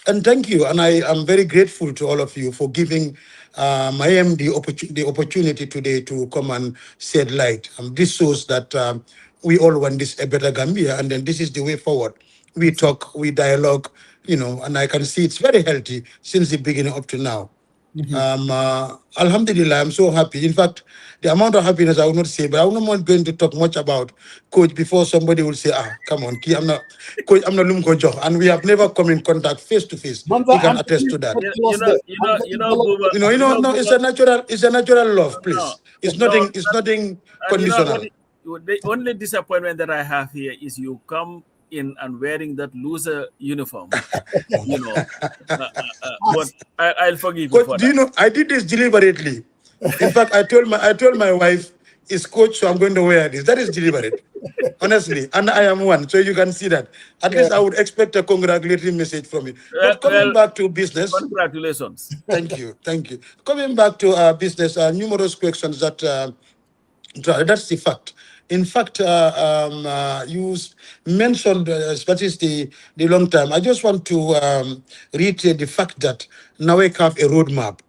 And thank you, and I am very grateful to all of you for giving IM the opportunity today to come and shed light. This shows that we all want this a better Gambia, and then this is the way forward. We talk, we dialogue, and I can see it's very healthy since the beginning up to now. Alhamdulillah, I'm so happy. In fact, the amount of happiness I will not say, but I'm not going to talk much about Coach before somebody will say, come on, I'm not Lumko Joe. And we have never come in contact face to face. You can attest to that. It's a natural love, please. It's nothing conditional. The only disappointment that I have here is you come in and wearing that loser uniform, but I'll forgive you for that. I did this deliberately. In fact, I told my wife, "It's Coach, so I'm going to wear this." That is deliberate, honestly, and I am one, so you can see that. At least I would expect a congratulatory message from you. But coming back to business, congratulations. Thank you. Coming back to business, numerous questions that's the fact. In fact, you mentioned, what is the long term. I just want to reiterate the fact that NAWEC have a roadmap.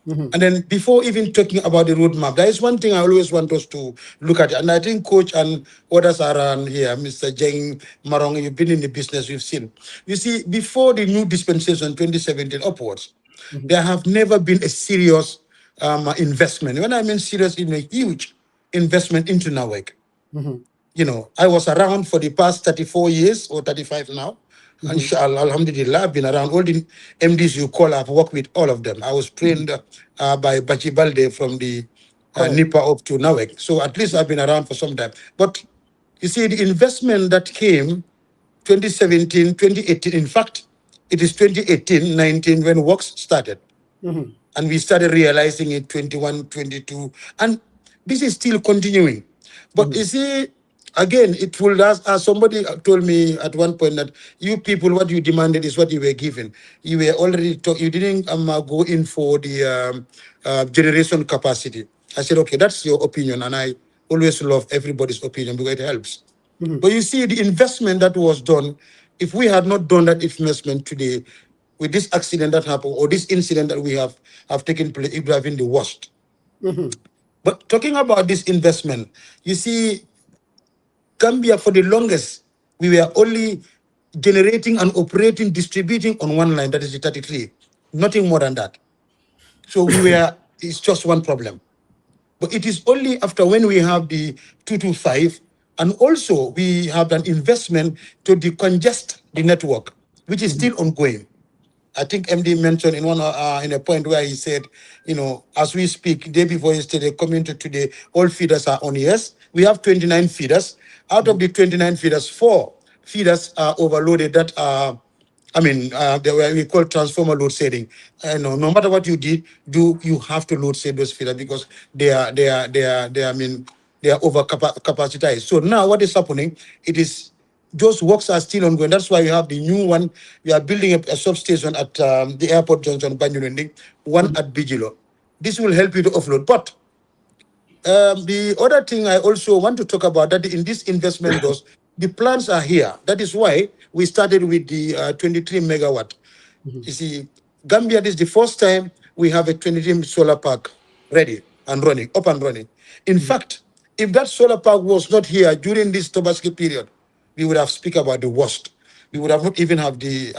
And then before even talking about the roadmap, there is one thing I always want us to look at. And I think Coach and others around here, Mr. Jeng, Marong, you've been in the business, you've seen. You see, before the new dispensation 2017 upwards, there have never been a serious investment. When I mean serious, a huge investment into NAWEC. I was around for the past 34 years or 35 now. Inshallah, alhamdulillah, I've been around all the MDs you call. I've worked with all of them. I was trained by Bachi Balde from the NIPA up to NAWEC. So at least I've been around for some time. But you see, the investment that came 2017, 2018, in fact, it is 2018, 19 when works started. And we started realizing it 21, 22. And this is still continuing. But you see, again, it will, as somebody told me at one point that you people, what you demanded is what you were given. You were already, you didn't go in for the generation capacity. I said, okay, that's your opinion. And I always love everybody's opinion because it helps. But you see, the investment that was done, if we had not done that investment today, with this accident that happened or this incident that we have taken place, it would have been the worst. But talking about this investment, you see, Gambia for the longest, we were only generating and operating, distributing on one line, that is the 33, nothing more than that. So we were, it's just one problem. But it is only after when we have the 225, and also we have an investment to decongest the network, which is still ongoing. I think MD mentioned in one in a point where he said, as we speak, day before yesterday, coming to today, all feeders are on. Yes, we have 29 feeders. Out of the 29 feeders, 4 feeders are overloaded. That are, they were we call transformer load shedding. No matter what you do, you have to load shed those feeders because they are over capacitized. So now what is happening? It is. Those works are still ongoing. That's why we have the new one. We are building a substation at the airport junction, Banjulending, one at Bijilo. This will help you to offload. But the other thing I also want to talk about that in this investment goes, the plans are here. That is why we started with the 23 megawatt. You see, Gambia, this is the first time we have a 23 solar park ready and running, up and running. In fact, if that solar park was not here during this Tobaski period, we would have speak about the worst. We would have not even have the,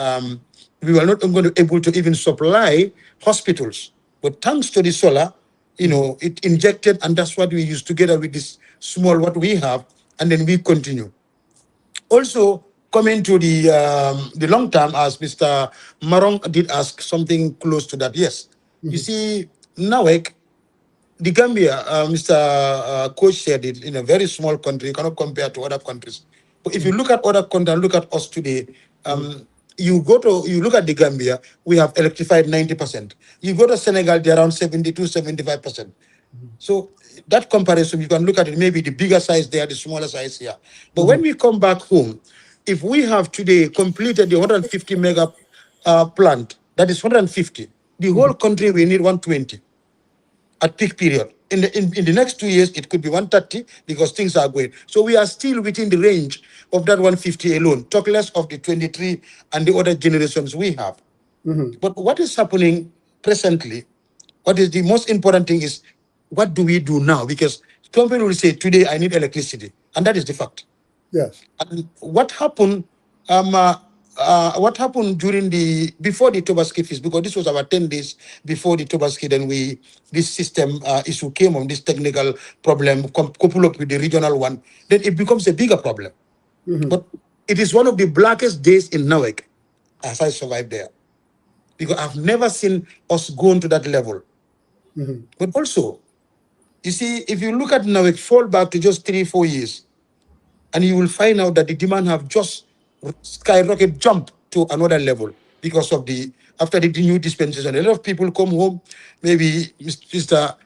we were not going to be able to even supply hospitals. But thanks to the solar, it injected, and that's what we use together with this small what we have, and then we continue. Also, coming to the long term, as Mr. Marong did ask something close to that. Yes, you see, NAWEC, the Gambia, Mr. Coach said it, in a very small country, you cannot compare to other countries. But if you look at other countries, look at us today, you look at the Gambia, we have electrified 90%. You go to Senegal, they're around 72, 75%. So that comparison, you can look at it, maybe the bigger size there, the smaller size here. But when we come back home, if we have today completed the 150 mega plant, that is 150, the whole country we need 120 at peak period. In the next 2 years, it could be 130 because things are going. So we are still within the range of that 150 alone, talk less of the 23 and the other generations we have. But what is happening presently, what is the most important thing is, what do we do now? Because company will say, today I need electricity. And that is the fact. Yes. And what happened during before the Tobaski feast, because this was our 10 days before the Tobaski, then this system issue came on, this technical problem, coupled up with the regional one, then it becomes a bigger problem. But it is one of the blackest days in NAWEC as I survived there. Because I've never seen us go to that level. But also, you see, if you look at NAWEC, fall back to just 3-4 years, and you will find out that the demand have just skyrocket jump to another level because of after the new dispensation. A lot of people come home, maybe Mr.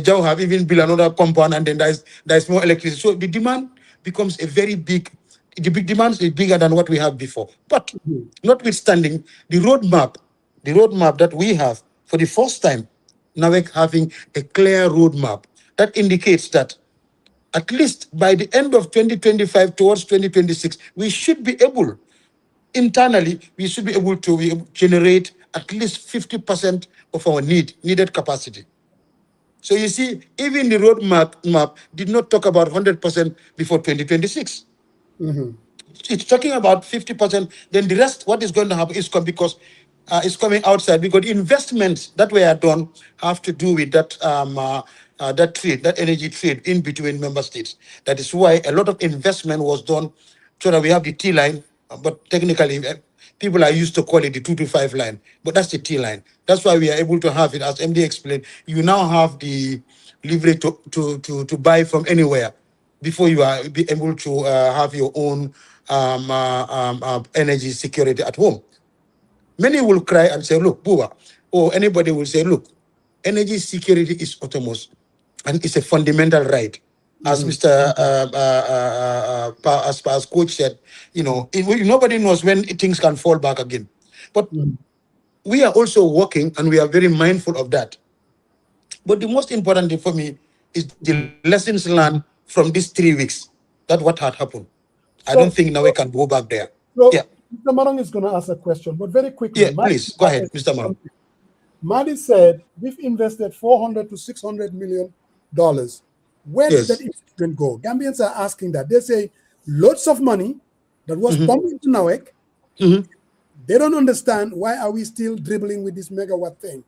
Jow have even built another compound, and then there's more electricity. So the demand becomes the big demand is bigger than what we have before. But notwithstanding, the roadmap that we have for the first time, NAWEC having a clear roadmap that indicates that at least by the end of 2025 towards 2026, we should be able, internally, to generate at least 50% of our needed capacity. So you see, even the roadmap did not talk about 100% before 2026. It's talking about 50%. Then the rest, what is going to happen is because it's coming outside, because investments that were done have to do with that that energy trade in between member states. That is why a lot of investment was done so that we have the T line, but technically people are used to call it the 225 line, but that's the T line. That's why we are able to have it, as MD explained. You now have the leverage to buy from anywhere before you are be able to have your own energy security at home. Many will cry and say, look, Buba, or anybody will say, look, energy security is utmost and it's a fundamental right. As Mr. As coach said, nobody knows when things can fall back again. But we are also working and we are very mindful of that. But the most important thing for me is the lessons learned from these 3 weeks. That what had happened. I don't think now we can go back there. So Yeah. Mr. Marong is going to ask a question, but very quickly. Yeah, please go ahead, Mr. Marong. Madi said we've invested $400 to $600 million. Where did that investment go? Gambians are asking that. They say lots of money that was pumped into NAWEC. They don't understand why are we still dribbling with this megawatt thing.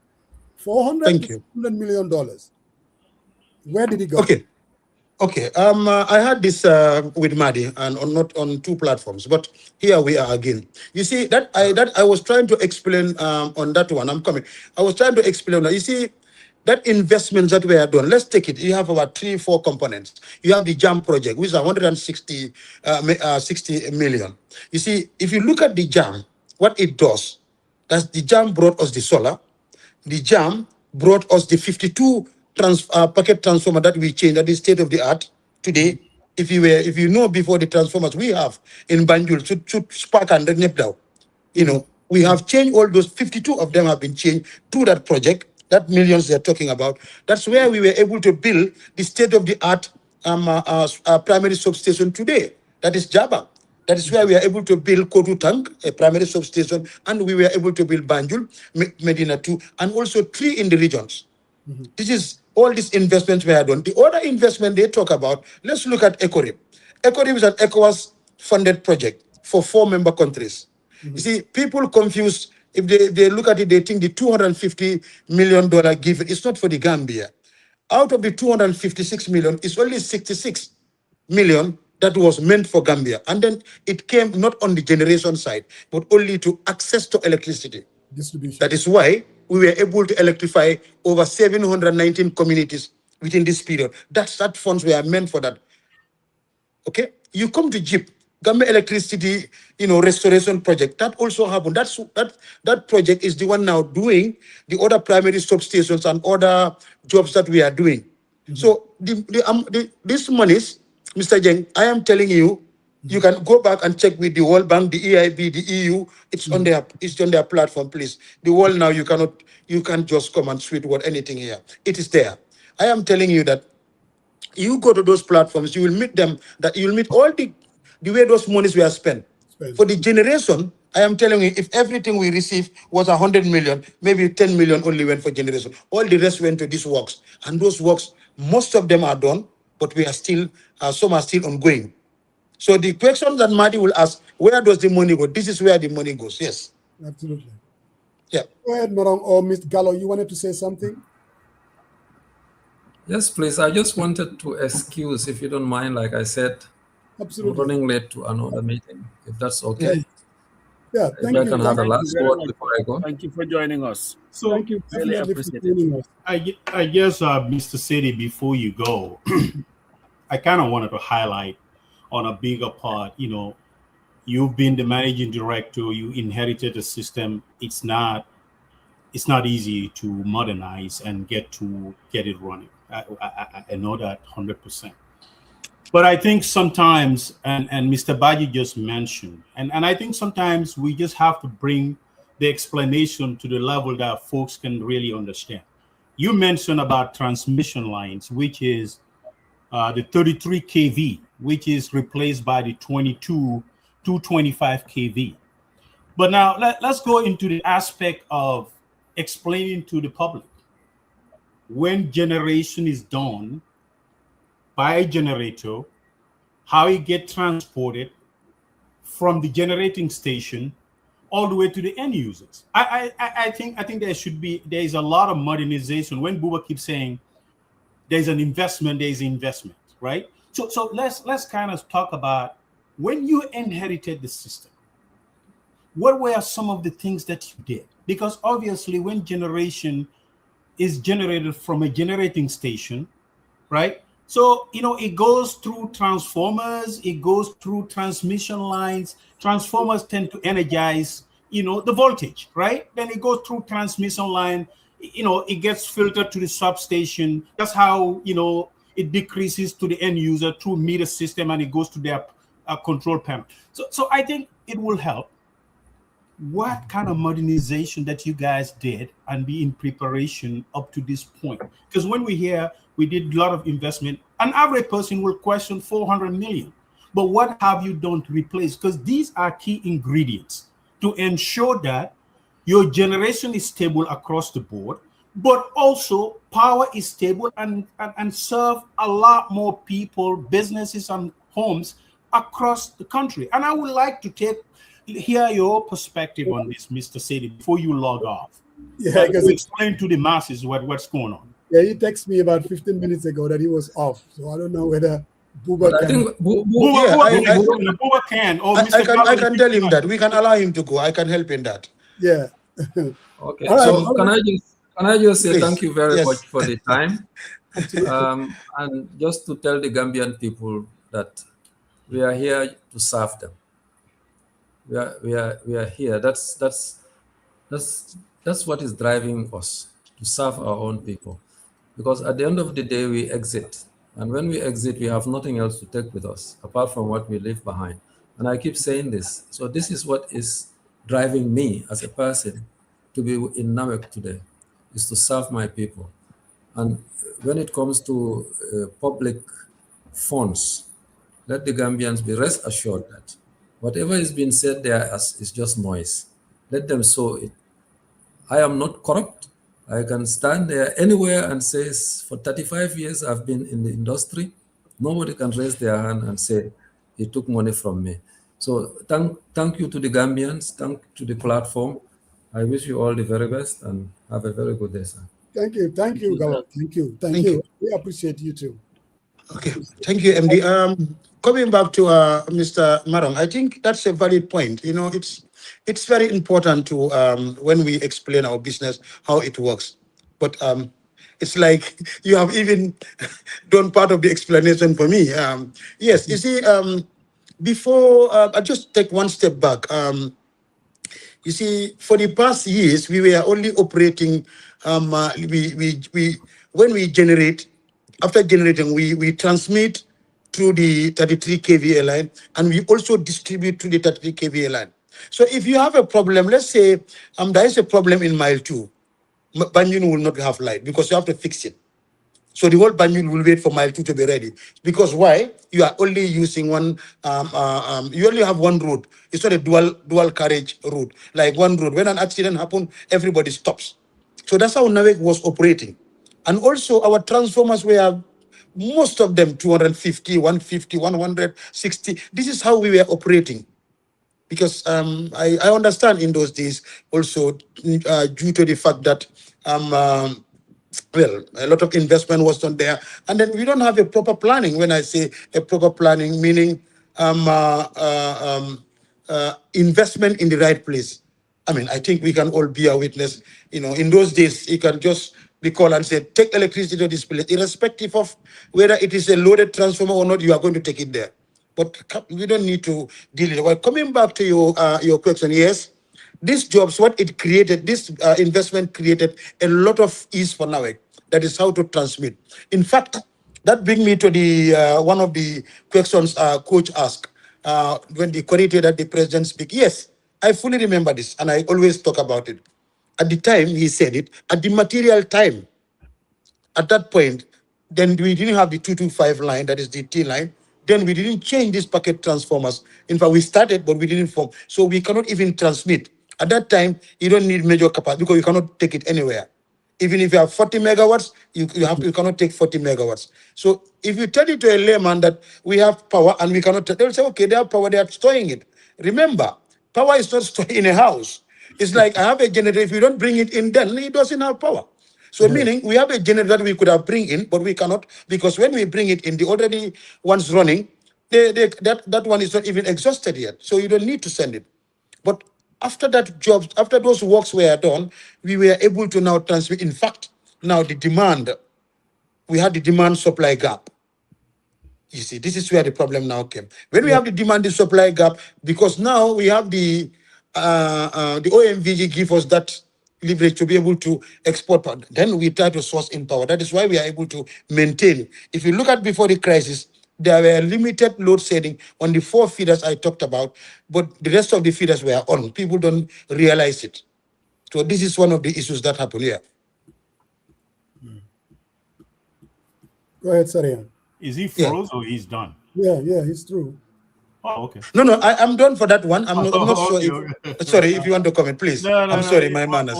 $400 to $600 million. Where did it go? Okay. I had this with Madi and not on 2 platforms, but here we are again. You see that I was trying to explain on that one. I'm coming. I was trying to explain that. You see that investments that we are doing. Let's take it. You have about 3-4 components. You have the JAM project, which is 160 60 million. You see, if you look at the JAM, what it does, that's the JAM brought us the solar. The JAM brought us the 52 packet transformer that we changed at the state of the art today. If you know before the transformers we have in Banjul, to Spark and Nepdow, we have changed all those 52 of them have been changed to that project. That millions they're talking about. That's where we were able to build the state of the art primary substation today. That is Java. That is where we are able to build Kodu Tank, a primary substation, and we were able to build Banjul, Medina 2, and also 3 in the regions. This is all these investments we are done. The other investment they talk about, let's look at ECORIP. ECORIP is an ECOWAS-funded project for 4 member countries. You see, people confuse, if they look at it, they think the $250 million given is not for the Gambia. Out of the 256 million, it's only 66 million that was meant for Gambia. And then it came not on the generation side, but only to access to electricity. Distribution. That is why we were able to electrify over 719 communities within this period. That funds were meant for that. Okay? You come to JIP, Gambia Electricity, restoration project. That also happened. That project is the one now doing the other primary substations and other jobs that we are doing. So these monies, Mr. Jeng, I am telling you, you can go back and check with the World Bank, the EIB, the EU. It's on their platform, please. The world now you can't just come and tweet what anything here. It is there. I am telling you that you go to those platforms, you will meet them. That you will meet all the way those monies were spent. For the generation, I am telling you, if everything we receive was 100 million, maybe 10 million only went for generation. All the rest went to these works, and those works, most of them are done, but we are still some are still ongoing. So the question that Madi will ask, where does the money go? This is where the money goes. Yes. Absolutely. Yeah. Go ahead, Marong, or Ms. Gallo, you wanted to say something? Yes, please. I just wanted to excuse, if you don't mind, like I said, Absolutely. I'm running late to another meeting, if that's okay. Yeah, thank if you. I can have a last word before I go. Thank you for joining us. So Thank you. Really appreciate it. I guess, Mr. Saidy, before you go, I kind of wanted to highlight on a bigger part, you've been the managing director, you inherited a system. It's not easy to modernize and get it running. I know that 100%. But I think sometimes, and Mr. Baji just mentioned, and I think sometimes we just have to bring the explanation to the level that folks can really understand. You mentioned about transmission lines, which is the 33 kV, which is replaced by the 225 kV. But now let's go into the aspect of explaining to the public when generation is done by a generator, how it gets transported from the generating station all the way to the end users. I think there is a lot of modernization. When Buba keeps saying there's an investment, right? So let's kind of talk about when you inherited the system, what were some of the things that you did? Because obviously when generation is generated from a generating station, right? So, it goes through transformers, it goes through transmission lines. Transformers tend to energize, the voltage, right? Then it goes through transmission line, it gets filtered to the substation. That's how, it decreases to the end user through meter system, and it goes to their control panel. So I think it will help. What kind of modernization that you guys did and be in preparation up to this point? Because when we hear we did a lot of investment, an average person will question 400 million. But what have you done to replace? Because these are key ingredients to ensure that your generation is stable across the board, but also power is stable and serve a lot more people, businesses, and homes across the country. And I would like to hear your perspective on this, Mr. Saidy, before you log off. Yeah, because explain to the masses what's going on. Yeah, he texted me about 15 minutes ago that he was off. So I don't know whether Buba But I can. think Buba can. Or I can tell him that. We can allow him to go. I can help in that. Yeah. Okay. All right, So all can I just say Please. thank you very Yes. much for the time, and just to tell the Gambian people that we are here to serve them. We are here. That's what is driving us, to serve our own people. Because at the end of the day, we exit. And when we exit, we have nothing else to take with us apart from what we leave behind. And I keep saying this. So this is what is driving me as a person to be in NAWEC today, is to serve my people. And when it comes to public funds, let the Gambians be rest assured that whatever is being said there is just noise. Let them sow it. I am not corrupt. I can stand there anywhere and say, for 35 years I've been in the industry. Nobody can raise their hand and say, he took money from me. So thank you to the Gambians. Thank you to the platform. I wish you all the very best and have a very good day, sir. Thank you, Gallo. Thank you. We appreciate you too. Okay, thank you, MD. Coming back to Mr. Marong, I think that's a valid point. It's very important to when we explain our business how it works. But it's like you have even done part of the explanation for me. Yes, you see, before I just take one step back. You see, for the past years, we were only operating. When we generate, after generating, we transmit through the 33 kVA line, and we also distribute to the 33 kVA line. So if you have a problem, let's say there is a problem in mile 2, Banjul will not have light because you have to fix it. So the whole Banjul will wait for mile 2 to be ready. Because why? You are only using one, you only have one road. It's not a dual carriage route. Like one road. When an accident happens, everybody stops. So that's how NAWEC was operating. And also our transformers were, most of them 250, 150, 160. This is how we were operating. Because I understand in those days also due to the fact that well, a lot of investment was done there. And then we don't have a proper planning. When I say a proper planning, meaning investment in the right place. I mean, I think we can all be a witness. In those days, you can just be called and say, take electricity to this place. Irrespective of whether it is a loaded transformer or not, you are going to take it there. But we don't need to deal with it. Well, coming back to your question, yes, these jobs, what it created, this investment created a lot of ease for NAWEC. That is how to transmit. In fact, that brings me to the one of the questions coach asked when the coordinator, the president speak. Yes, I fully remember this, and I always talk about it. At the time he said it, at the material time, at that point, then we didn't have the 225 line, that is the T line. Then we didn't change these packet transformers. In fact, we started, but we didn't form. So we cannot even transmit. At that time, you don't need major capacity because you cannot take it anywhere. Even if you have 40 megawatts, you cannot take 40 megawatts. So if you tell it to a layman that we have power and we cannot, they will say, okay, they have power, they are storing it. Remember, power is not stored in a house. It's like I have a generator, if you don't bring it in, then it doesn't have power. So meaning we have a generator that we could have bring in, but we cannot, because when we bring it in, the already one's running, that one is not even exhausted yet. So you don't need to send it. But after that job, after those works were done, we were able to now transmit. In fact, now the demand we had the demand supply gap. You see, this is where the problem now came. When we have the demand and supply gap, because now we have the OMVG give us that leverage to be able to export power. Then we try to source in power. That is why we are able to maintain. If you look at before the crisis, there were limited load shedding on the 4 feeders I talked about, but the rest of the feeders were on. People don't realize it. So this is one of the issues that happen here. Go ahead, Sarian. Is he froze or he's done? Yeah, he's through. Oh, okay. No, I'm done for that one. I'm not sure. Okay. Sorry, if you want to comment, please. No, sorry, my manners.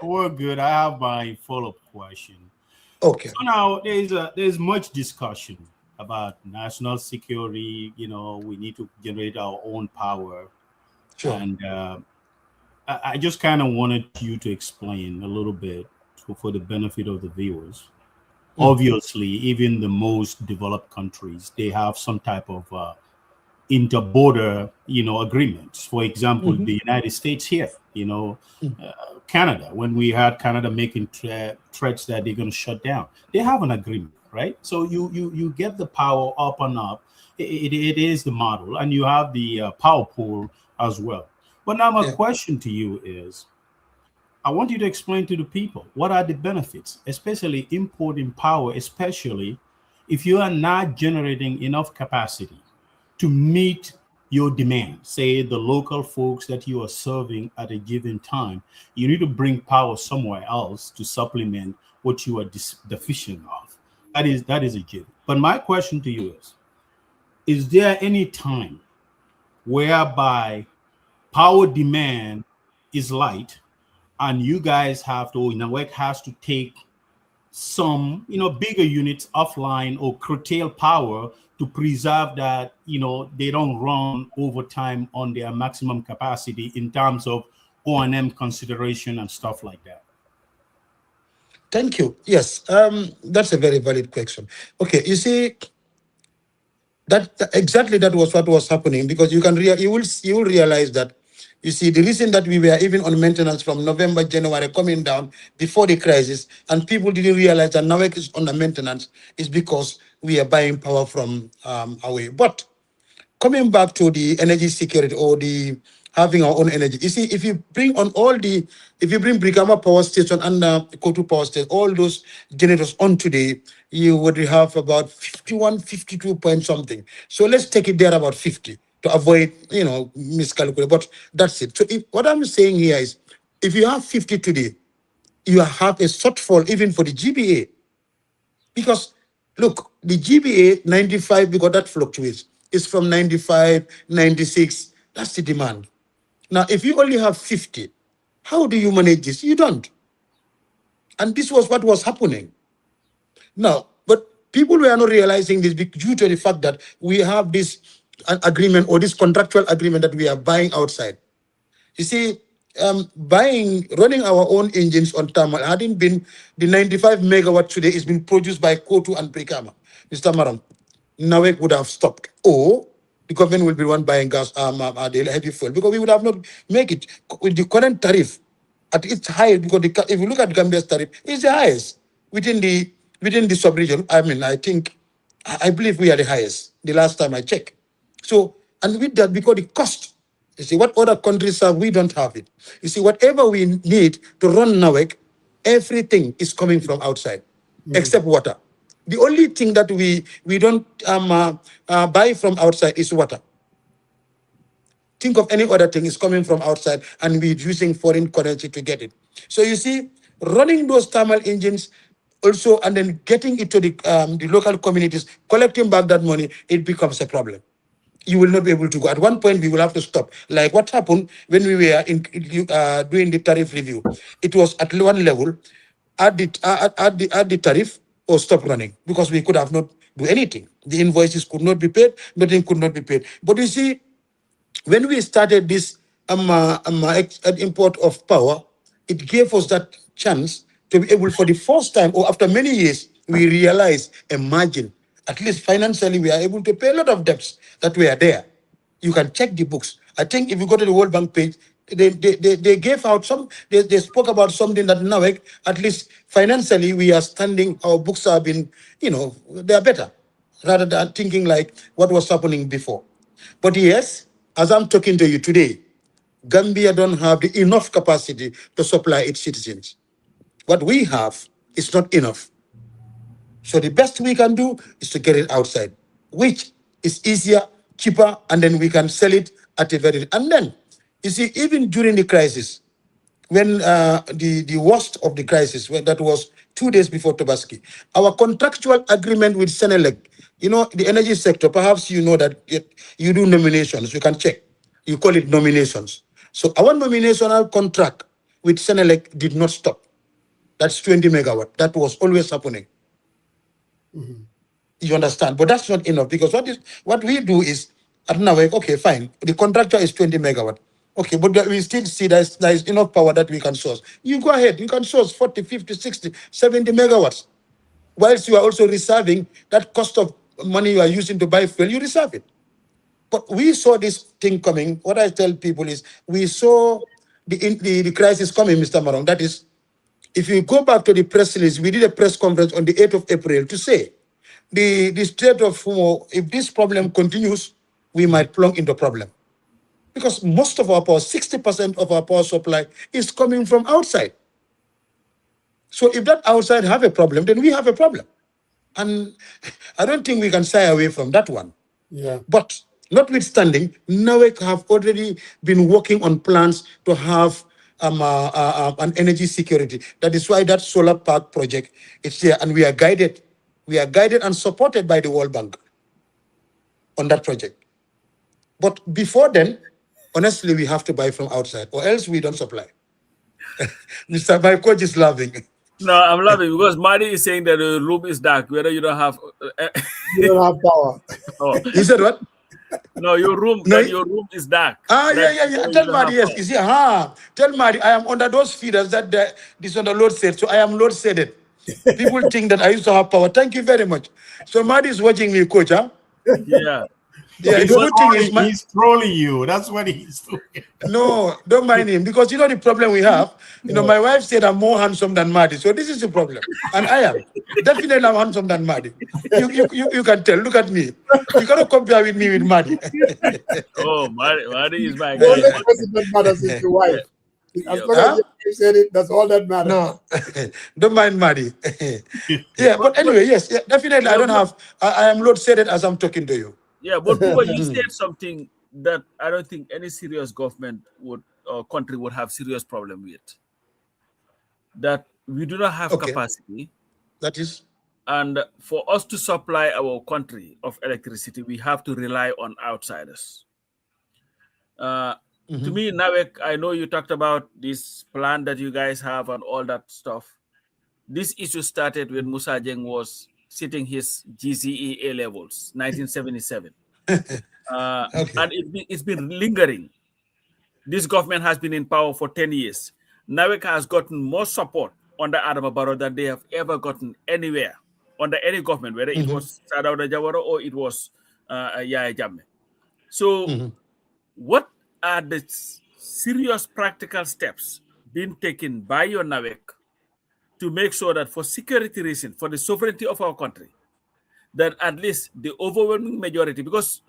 We're good. I have my follow-up question. Okay. So now there's much discussion about national security. You know, we need to generate our own power. Sure. And I just kind of wanted you to explain a little bit for the benefit of the viewers. Obviously, even the most developed countries, they have some type of inter-border, agreements. For example, the United States here, Canada, when we had Canada making threats that they're going to shut down, they have an agreement, right? So you get the power up and up. It is the model, and you have the power pool as well. But now my question to you is, I want you to explain to the people what are the benefits, especially importing power, especially if you are not generating enough capacity to meet your demand. Say the local folks that you are serving at a given time, you need to bring power somewhere else to supplement what you are deficient of. That is a given. But my question to you is there any time whereby power demand is light and you guys have to, NAWEC has to take some, bigger units offline or curtail power to preserve that, they don't run overtime on their maximum capacity in terms of O&M consideration and stuff like that? Thank you. Yes, that's a very valid question. Okay, you see, exactly that was what was happening, because you will realize that. You see, the reason that we were even on maintenance from November, January coming down before the crisis, and people didn't realize that NAWEC is on the maintenance, is because we are buying power from away. But coming back to the energy security or the having our own energy, you see, if you bring Brikama Power Station and Kotu Power Station, all those generators on today, you would have about 51, 52 point something. So let's take it there about 50. To avoid, miscalculate, but that's it. So what I'm saying here is, if you have 50 today, you have a shortfall even for the GBA. Because, look, the GBA 95, because that fluctuates, is from 95, 96, that's the demand. Now, if you only have 50, how do you manage this? You don't. And this was what was happening. Now, but people were not realizing this due to the fact that we have this agreement or this contractual agreement that we are buying outside. You see, running our own engines on thermal, hadn't been the 95 megawatt today is being produced by Kotu and Brikama. Mr. Maram, NAWEC would have stopped. Or the government will be one buying gas, the heavy fuel, because we would have not make it with the current tariff at its highest. Because if you look at Gambia's tariff, it's the highest within the sub-region. I believe we are the highest the last time I checked. So, and with that, because the cost, you see, what other countries have, we don't have it. You see, whatever we need to run NAWEC, everything is coming from outside, except water. The only thing that we don't buy from outside is water. Think of any other thing is coming from outside, and we're using foreign currency to get it. So you see, running those thermal engines also, and then getting it to the local communities, collecting back that money, it becomes a problem. You will not be able to go. At one point, we will have to stop. Like what happened when we were doing the tariff review. It was at one level, add the tariff or stop running, because we could have not do anything. The invoices could not be paid, nothing could not be paid. But you see, when we started this import of power, it gave us that chance to be able, for the first time, or after many years, we realized a margin. At least financially, we are able to pay a lot of debts that were there. You can check the books. I think if you go to the World Bank page, they gave out some, they spoke about something that NAWEC, at least financially, we are standing, our books have been, they are better, rather than thinking like what was happening before. But yes, as I'm talking to you today, Gambia don't have the enough capacity to supply its citizens. What we have is not enough. So the best we can do is to get it outside, which is easier, cheaper, and then we can sell it at a very, and then, you see, even during the crisis, when the worst of the crisis, when that was 2 days before Tobaski, our contractual agreement with Senelec, the energy sector, perhaps you know that you do nominations, you can check. You call it nominations. So our nominational contract with Senelec did not stop. That's 20 megawatt. That was always happening. You understand? But that's not enough, because what we do is, at NAWEC, okay, fine, the contractor is 20 megawatt. Okay, but we still see there is enough power that we can source. You go ahead, you can source 40, 50, 60, 70 megawatts. Whilst you are also reserving that cost of money you are using to buy fuel, you reserve it. But we saw this thing coming. What I tell people is, we saw the crisis coming, Mr. Marong. That is, if you go back to the press release, we did a press conference on the 8th of April to say, the state of, if this problem continues, we might plunge into problem. Because most of our power, 60% of our power supply is coming from outside. So if that outside have a problem, then we have a problem. And I don't think we can shy away from that one. Yeah. But notwithstanding, NAWEC have already been working on plans to have an energy security. That is why that solar park project is here, and we are guided. We are guided and supported by the World Bank on that project. But before then, honestly, we have to buy from outside, or else we don't supply. Mr. My coach is laughing. No, I'm laughing because Marty is saying that the room is dark, whether you don't have... You don't have power. Oh. He said what? No, your room is dark. Yeah. Tell Marty, yes. You see, tell Marty, I am under those feeders that this on the Lord said, so I am Lord said it. People think that I used to have power. Thank you very much. So Marty is watching me, coach, huh? Yeah. Yeah, the good thing is he's trolling you. That's what he's doing. No, don't mind him, because the problem we have, my wife said I'm more handsome than Marty, so this is the problem. And I am. Definitely I'm handsome than Marty. You can tell, look at me. You cannot compare with me with Marty. Oh, Marty is my The guy. only person that matters is the wife. As long as you said it, that's all that matters. No, don't mind Marty. Yeah, but anyway, yes, definitely I am Lord said it as I'm talking to you. Yeah, but you said something that I don't think any serious government or country would have serious problem with. That we do not have capacity. That is. And for us to supply our country of electricity, we have to rely on outsiders. To me, NAWEC, I know you talked about this plan that you guys have and all that stuff. This issue started when Musa Jeng was sitting his GCE A levels, 1977. And it's been lingering. This government has been in power for 10 years. NAWEC has gotten more support under Adama Barrow than they have ever gotten anywhere, under any government, whether it was Sadauda Jawara or it was Yaya Jammeh. So what are the serious practical steps being taken by your NAWEC to make sure that for security reasons, for the sovereignty of our country, that at least the overwhelming majority, because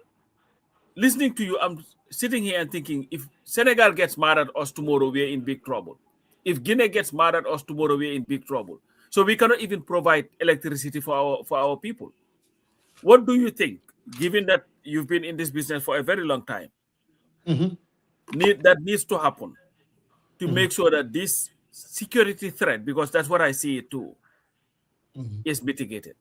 listening to you, I'm sitting here and thinking, if Senegal gets mad at us tomorrow, we're in big trouble. If Guinea gets mad at us tomorrow, we're in big trouble. So we cannot even provide electricity for our people. What do you think, given that you've been in this business for a very long time, that needs to happen to make sure that this security threat, because that's what I see it too, is mitigated?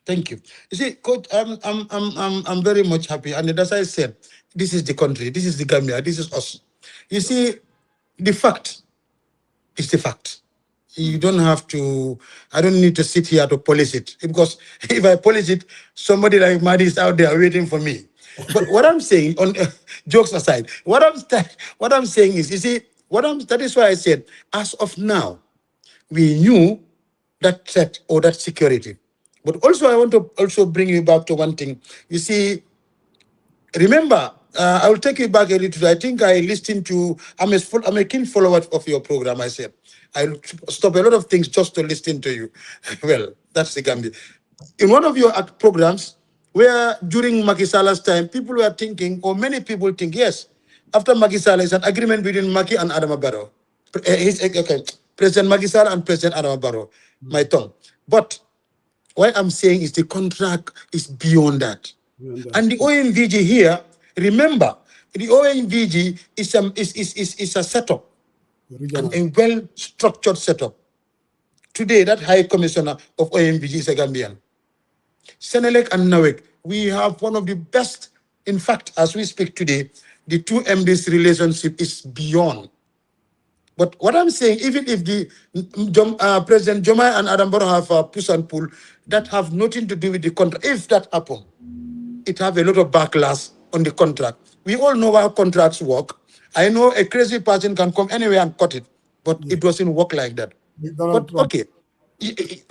Thank you. You see, Coach, I'm very much happy. And as I said, this is the country, this is the Gambia, this is us. You see, the fact is the fact. You don't have to, I don't need to sit here to polish it. Because if I polish it, somebody like Maddie is out there waiting for me. But what I'm saying, on jokes aside, what I'm saying is, you see, that is why I said, as of now, we knew that threat or that security. But also, I want to also bring you back to one thing. You see, remember, I will take you back a little. I think I listened to. I'm a keen follower of your program. I said I stop a lot of things just to listen to you. Well, that's the Gambia. In one of your programs, where during Macky Sall's time, people were thinking, or many people think, yes, after Macky Sall is an agreement between Macky and Adama Barrow. Okay, President Macky Sall and President Adama Barrow. My tongue. But what I'm saying is the contract is beyond that. And the OMVG here, remember, the OMVG is a setup, and a well-structured setup. Today, that High Commissioner of OMVG is a Gambian. Senelec and NAWEC, we have one of the best. In fact, as we speak today, the two MDs relationship is beyond. But what I'm saying, even if the President Jomai and Adam Barrow have a push and pull that have nothing to do with the contract, if that happens, it have a lot of backlash on the contract. We all know how contracts work. I know a crazy person can come anywhere and cut it, but it doesn't work like that. But okay,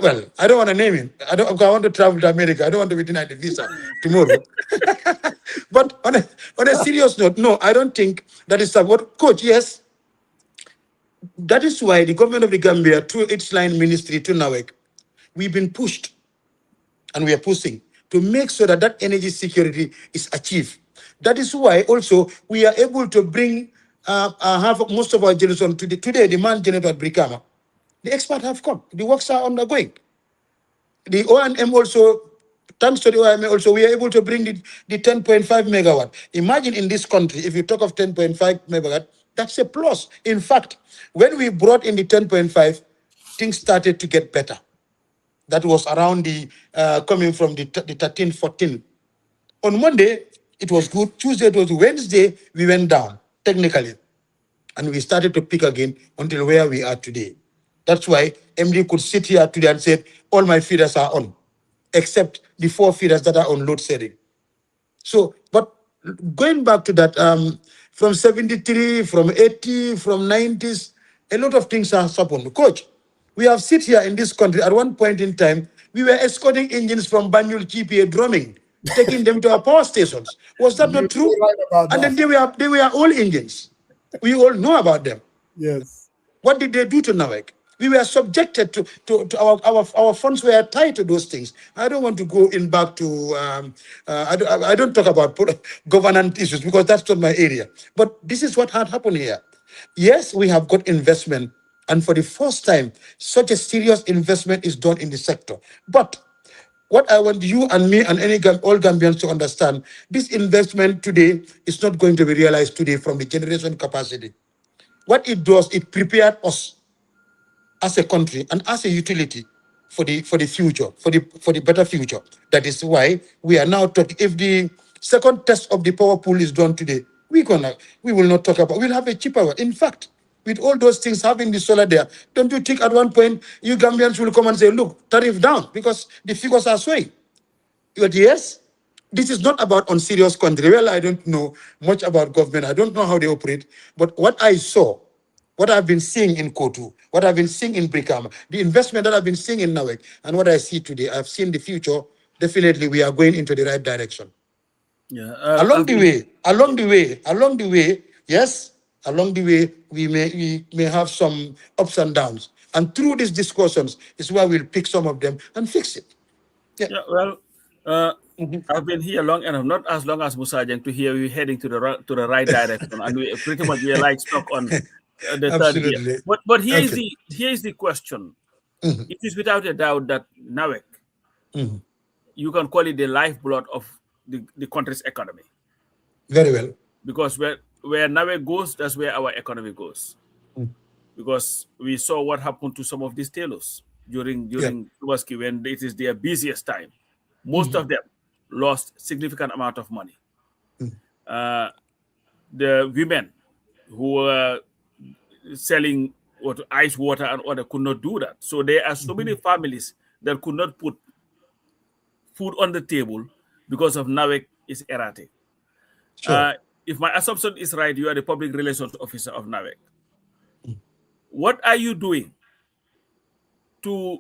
well, I don't want to name him. I want to travel to America. I don't want to be denied the visa tomorrow. But on a serious note, no, I don't think that is what, Coach. Yes, that is why the government of the Gambia, through its line ministry to NAWEC, we've been pushed, and we are pushing to make sure that that energy security is achieved. That is why also we are able to bring have most of our generation today. The man generator at Brikama, the experts have come. The works are undergoing. The ONM also, thanks to the ONM also, we are able to bring the 10.5 megawatt. Imagine in this country, if you talk of 10.5 megawatt, that's a plus. In fact, when we brought in the 10.5, things started to get better. That was around the coming from the 13, 14. On Monday, it was good. Tuesday, it was Wednesday, we went down, technically. And we started to pick again until where we are today. That's why MD could sit here today and say, all my feeders are on, except the 4 feeders that are on load setting. So, but going back to that, from 73, from 80, from 90s, a lot of things have happened. Coach, we have sit here in this country at one point in time, we were escorting engines from Banyul GPA drumming, taking them to our power stations. Was that not true? Right and then they were all engines. We all know about them. Yes. What did they do to NAWEC? We were subjected to our funds were tied to those things. I don't want to go in back to, I don't talk about governance issues because that's not my area. But this is what had happened here. Yes, we have got investment. And for the first time, such a serious investment is done in the sector. But what I want you and me and all Gambians to understand, this investment today is not going to be realized today from the generation capacity. What it does, it prepared us as a country and as a utility for the future, for the better future. That is why we are now talking. If the second test of the power pool is done today, we will not talk about. We'll have a cheaper one. In fact, with all those things having the solar there, don't you think at one point you Gambians will come and say, look, tariff down because the figures are swaying? But yes, this is not about unserious country. Well, I don't know much about government. I don't know how they operate. But what I saw, what I've been seeing in Kotu, what I've been seeing in Brikama, the investment that I've been seeing in NAWEC, and what I see today, I've seen the future. Definitely, we are going into the right direction. Yeah. Along the way, yes, along the way, we may have some ups and downs. And through these discussions is where we'll pick some of them and fix it. Yeah, well, I've been here long enough, not as long as Musajang, to hear you heading to the right direction, and we pretty much we are like stuck on the third year. But here is the question. It is without a doubt that NAWEC, you can call it the lifeblood of the country's economy. Very well. Because where NAWEC goes, that's where our economy goes. Because we saw what happened to some of these tailors during Tubaski when it is their busiest time. Most of them lost significant amount of money. The women who were selling ice water and other could not do that. So there are so many families that could not put food on the table because of NAWEC is erratic. Sure. If my assumption is right, you are the public relations officer of NAWEC. What are you doing to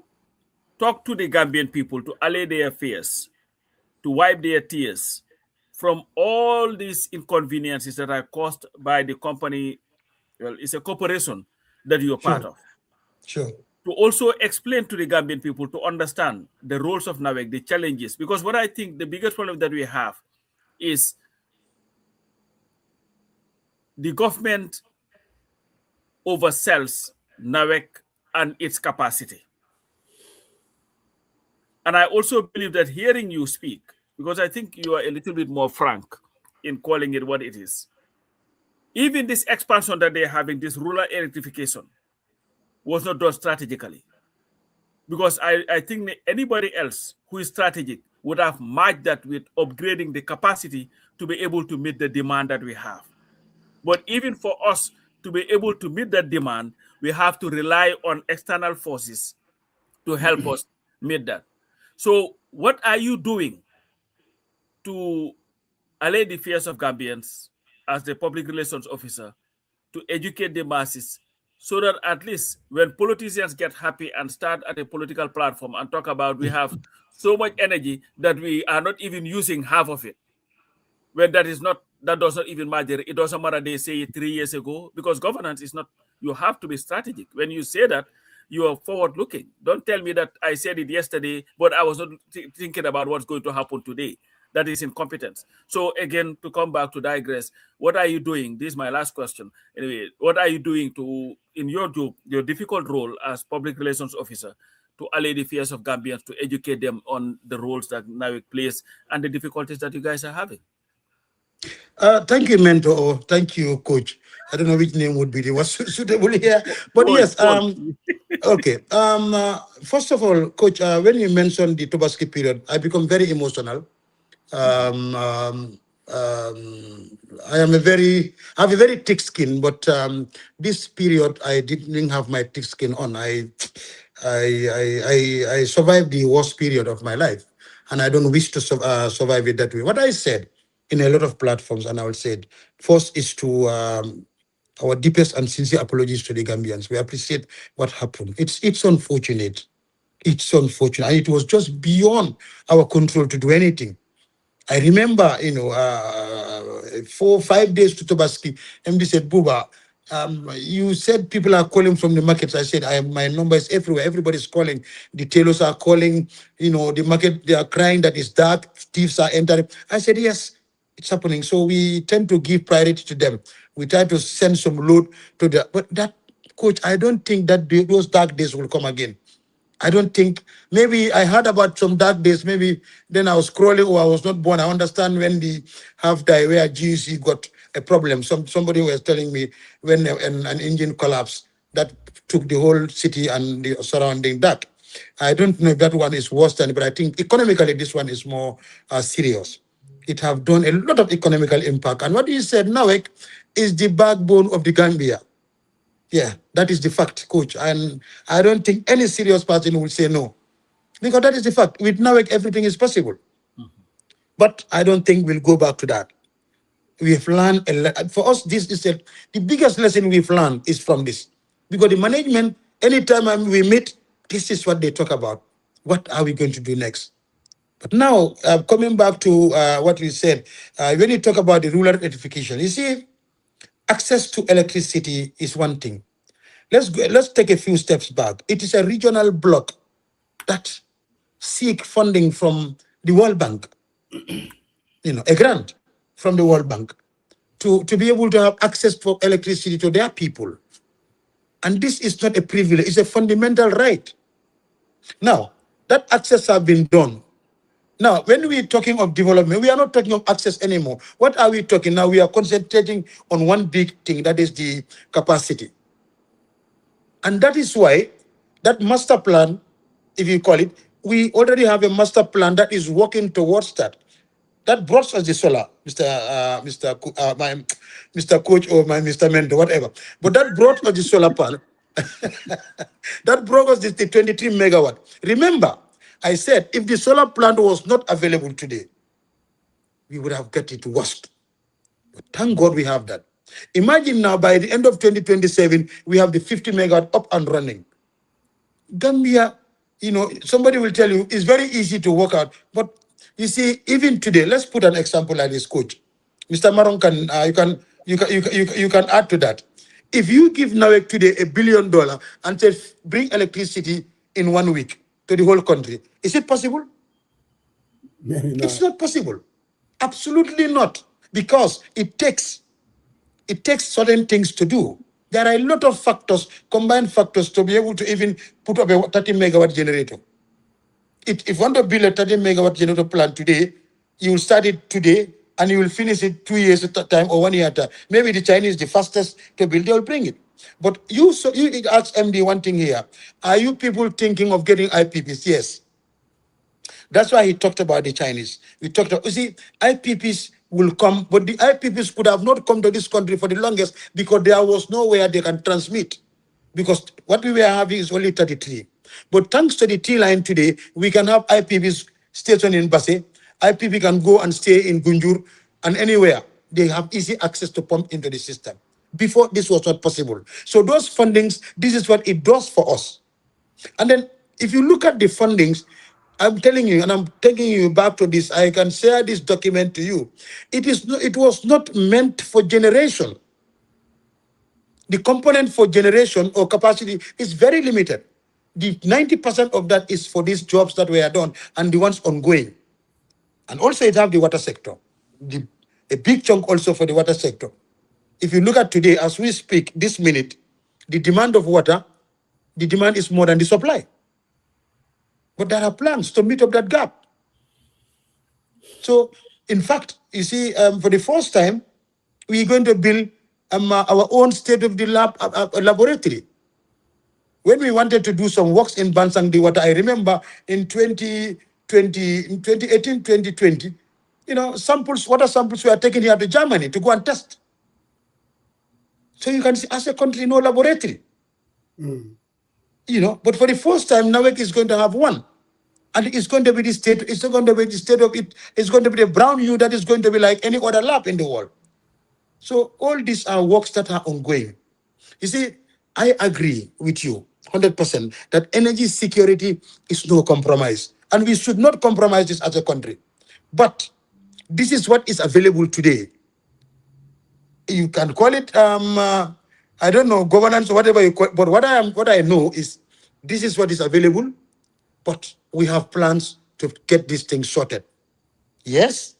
talk to the Gambian people, to allay their fears, to wipe their tears from all these inconveniences that are caused by the company. Well, it's a corporation that you're part Sure. of. Sure. To also explain to the Gambian people to understand the roles of NAWEC, the challenges. Because what I think the biggest problem that we have is the government oversells NAWEC and its capacity. And I also believe that hearing you speak, because I think you are a little bit more frank in calling it what it is. Even this expansion that they're having, this rural electrification, was not done strategically. Because I think anybody else who is strategic would have matched that with upgrading the capacity to be able to meet the demand that we have. But even for us to be able to meet that demand, we have to rely on external forces to help us meet that. So what are you doing to allay the fears of Gambians as the public relations officer to educate the masses so that at least when politicians get happy and start at a political platform and talk about we have so much energy that we are not even using half of it, when that does not even matter. It doesn't matter they say it 3 years ago, because governance is not, you have to be strategic. When you say that, you are forward looking. Don't tell me that I said it yesterday, but I was not thinking about what's going to happen today. That is incompetence. So again, to come back to digress, what are you doing? This is my last question. Anyway, what are you doing to, in your job, your difficult role as public relations officer, to allay the fears of Gambians, to educate them on the roles that NAWEC plays and the difficulties that you guys are having? Thank you, mentor. Thank you, coach. I don't know which name would be the most suitable here, but Coach, yes. coach. Okay. First of all, coach, when you mentioned the Tobaski period, I become very emotional. I have a very thick skin, but this period I didn't have my thick skin on. I survived the worst period of my life, and I don't wish to survive it that way. What I said in a lot of platforms, and I will say it first, is to our deepest and sincere apologies to the Gambians. We appreciate what happened. It's unfortunate. It's unfortunate, and it was just beyond our control to do anything. I remember, 4 or 5 days to Tobaski, MD said, Buba, you said people are calling from the markets. I said, my number is everywhere. Everybody's calling. The tailors are calling, the market, they are crying that it's dark, thieves are entering. I said, yes, it's happening. So we tend to give priority to them. We try to send some load to them. But that, coach, I don't think that those dark days will come again. I don't think, maybe I heard about some dark days, maybe then I was scrolling or I was not born. I understand when the half-die where GC got a problem. Somebody was telling me when an engine collapsed, that took the whole city and the surrounding dark. I don't know if that one is worse than, but I think economically this one is more serious. It have done a lot of economical impact. And what you said, NAWEC is the backbone of the Gambia. Yeah, that is the fact, coach. And I don't think any serious person will say no. Because that is the fact. With NAWEC, everything is possible. But I don't think we'll go back to that. We have learned a lot. For us, this is the biggest lesson we've learned is from this. Because the management, anytime we meet, this is what they talk about. What are we going to do next? But now, coming back to what we said, when you talk about the rural electrification, you see, access to electricity is one thing. Let's take a few steps back. It is a regional bloc that seek funding from the World Bank, a grant from the World Bank to be able to have access for electricity to their people. And this is not a privilege, it's a fundamental right. Now, that access has been done. Now, when we're talking of development, we are not talking of access anymore. What are we talking now? We are concentrating on one big thing, that is the capacity. And that is why that master plan, if you call it, we already have a master plan that is working towards that. That brought us the solar, Mr. Coach or my Mr. Mentor, whatever. But that brought us the solar panel. That brought us the 23 megawatt. Remember, I said if the solar plant was not available today, we would have got it washed. But thank God we have that. Imagine now by the end of 2027, we have the 50 megawatt up and running. Gambia, somebody will tell you it's very easy to work out, but You see, even today, let's put an example like this, coach. Mr. Maron you can add to that. If you give NAWEC today $1 billion and say bring electricity in 1 week to the whole country, is it possible? Maybe not. It's not possible. Absolutely not. Because it takes certain things to do. There are a lot of factors, combined factors, to be able to even put up a 30 megawatt generator. If you want to build a 30 megawatt generator plant today, you will start it today and you will finish it 2 years at a time or 1 year at a time. Maybe the Chinese, the fastest to build, they will bring it. But you ask MD one thing here. Are you people thinking of getting IPPs? Yes. That's why he talked about the Chinese. We talked about, you see, IPPs will come, but the IPPs could have not come to this country for the longest because there was nowhere they can transmit. Because what we were having is only 33. But thanks to the T-line today, we can have IPPs stationed in Basse. IPP can go and stay in Gunjur and anywhere. They have easy access to pump into the system. Before, this was not possible. So those fundings, this is what it does for us. And then if you look at the fundings, I'm telling you, and I'm taking you back to this, I can share this document to you. It was not meant for generation. The component for generation or capacity is very limited. The 90% of that is for these jobs that were done and the ones ongoing. And also it have the water sector. A big chunk also for the water sector. If you look at today, as we speak, this minute, the demand of water, the demand is more than the supply. But there are plans to meet up that gap. So, in fact, you see, for the first time, we're going to build our own state-of-the-art laboratory. When we wanted to do some works in Bansang Di Water, I remember in 2018, 2020, you know, water samples were taken here to Germany to go and test. So you can see, as a country, no laboratory. You know, but for the first time, NAWEC is going to have one. And it's going to be the state, it's not going to be the state of it, it's going to be the brown U that is going to be like any other lab in the world. So all these are works that are ongoing. You see, I agree with you 100% that energy security is no compromise. And we should not compromise this as a country. But this is what is available today. You can call it, I don't know, governance or whatever you call it, but what I know is this is what is available, but we have plans to get these things sorted. Yes,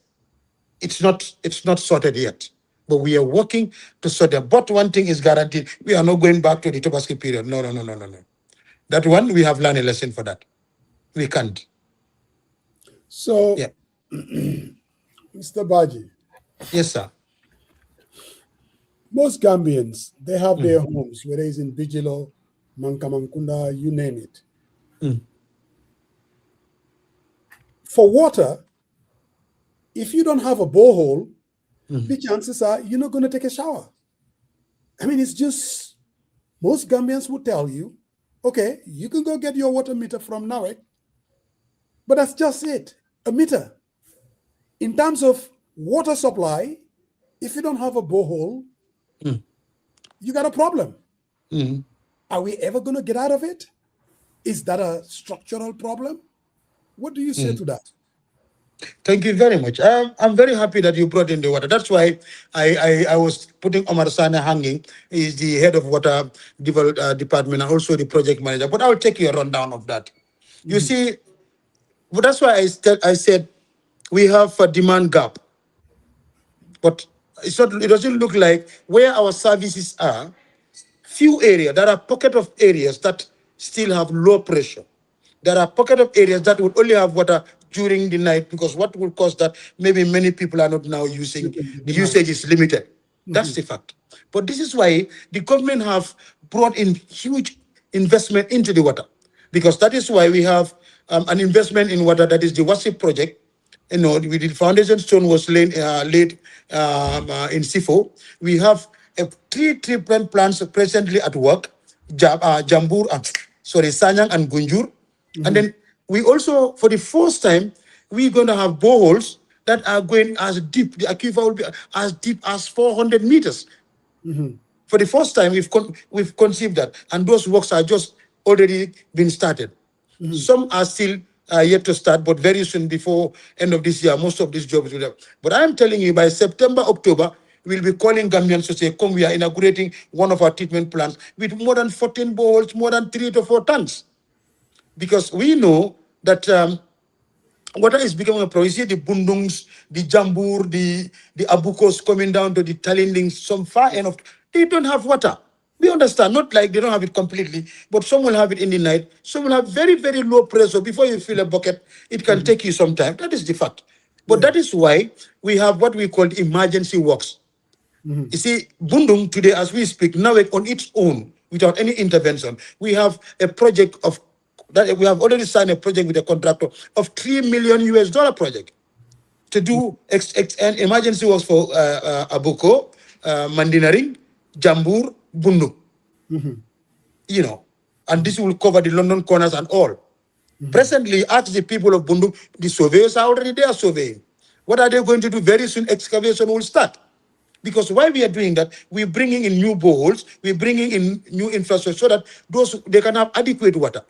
it's not sorted yet, but we are working to sort them. But one thing is guaranteed, we are not going back to the Tobaski period. No. That one, we have learned a lesson for that. We can't. So, yeah. Mr. Baji. Yes, sir. Most Gambians, they have their homes, whether it's in Bijilo, Mankamankunda, you name it. For water, if you don't have a borehole, the chances are you're not going to take a shower. I mean, it's just, most Gambians will tell you, okay, you can go get your water meter from NAWEC, but that's just it, a meter. In terms of water supply, if you don't have a borehole, you got a problem. Are we ever going to get out of it? Is that a structural problem? What do you say to that? Thank you very much. I'm very happy that you brought in the water. That's why I was putting Omar Sane hanging. He's the head of water department and also the project manager. But I'll take you a rundown of that. You see, but that's why I said we have a demand gap. But it doesn't look like where our services are, few areas, there are pockets of areas that still have low pressure. There are pockets of areas that would only have water during the night, because what will cause that, maybe many people are not now using, the usage is limited. That's the fact. But this is why the government have brought in huge investment into the water, because that is why we have an investment in water, that is the WASIP project. You know, the foundation stone was laid in Sifo. We have 3 treatment plants presently at work, Sanyang and Gunjur. And then we also, for the first time, we're going to have boreholes that are going as deep, the aquifer will be as deep as 400 meters. For the first time, we've conceived that. And those works are just already been started. Some are still yet to start, but very soon before end of this year, most of these jobs will have. But I'm telling you, by September, October, we'll be calling Gambians to say, come, we are inaugurating one of our treatment plants with more than 14 boreholes, more than 3 to 4 tons. Because we know that water is becoming a problem. You see the Bundungs, the Jambur, the Abukos coming down to the Talindings, some far end of, they don't have water. We understand, not like they don't have it completely, but some will have it in the night. Some will have very, very low pressure. Before you fill a bucket, it can take you some time. That is the fact. But that is why we have what we call emergency works. You see, Bundung today, as we speak, NAWEC on its own, without any intervention, we have a project of that we have already signed a project with a contractor of $3 million project to do an emergency works for Abuko, Mandinaring, Jambur, Bundung. You know, and this will cover the London corners and all. Presently, ask the people of Bundung, the surveyors are already there surveying. What are they going to do? Very soon, excavation will start. Because why we are doing that, we're bringing in new boreholes, we're bringing in new infrastructure so that they can have adequate water.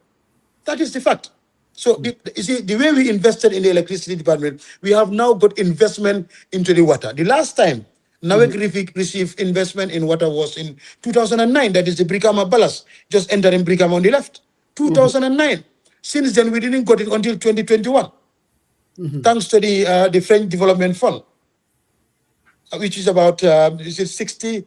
That is the fact. So you see, the way we invested in the electricity department, we have now got investment into the water. The last time NAWEC received investment in water was in 2009. That is the Brikama Balas, just entering Brikama on the left. 2009. Since then, we didn't get it until 2021. Thanks to the French Development Fund, which is about, is it 60,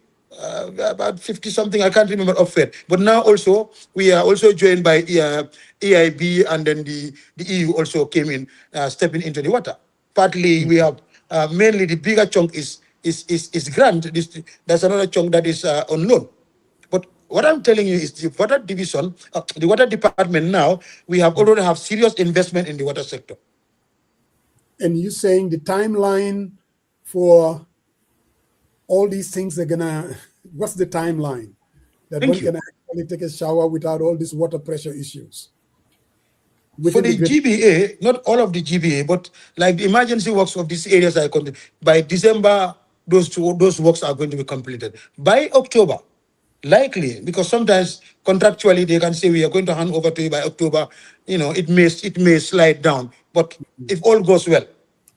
about 50 something, I can't remember offhand. But now also, we are also joined by AIB, and then the EU also came in, stepping into the water. Partly, we have, mainly the bigger chunk is grant. There's another chunk that is on loan. But what I'm telling you is the water division, the water department now, we have already have serious investment in the water sector. And you saying the timeline for all these things are gonna, what's the timeline? That one can actually take a shower without all these water pressure issues? For the GBA, not all of the GBA, but like the emergency works of these areas are by December, those works are going to be completed. By October, likely, because sometimes contractually they can say we are going to hand over to you by October, you know, it may slide down. But if all goes well,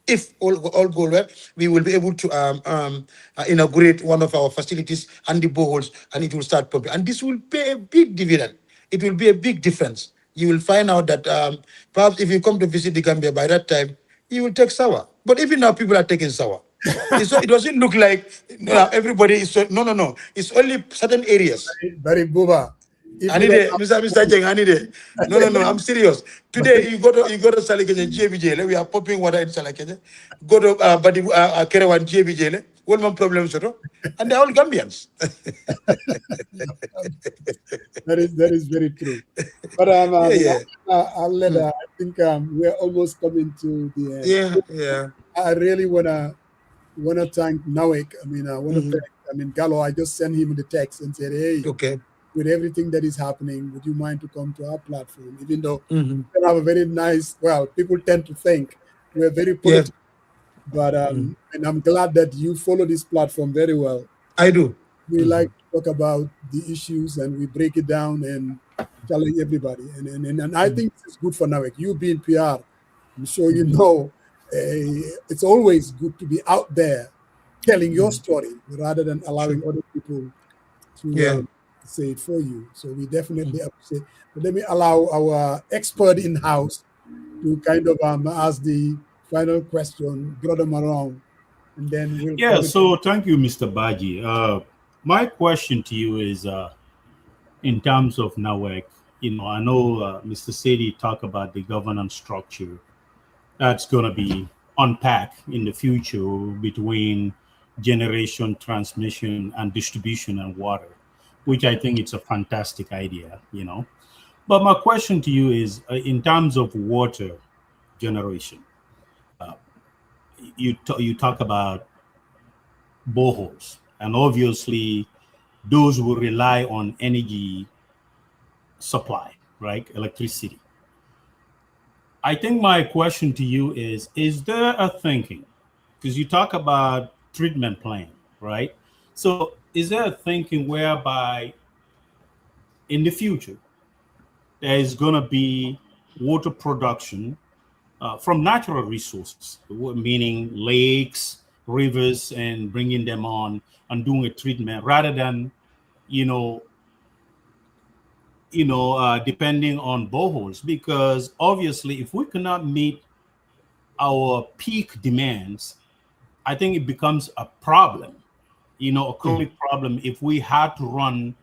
if all go well, we will be able to inaugurate one of our facilities and the boreholes, and it will start pumping. And this will pay a big dividend. It will be a big difference. You will find out that perhaps if you come to visit the Gambia by that time, you will take sour. But even now, people are taking sour. It doesn't look like everybody is. No. It's only certain areas. Very booba. Mr. Jeng, No, I'm serious. Today, you go to Salakene, JBJ, we are popping water in Salakene. Go to Kerewan, JBJ, one more problem, and they're all Gambians. That is very true. But I'll let, I think we're almost coming to the end. I really wanna thank NAWEC. I mean, I want to thank, Gallo, I just sent him the text and said, hey, with everything that is happening, would you mind to come to our platform? Even though we have a very nice, well, people tend to think we're very political, but and I'm glad that you follow this platform very well. I do. We like to talk about the issues and we break it down and challenge everybody. And I think it's good for NAWEC. You being PR, I'm sure you know, it's always good to be out there telling your story rather than allowing other people to say it for you. So we definitely appreciate. But let me allow our expert in-house to kind of ask the final question, draw them around, and then we'll... So thank you, Mr. Baji. My question to you is, in terms of NAWEC, I know Mr. Saidy talked about the governance structure that's going to be unpacked in the future between generation, transmission, and distribution and water, which I think it's a fantastic idea, But my question to you is, in terms of water generation, you talk about boreholes, and obviously those will rely on energy supply, right? Electricity. I think my question to you is there a thinking, because you talk about treatment plan, right? So is there a thinking whereby in the future there is going to be water production from natural resources, meaning lakes, rivers, and bringing them on and doing a treatment rather than, depending on boreholes. Because obviously, if we cannot meet our peak demands, I think it becomes a problem, a chronic problem if we had to run,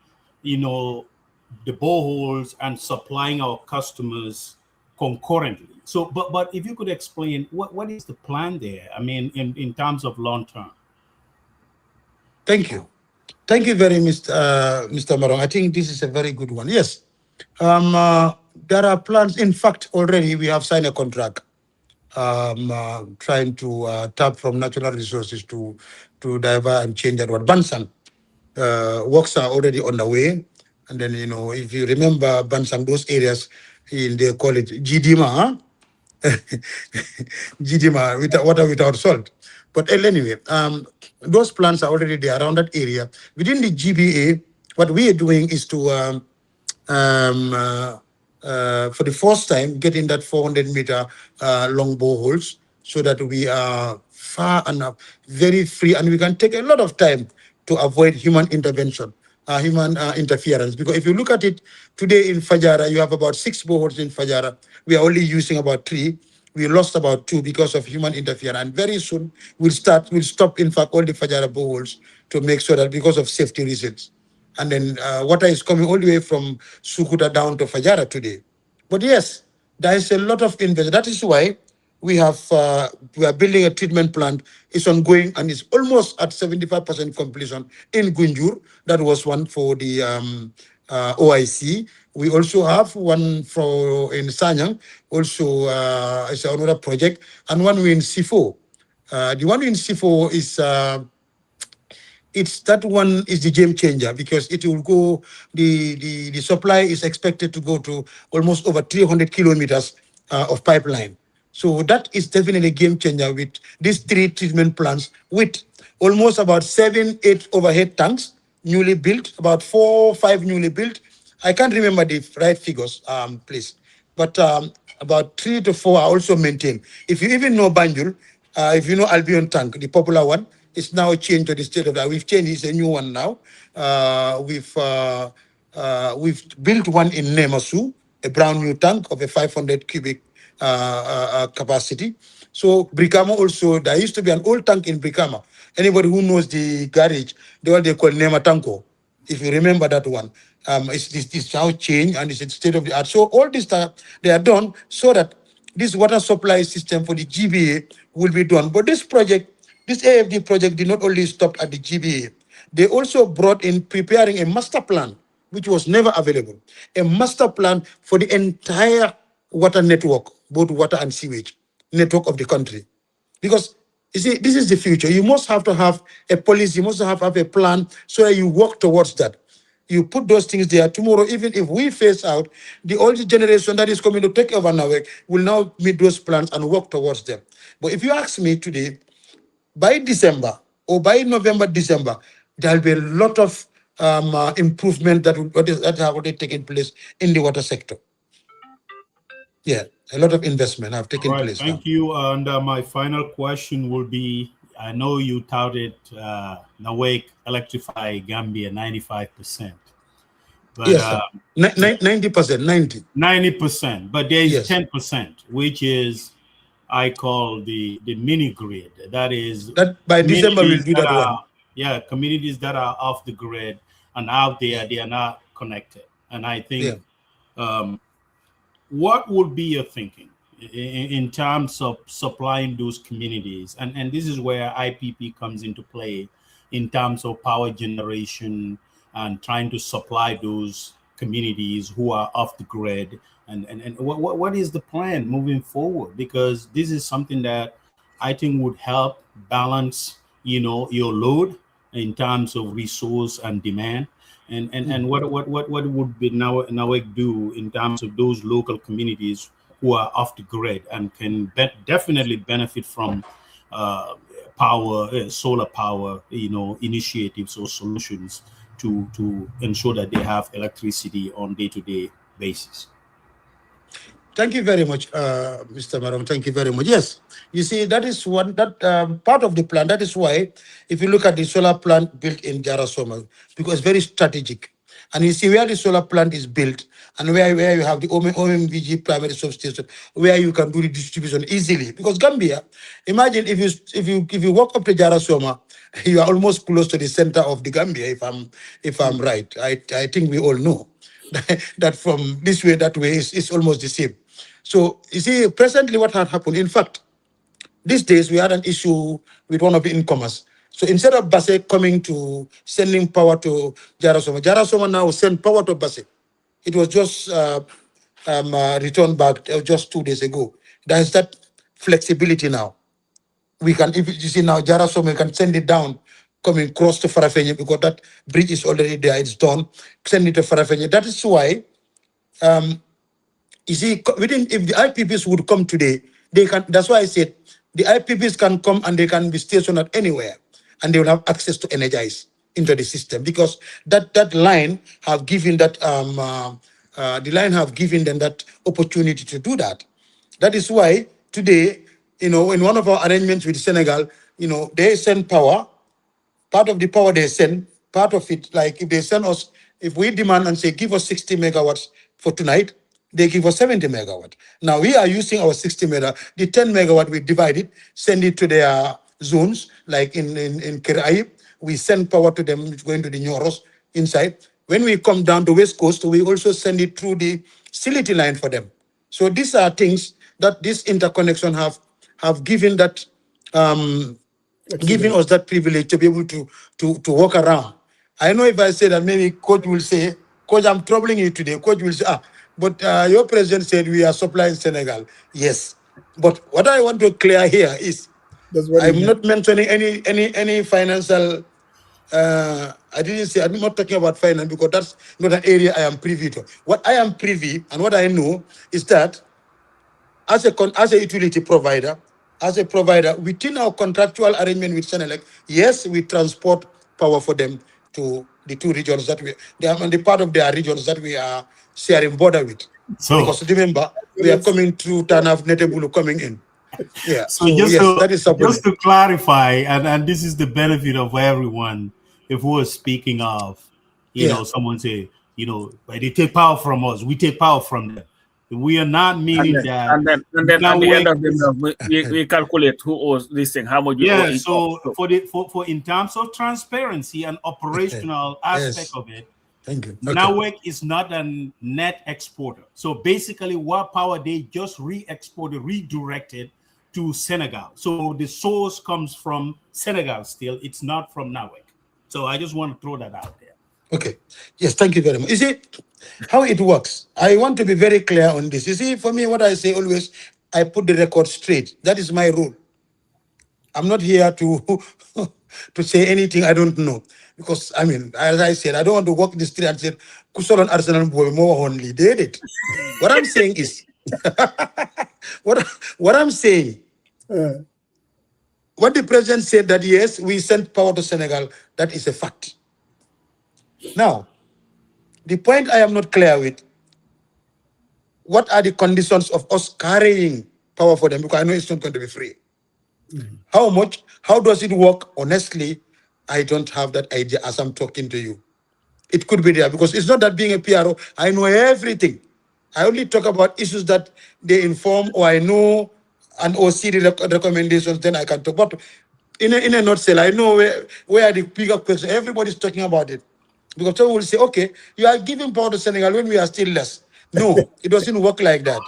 the boreholes and supplying our customers concurrently. So, but if you could explain what is the plan there? I mean, in terms of long term. Thank you. Thank you very much, Mr. Marong. I think this is a very good one. Yes. There are plans. In fact, already we have signed a contract trying to tap from natural resources to divert and change that one. Bansan works are already on the way. And then, if you remember Bansang, those areas, they call it Jidima, huh? Jidima, without water without salt. But anyway, those plants are already there around that area. Within the GBA, what we are doing is to, for the first time, getting that 400-meter long boreholes so that we are far enough, very free, and we can take a lot of time to avoid human intervention. Human interference. Because if you look at it today in Fajara, you have about 6 boreholes in Fajara. We are only using about 3. We lost about 2 because of human interference. And very soon we'll stop, in fact, all the Fajara boreholes to make sure that because of safety reasons. And then water is coming all the way from Sukuta down to Fajara today. But yes, there is a lot of investment. That is why we are building a treatment plant. It's ongoing and it's almost at 75% completion in Gunjur. That was one for the OIC. We also have one in Sanyang. Also, it's another project, and one in Sifo. The one in Sifo is that one is the game changer because it will go. The supply is expected to go to almost over 300 kilometers of pipeline. So that is definitely a game changer with these 3 treatment plants with almost about 7-8 overhead tanks newly built, about 4 or 5 newly built. I can't remember the right figures, please. But about 3 to 4 are also maintained. If you even know Banjul, if you know Albion Tank, the popular one, it's now changed to the state of that. We've changed, it's a new one now. We've built one in Nemasu, a brand new tank of a 500 cubic capacity. So Brikama also, there used to be an old tank in Brikama. Anybody who knows the garage, they call Nema Tanko, if you remember that one. It's now changed and it's in state of the art. So all this stuff, they are done so that this water supply system for the GBA will be done. But this project, this AFD project did not only stop at the GBA. They also brought in preparing a master plan, which was never available. A master plan for the entire water network, both water and sewage network of the country. Because you see, this is the future. You must have to have a policy, you must have a plan so that you work towards that. You put those things there. Tomorrow, even if we phase out, the old generation that is coming to take over NAWEC will now meet those plans and work towards them. But if you ask me today, by December or by November, December, there will be a lot of improvement that have already taken place in the water sector. Yeah, a lot of investment have taken place. Thank you. And my final question will be, I know you touted NAWEC electrify Gambia 95%. But, yes, 90%, 90%. But there is yes. 10%, which is, I call the mini grid. That is that by December we'll do that one. Yeah, communities that are off the grid and out there, they are not connected. And I think what would be your thinking in terms of supplying those communities? And this is where IPP comes into play in terms of power generation and trying to supply those communities who are off the grid. And what is the plan moving forward? Because this is something that I think would help balance, your load in terms of resource and demand. And what would be NAWEC do in terms of those local communities who are off the grid and can definitely benefit from solar power, initiatives or solutions to ensure that they have electricity on day-to-day basis? Thank you very much, Mr. Maram. Thank you very much. Yes, you see, that is one that part of the plan. That is why, if you look at the solar plant built in Jarasoma, because it's very strategic, and you see where the solar plant is built, and where you have the OMVG primary substation, where you can do the distribution easily. Because Gambia, imagine if you walk up to Jarasoma, you are almost close to the center of the Gambia. If I'm right, I think we all know that from this way that way is almost the same. So you see, presently what had happened, in fact, these days we had an issue with one of the incomers. So instead of Basse coming to sending power to Jarasoma now send power to Basse. It was just returned back just 2 days ago. There is that flexibility now. We can, if you see now, Jarasoma, we can send it down, coming across to Farafenye, because that bridge is already there, it's done. Send it to Farafenye. That is why you see, if the IPPs would come today, they can. That's why I said the IPPs can come and they can be stationed anywhere, and they will have access to energize into the system, because that line have given that the line have given them that opportunity to do that. That is why today, in one of our arrangements with Senegal, they send power. Part of the power they send, part of it, like if they send us, if we demand and say, give us 60 megawatts for tonight, they give us 70 megawatt. Now we are using our 60 megawatt, the 10 megawatt we divide it, send it to their zones, like in Kiraib, we send power to them, it's going to the Nyoros inside. When we come down to West Coast, we also send it through the Sility line for them. So these are things that this interconnection have given that giving us that privilege to be able to walk around. I know if I say that, maybe coach will say, Coach, I'm troubling you today. Coach will say, but your president said we are supplying Senegal. Yes. But what I want to clear here is, I'm not mentioning any financial, I didn't say, I'm not talking about finance, because that's not an area I am privy to. What I am privy and what I know is that as a utility provider, within our contractual arrangement with Senelec, yes, we transport power for them to the two regions that they are on the part of their regions that we are sharing border with. So, because remember, we are coming through Tanaf Netebulu coming in. Yeah. So just to clarify, and this is the benefit of everyone, if we're speaking of, someone say, they take power from us, we take power from them. We are not meaning that. And then at the end of the month, we calculate who owes this thing, how much you owe. So for in terms of transparency and operational aspect of it, thank you. NAWEC is not a net exporter. So basically, what power they just re-exported, redirected to Senegal. So the source comes from Senegal still. It's not from NAWEC. So I just want to throw that out there. Okay. Yes, thank you very much. You see how it works. I want to be very clear on this. You see, for me, what I say always, I put the record straight. That is my rule. I'm not here to to say anything I don't know. Because, I mean, as I said, I don't want to walk the street and say, Kusol and Arsenal boy more only did it. What I'm saying is, what I'm saying, what the president said that, yes, we sent power to Senegal, that is a fact. Now, the point I am not clear with, what are the conditions of us carrying power for them? Because I know it's not going to be free. How much? How does it work? Honestly, I don't have that idea as I'm talking to you. It could be there, because it's not that being a PRO, I know everything. I only talk about issues that they inform, or I know, and or see the recommendations, then I can talk. But in a nutshell, I know where are the bigger questions. Everybody's talking about it. Because someone will say, okay, you are giving power to Senegal when we are still less. No, it doesn't work like that.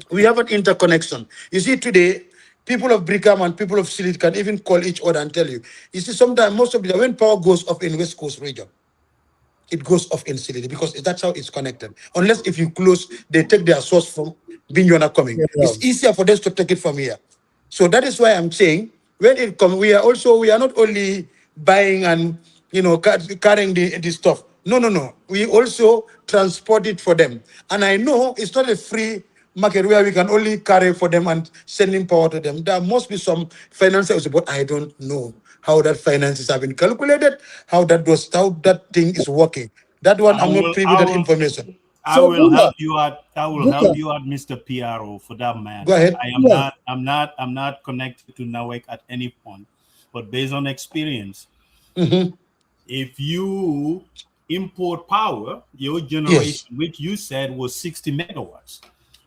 We have an interconnection. You see, today, people of Brikam and people of Silit can even call each other and tell you. You see, sometimes, most of the time, when power goes off in West Coast region, it goes off in Silit, because that's how it's connected. Unless if you close, they take their source from Bignona coming. Yeah. It's easier for them to take it from here. So that is why I'm saying, when it comes, we are not only buying and carrying the stuff. No. We also transport it for them. And I know it's not a free market where we can only carry for them and sending power to them. There must be some finances, but I don't know how that finances have been calculated, how that thing is working. That one, I'm not privy to that information. I So, will Buka, help you out. I will Buka, help you out, Mr. PRO, for that matter. Go ahead. I am yeah, I'm not connected to NAWEC at any point, but based on experience, Mhm. if you import power, your Yes. generation, which you said was 60 megawatts,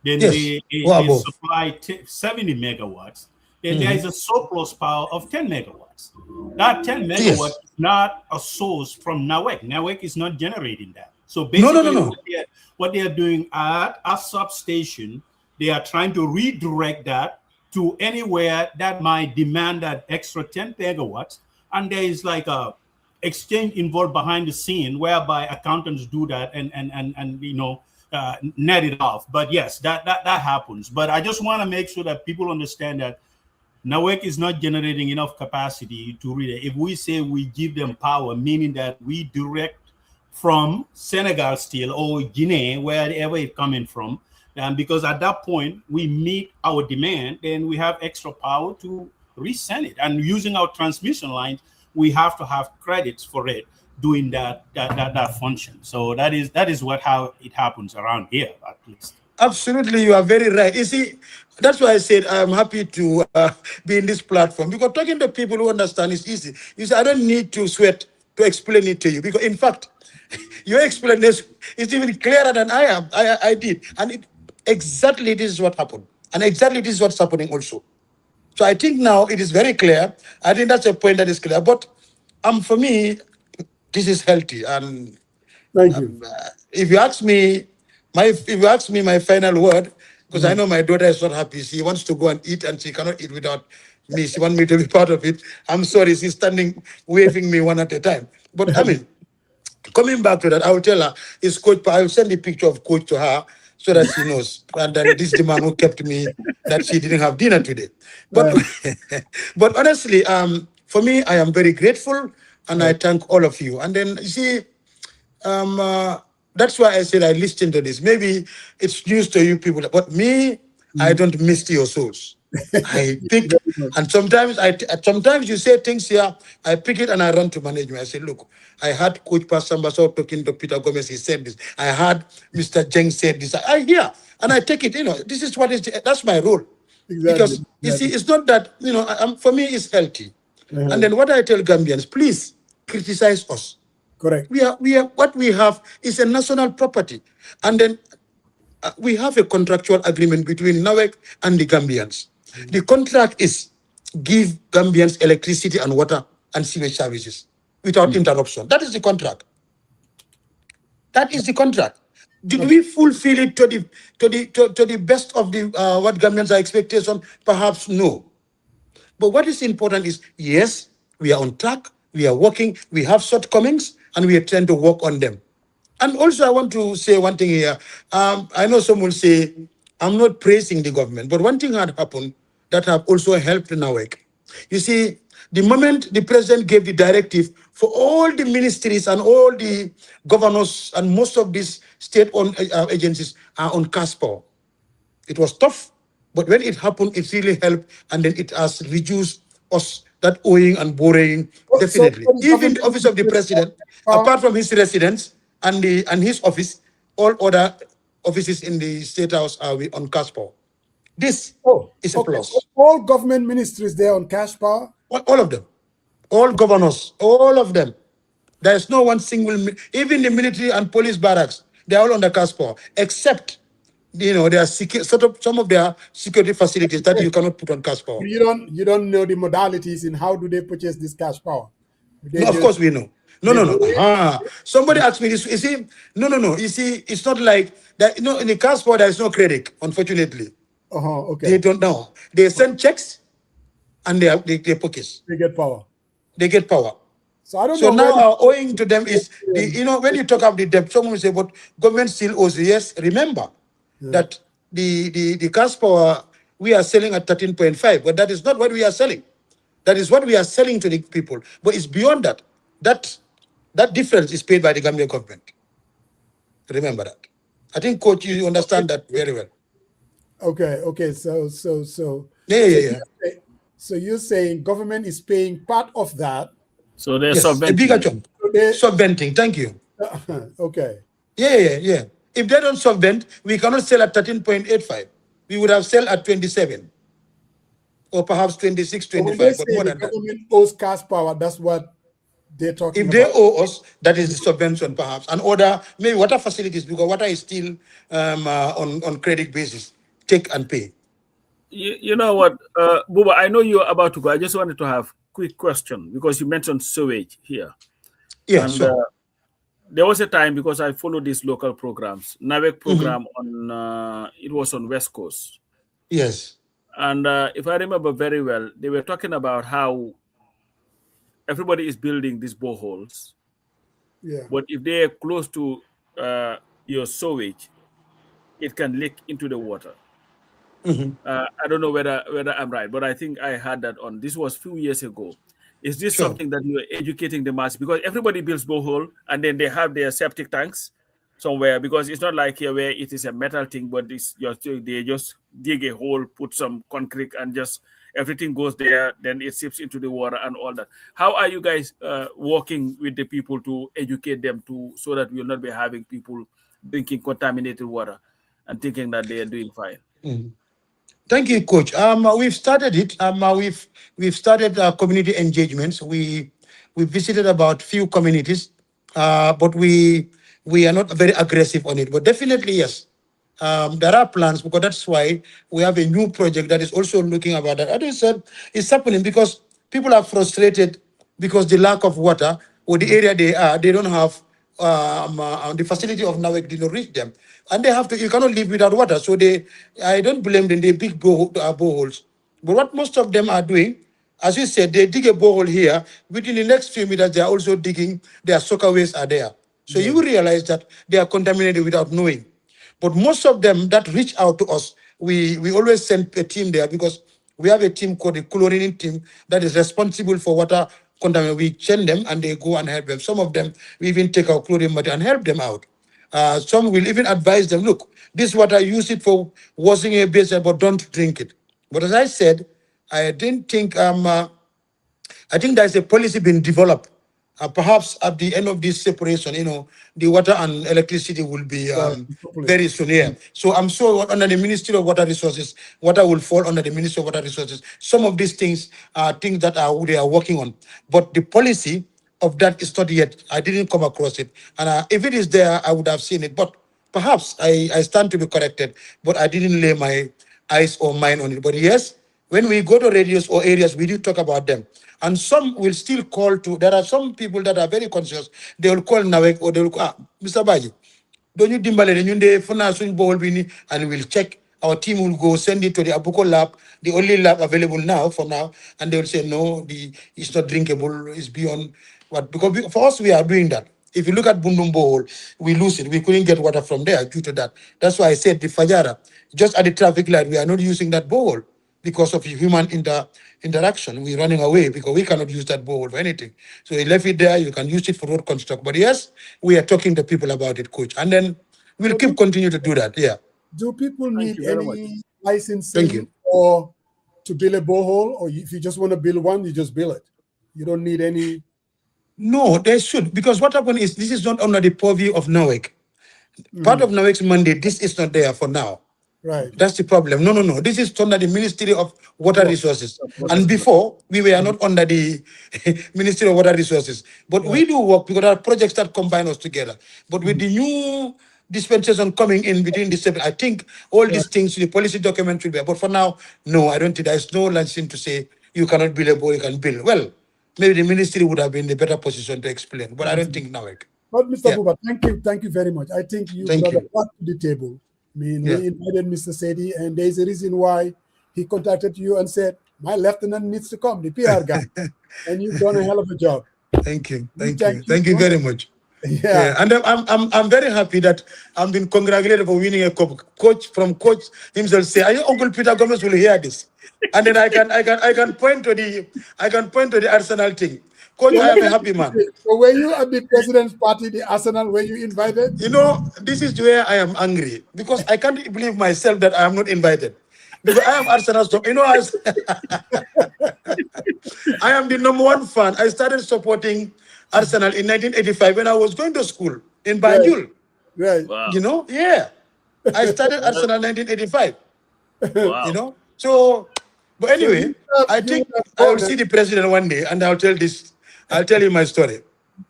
then Yes. Or they above. supply 70 megawatts, then there is Mhm. a surplus power of 10 megawatts. That 10 megawatts Yes. is not a source from NAWEC. NAWEC is not generating that. So No, no, no, basically, no. what they are doing at a substation, they are trying to redirect that to anywhere that might demand that extra 10 megawatts. And there is like a exchange involved behind the scene whereby accountants do that and net it off. But yes, that happens. But I just want to make sure that people understand that NAWEC is not generating enough capacity to read it. If we say we give them power, meaning that we direct from Senegal still or Guinea, wherever it's coming from, because at that point we meet our demand, then we have extra power to resend it. And using our transmission lines, we have to have credits for it doing that function. So that is how it happens around here, at least. Absolutely, you are very right. You see, that's why I said I'm happy to be in this platform, because talking to people who understand is easy. You see, I don't need to sweat to explain it to you, because in fact, your explanation is even clearer than I am. I did, and exactly this is what happened, and exactly this is what's happening also. So I think now it is very clear. I think that's a point that is clear. But for me, this is healthy, and thank you. if you ask me my final word, because I know my daughter is not happy. She wants to go and eat, and she cannot eat without me. She wants me to be part of it. I'm sorry, she's standing waving me one at a time. But I mean, coming back to that, I will tell her it's Coach. I will send the picture of Coach to her so that she knows. And then this is the man who kept me that she didn't have dinner today. But but honestly, for me, I am very grateful, and I thank all of you. And then you see, that's why I said I listened to this. Maybe it's news to you people, but me, I don't miss your souls. I pick, and sometimes you say things here, I pick it and I run to management. I say, look, I had Coach Passambaso talking to Peter Gomez. He said this. I had Mr. Jeng said this. I hear and I take it. This is that's my role. Exactly. Because you see, it's not that for me, it's healthy. And then what I tell Gambians, please criticize us. Correct. We are what we have is a national property, and then we have a contractual agreement between NAWEC and the Gambians. The contract is give Gambians electricity and water and sewage services without interruption. That is the contract. That is the contract. Did we fulfill it to the best of the what Gambians are expectation? Perhaps no. But what is important is, yes, we are on track, we are working, we have shortcomings, and we are trying to work on them. And also, I want to say one thing here. I know some will say, I'm not praising the government, but one thing had happened that have also helped NAWEC. You see, the moment the president gave the directive for all the ministries and all the governors and most of these state-owned agencies are on cash power. It was tough, but when it happened, it really helped, and then it has reduced us that owing and borrowing, definitely. Even the office of the president, apart from his residence and his office, all other offices in the State House are on cash power. This is a plus. All government ministries there on cash power? All of them. All governors, all of them. There is no one single, even the military and police barracks, they're all on the cash power, except there are some of their security facilities that you cannot put on cash power. You don't know the modalities in how do they purchase this cash power? No, of course we know. No. Somebody asked me this. You see, no. You see, it's not like that. In the cash power there is no credit, unfortunately. Okay. They don't know. They send checks, and they pockets. They get power. They get power. So I don't so know. So now our owing to them is when you talk about the debt, someone will say, but government still owes. Yes, remember that the cash power we are selling at 13.5, but that is not what we are selling. That is what we are selling to the people. But it's beyond that. That difference is paid by the Gambian government. Remember that. I think, Coach, you understand that very well. Okay. So yeah. So you're saying government is paying part of that. So they're a bigger chunk. Subventing. Thank you. Okay. Yeah. If they don't subvent, we cannot sell at 13.85. We would have sold at 27 or perhaps 26, So when they 25, but say more the than that. government owes cash power, that's what they're talking If they about. owe us, that is the subvention perhaps, and other maybe water facilities, because water is still on credit basis, take and pay. You know what, Buba, I know you're about to go. I just wanted to have quick question because you mentioned sewage here. Yeah, And sure. there was a time, because I follow these local programs, NAWEC program on, it was on West Coast. Yes. And if I remember very well, they were talking about how everybody is building these boreholes. Yeah. But if they are close to your sewage, it can leak into the water. I don't know whether I'm right, but I think I had that on. This was a few years ago. Is this Sure. something that you are educating the mass? Because everybody builds borehole and then they have their septic tanks somewhere, because it's not like here where it is a metal thing, but it's just, they just dig a hole, put some concrete, and just everything goes there. Then it seeps into the water and all that. How are you guys working with the people to educate them so that we'll not be having people drinking contaminated water and thinking that they are doing fine? Thank you, Coach. We've started it. We've started community engagements. We visited about few communities, but we are not very aggressive on it. But definitely, yes, there are plans, because that's why we have a new project that is also looking about that. As I said, it's happening because people are frustrated because the lack of water, or the area they don't have the facility of NAWEC did not reach them, and they have to. You cannot live without water. So I don't blame them. They big boreholes. But what most of them are doing, as you said, they dig a borehole here. Within the next few meters, they are also digging. Their soccer waste are there. So you realize that they are contaminated without knowing. But most of them that reach out to us, we always send a team there, because we have a team called the chlorine team that is responsible for water contamination. We send them and they go and help them. Some of them, we even take our chlorine material and help them out. Some will even advise them, look, this water, use it for washing a basin, but don't drink it. But as I said, I didn't think, I think there's a policy being developed. Perhaps at the end of this separation, the water and electricity will be very soon here. So I'm sure under the Ministry of Water Resources, water will fall under the Ministry of Water Resources. Some of these things are things that they are working on. But the policy of that is not yet. I didn't come across it. And if it is there, I would have seen it. But perhaps I stand to be corrected. But I didn't lay my eyes or mind on it. But yes, when we go to radios or areas, we do talk about them. And some will still call to, there are some people that are very conscious. They will call NAWEC, or they will call, Mr. Baji, don't you dimbale and we'll check. Our team will go send it to the Abuko lab, the only lab available now for now, and they will say, no, it's not drinkable, it's beyond what, because for us, we are doing that. If you look at Bundum Bowl, we lose it. We couldn't get water from there due to that. That's why I said the Fajara, just at the traffic light, we are not using that bowl because of human interaction. We're running away because we cannot use that bowl for anything. So we left it there. You can use it for road construct. But yes, we are talking to people about it, Coach. And then we'll continue to do that. Yeah. Do people Thank need you very any licensing Thank you. or to build a borehole? Or if you just want to build one, you just build it? You don't need any? No, they should. Because what happened is this is not under the purview of NAWEC. Part of NAWEC's mandate, this is not there for now. Right. That's the problem. No. This is under the Ministry of Water Resources. And before, we were not under the Ministry of Water Resources. But we do work because there are projects that combine us together. But with the new dispensation coming in between the seven, I think all these things, the policy document will be. But for now, no, I don't think there's no license to say you cannot build a boy, you can build. Well, maybe the ministry would have been in a better position to explain. But I don't think NAWEC. But Mr. Buba, thank you very much. I think you brought a lot to the table. I mean, we invited Mr. Saidy, and there's a reason why he contacted you and said, my lieutenant needs to come, the PR guy. And you've done a hell of a job. Thank you very much. Yeah. And I'm very happy that I'm being congratulated for winning a cup. Coach himself say, Uncle Peter Gomez will hear this. And then I can point to the Arsenal thing. Coach, I am a happy man. So were you at the president's party, the Arsenal, were you invited? This is where I am angry because I can't believe myself that I am not invited. Because I am Arsenal. I am the #1 fan. I started supporting Arsenal in 1985 when I was going to school in Banjul. Right. Wow. You know, yeah. I started Arsenal 1985. Wow. You know, so. But So anyway, I you think would have I will called see it. the president one day, and I'll tell this. I'll tell you my story.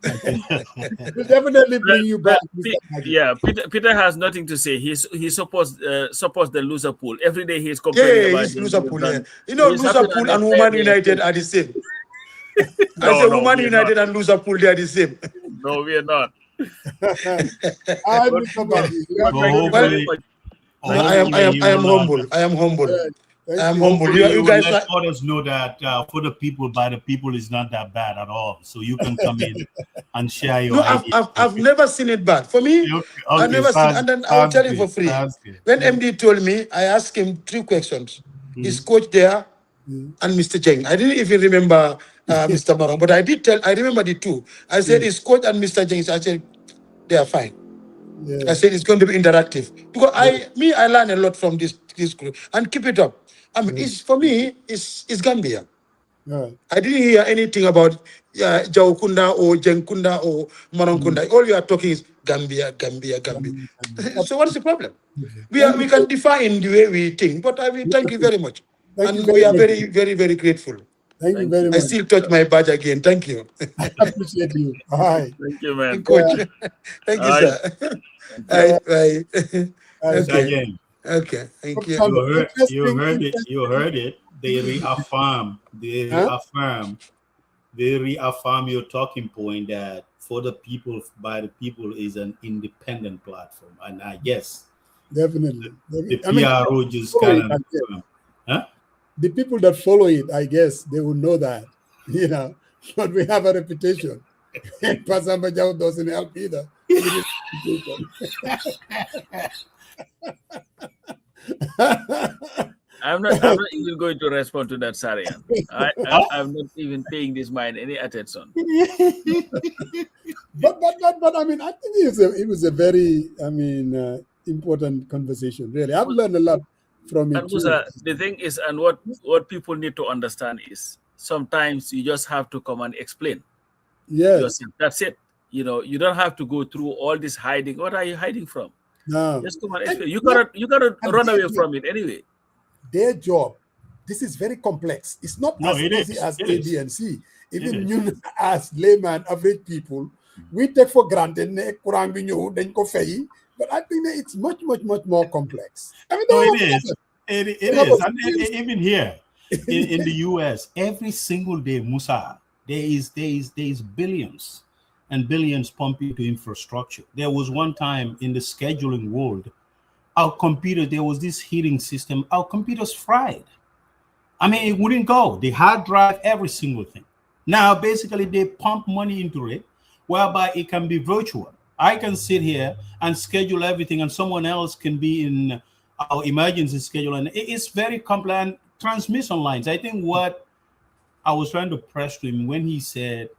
We'll definitely bring you back, But Mr. Maggie. yeah, Peter has nothing to say. He supports the loser pool. Every day he's Yeah, complaining yeah, about he's the Liverpool. Yeah, done. you know, He's happy Liverpool and and entire Woman day United is are the same. I no, say no, Woman we are not. United and Liverpool, they are the same. No, we are not. Hi, But, Mr. but, Maggie. You but have So a thank good you Well, very hopefully, much. no, Thank you. hopefully I you am will. humble. I am humble. All right. I Thank am you. humble. Hopefully, you You will guys let are. others know that for the people, by the people, is not that bad at all. So you can come in and share your No, ideas. I've never seen it bad. For me, Okay, I've okay, never seen. sounds And then I will sounds tell you good. for free. Sounds good. When MD told me, I asked him 3 questions. Is coach there? And Mr. Jeng. I didn't even remember Mr. Marong, but I remember the 2. I said, is coach and Mr. Jeng? I said, they are fine. Yeah. I said it's going to be interactive because I learn a lot from this group and keep it up. I mean, it's for me, it's Gambia. All right. I didn't hear anything about Jaukunda or Jenkunda or Marangkunda. All you are talking is Gambia, Gambia, Gambia. So what is the problem? We can define the way we think, but I will thank you very much. Thank you And very we are much. very, very, very grateful. Thank you Thank very you. I much. still touch my badge again. Thank you. I appreciate you. All right. Thank you, man. Coach. Thank you, All right. sir. Thank you. Bye. All right. Okay. Again, Okay. Thank you. you heard it. You heard it. They reaffirm. They reaffirm your talking point that for the people, by the people is an independent platform, and I guess Definitely. the I mean, PRO just follow kind it, I of, guess. huh? The people that follow it, I guess, they will know that, you know, but we have a reputation. And Pastor Majau doesn't help either. With his reputation. I'm not even going to respond to that, Sarian. I'm not even paying this man any attention. but I mean, I think it was a very, I mean, important conversation. Really, I've learned a lot from it And too. Musa, the thing is, and what people need to understand is sometimes you just have to come and explain Yes. yourself. That's it. You know, you don't have to go through all this hiding. What are you hiding from? No. Just come and explain. You gotta run away from it anyway. Their job, this is very complex. It's not as easy as A, B, and C. Even you as layman, average people, we take for granted but I think that it's much more complex. I mean, No, it is. It is. And even here in the US, every single day, Musa, there is billions and billions pumping into infrastructure. There was one time in the scheduling world, our computer, there was this heating system, our computers fried. I mean, it wouldn't go. The hard drive, every single thing. Now, basically, they pump money into it, whereby it can be virtual. I can sit here and schedule everything, and someone else can be in our emergency schedule. And it's very complex. Transmission lines. I think what I was trying to press to him when he said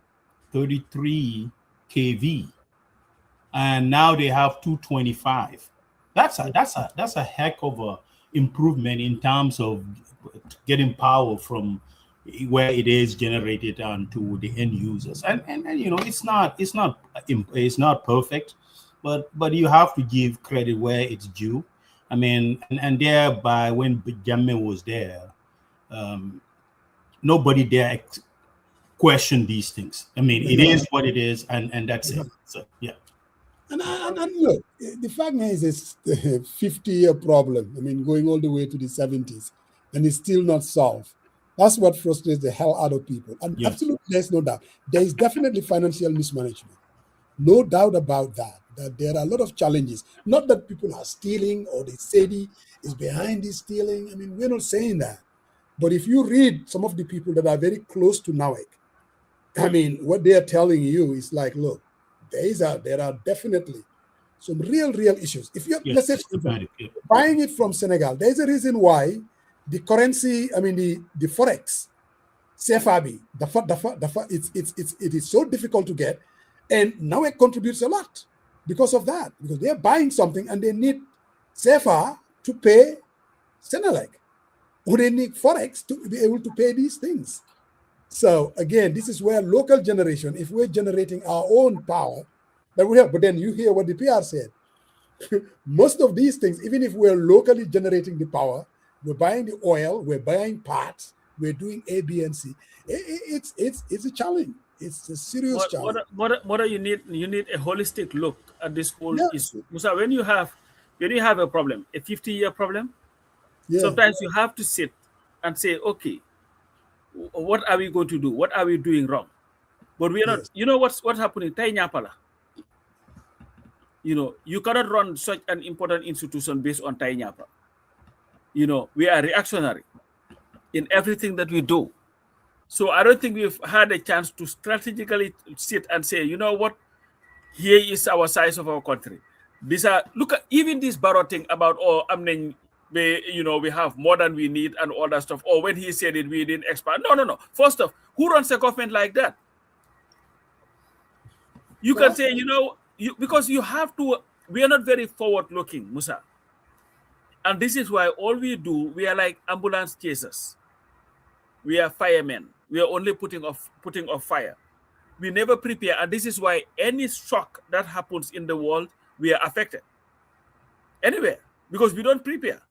33 kV, and now they have 225. That's a heck of a improvement in terms of getting power from where it is generated to the end users. And you know, it's not perfect, but you have to give credit where it's due. I mean, and thereby when Jammeh was there, nobody there questioned these things. I mean, it is what it is, and that's it. So yeah. And look, the fact is, it's a 50-year problem. I mean, going all the way to the 70s, and it's still not solved. That's what frustrates the hell out of people. And absolutely, there's no doubt. There is definitely financial mismanagement. No doubt about that. That there are a lot of challenges. Not that people are stealing or the Saidy is behind this stealing. I mean, we're not saying that. But if you read some of the people that are very close to NAWEC, I mean, what they are telling you is like, look, there are definitely some real issues. If you're, let's say, buying it from Senegal, there's a reason why the currency, I mean, the forex, CFAB, it is so difficult to get, and now it contributes a lot because of that, because they're buying something and they need CFA to pay Senelec, or they need forex to be able to pay these things. So again, this is where local generation, if we're generating our own power, that will help. But then you hear what the PR said. most of these things, even if we're locally generating the power, we're buying the oil, we're buying parts, we're doing A, B, and C. It's a challenge. It's a serious challenge. What you need a holistic look at this whole Yeah. issue. Musa, when you have a problem, a 50-year problem, Yeah. sometimes you have to sit and say, okay, what are we going to do? What are we doing wrong? But we are not. Yes. You know what's happening? Tainyapala. You cannot run such an important institution based on Tainyapa. We are reactionary in everything that we do. So I don't think we've had a chance to strategically sit and say, you know what, here is our size of our country. Look at even this Barrow thing about, we have more than we need and all that stuff. Or when he said it, we didn't expand. No. First off, who runs a government like that? You can say, because you have to, we are not very forward looking, Musa. And this is why all we do, we are like ambulance chasers. We are firemen. We are only putting off fire. We never prepare. And this is why any shock that happens in the world, we are affected. Anywhere. Because we don't prepare.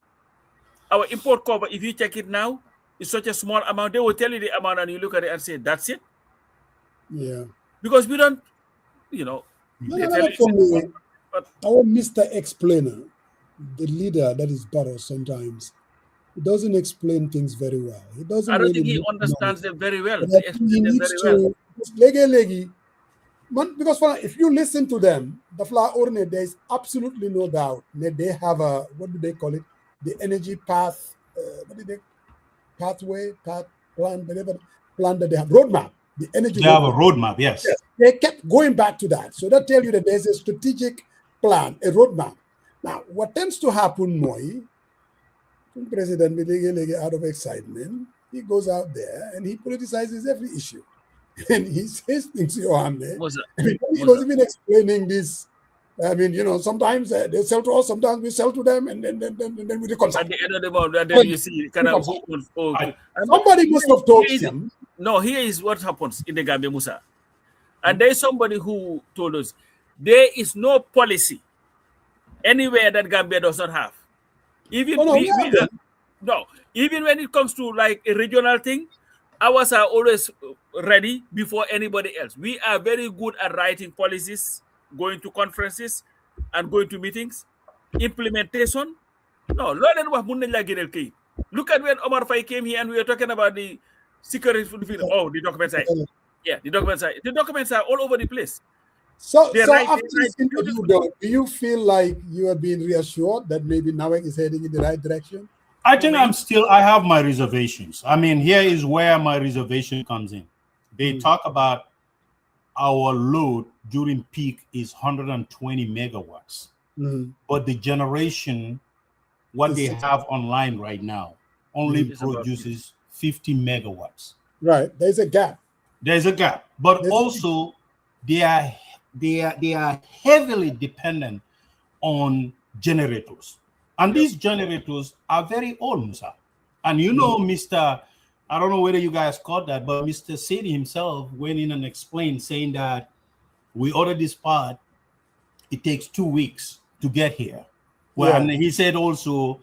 Our import cover, if you check it now, is such a small amount. They will tell you the amount and you look at it and say, that's it. Yeah. Because we don't, No, for me, our Mr. Explainer, the leader that is Barrow sometimes, he doesn't explain things very well. He doesn't. I don't really think he understands them very well. He needs to because if you listen to them, the flower orne, there is absolutely no doubt that they have a, what do they call it? The energy path, plan, whatever plan that they have, roadmap. The energy. They have a roadmap, yes. They kept going back to that. So that tells you that there's a strategic plan, a roadmap. Now, what tends to happen, Moi, President out of excitement, he goes out there and he politicizes every issue. And he says things, he was even explaining this. Sometimes they sell to us, sometimes we sell to them, and then we reconcile. At the end of the month, then you see, somebody must have told him. No, here is what happens in the Gambia, Musa. And there is somebody who told us there is no policy anywhere that Gambia does not have. Even even when it comes to like a regional thing, ours are always ready before anybody else. We are very good at writing policies, going to conferences and going to meetings. Implementation, no. Look at when Omar Faye came here and we were talking about the security. Oh, the documents are the documents are all over the place. So after this interview, do you feel like you are being reassured that maybe NAWEC is heading in the right direction? I think I have my reservations. I mean, here is where my reservation comes in. They talk about our load during peak is 120 megawatts. But the generation, what they have online right now, only produces 50 megawatts. Right. There's a gap. But also they are heavily dependent on generators. And these generators are very old, Musa. And Mr. I don't know whether you guys caught that, but Mr. Saidy himself went in and explained, saying that we ordered this part, it takes 2 weeks to get here. Well, and he said also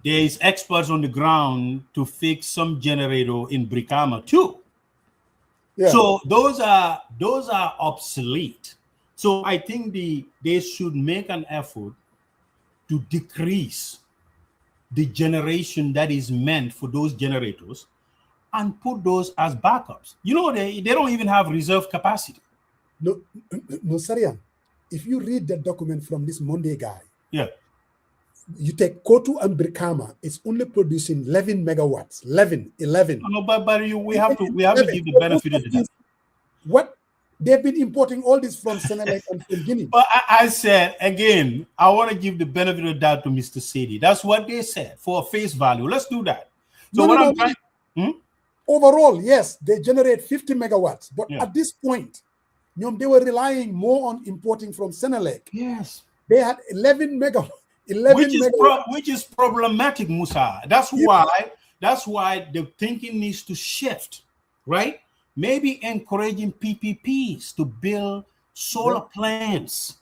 there is experts on the ground to fix some generator in Brikama too. Yeah. So those are obsolete. So I think they should make an effort to decrease the generation that is meant for those generators and put those as backups. They don't even have reserve capacity. No, Sarian, if you read the document from this Monday guy, you take Kotu and Brikama, it's only producing 11 megawatts. 11. No, but we have to give the benefit of the doubt. What? They've been importing all this from Senegal and from Guinea. But I said, again, I want to give the benefit of the doubt to Mr. Saidy. That's what they said for face value. Let's do that. So overall, yes, they generate 50 megawatts. But at this point, they were relying more on importing from Senegal. Yes. They had 11 megawatts. Which is problematic, Musa. That's why the thinking needs to shift, right? Maybe encouraging PPPs to build solar plants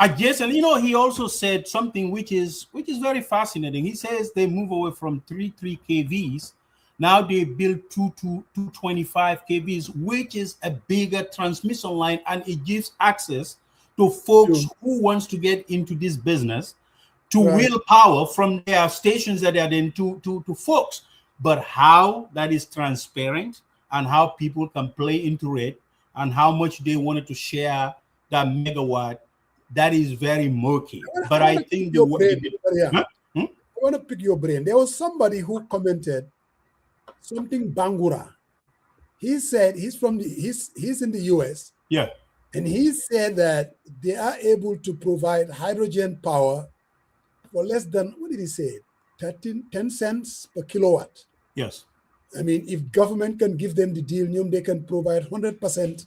adjacent. You know, he also said something which is very fascinating. He says they move away from 3 kVs. Now they build 225 kVs, which is a bigger transmission line, and it gives access to folks who wants to get into this business to wheel power from their stations that they are in to folks. But how that is transparent and how people can play into it and how much they wanted to share that megawatt, that is very murky. But I think I want to pick your brain. There was somebody who commented something Bangura. He said he's in the US. Yeah. And he said that they are able to provide hydrogen power for less than, what did he say? 10 cents per kilowatt. Yes. I mean, if government can give them the deal, they can provide 100%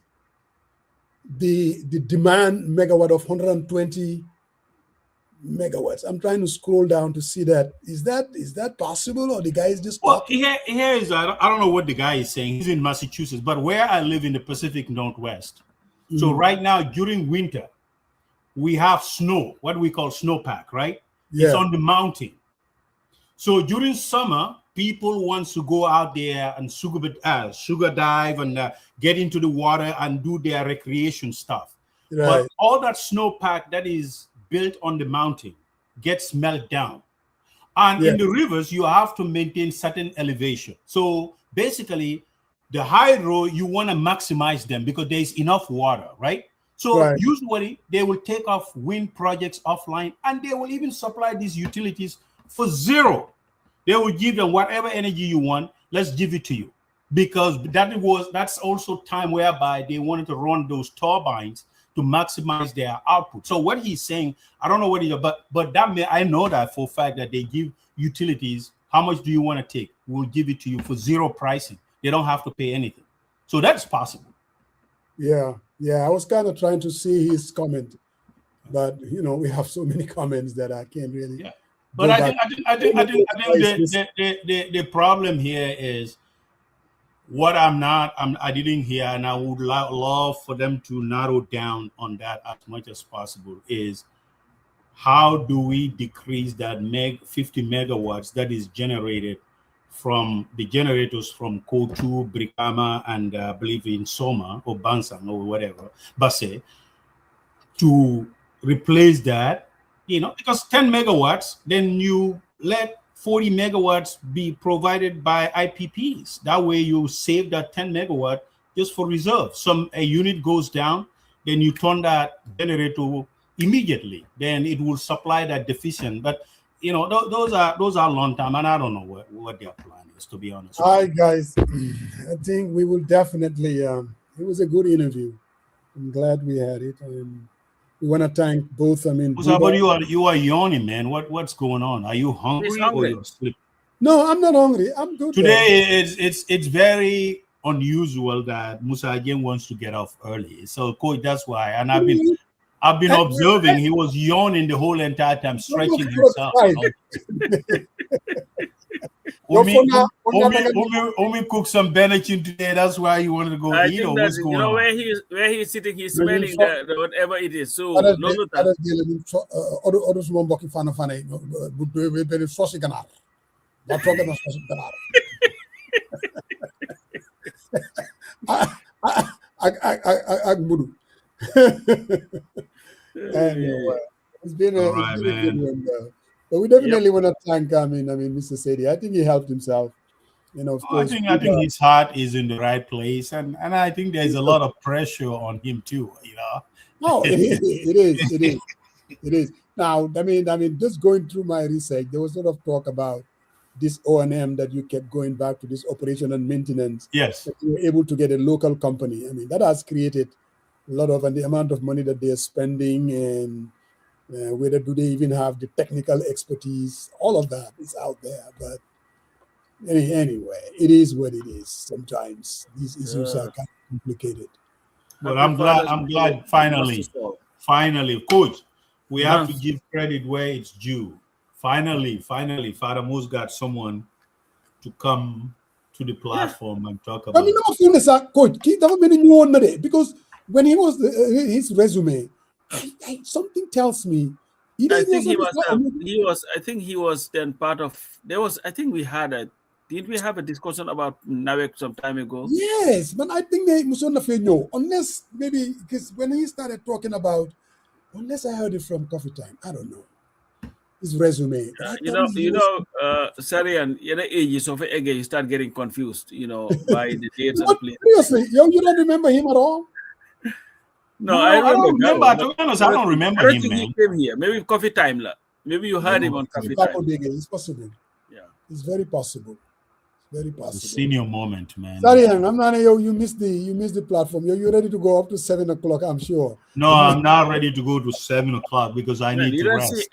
the demand megawatt of 120 megawatts. I'm trying to scroll down to see that. Is that possible, or the guy is just talking? Here is, I don't know what the guy is saying. He's in Massachusetts, but where I live in the Pacific Northwest. So right now during winter, we have snow, what we call snowpack, right? Yeah. It's on the mountain. So during summer, people want to go out there and sugar dive and get into the water and do their recreation stuff. Right. But all that snowpack that is built on the mountain gets melted down. And in the rivers, you have to maintain certain elevation. So basically, the hydro, you want to maximize them because there's enough water, right? So usually they will take off wind projects offline, and they will even supply these utilities for zero. They will give them whatever energy you want. Let's give it to you, because that's also time whereby they wanted to run those turbines to maximize their output. So what he's saying, I don't know what he, but that I know that for a fact that they give utilities, how much do you want to take? We'll give it to you for zero pricing. They don't have to pay anything. So that's possible. Yeah. I was kind of trying to see his comment, but we have so many comments that I can't really. Yeah. But I think the problem here is what I didn't hear, and I would love for them to narrow down on that as much as possible, is how do we decrease that 50 megawatts that is generated from the generators from Kotu, Brikama, and I believe in Soma or Bansang or whatever, Basse, to replace that, because 10 megawatts, then you let 40 megawatts be provided by IPPs. That way you save that 10 megawatt just for reserve. A unit goes down, then you turn that generator immediately. Then it will supply that deficient. But those are long time, and I don't know what their plan is, to be honest. All right, guys. I think we will definitely. It was a good interview. I'm glad we had it. We want to thank both. But you are yawning, man. What's going on? Are you hungry or you're asleep? No, I'm not hungry. I'm good. Today it's very unusual that Musa again wants to get off early. So, coach, that's why. And I've been observing. He was yawning the whole entire time, stretching himself. Omi cooked some Benachin today. That's why he wanted to go eat. Or what's going on? Where he's sitting, he's smelling whatever it is. So Anyway, it's been a good one, though. But we definitely want to thank Mr. Saidy. I think he helped himself. Of course, I think his heart is in the right place, and I think there's a lot of pressure on him too. No, it is. Now, just going through my research, there was a lot of talk about this O&M that you kept going back to, this operation and maintenance. Yes, that you were able to get a local company. That has created a lot of, and the amount of money that they're spending, and whether do they even have the technical expertise, all of that is out there. But anyway, it is what it is. Sometimes these issues are kind of complicated. But I'm glad finally, coach, we have to give credit where it's due. Finally, Father Moose got someone to come to the platform and talk about it. Coach, because when he was his resume Something tells me. I think he was then part of. There was. I think we had a. Didn't we have a discussion about NAWEC some time ago? Yes, but I think they must not know unless maybe because when he started talking about, unless I heard it from Coffee Time, I don't know his resume. Sarian, ages of age, you start getting confused, by the dates and places. Seriously, you don't remember him at all? No, I remember. To be honest, I don't remember him, man. He came here. Maybe Coffee Time. Maybe you heard him on Coffee Time. It's possible. Yeah. It's very possible. Very possible. It's a senior moment, man. Sorry, I'm not. You missed the platform. You're ready to go up to 7 o'clock, I'm sure. No, I'm not ready to go to 7 o'clock because I need to rest.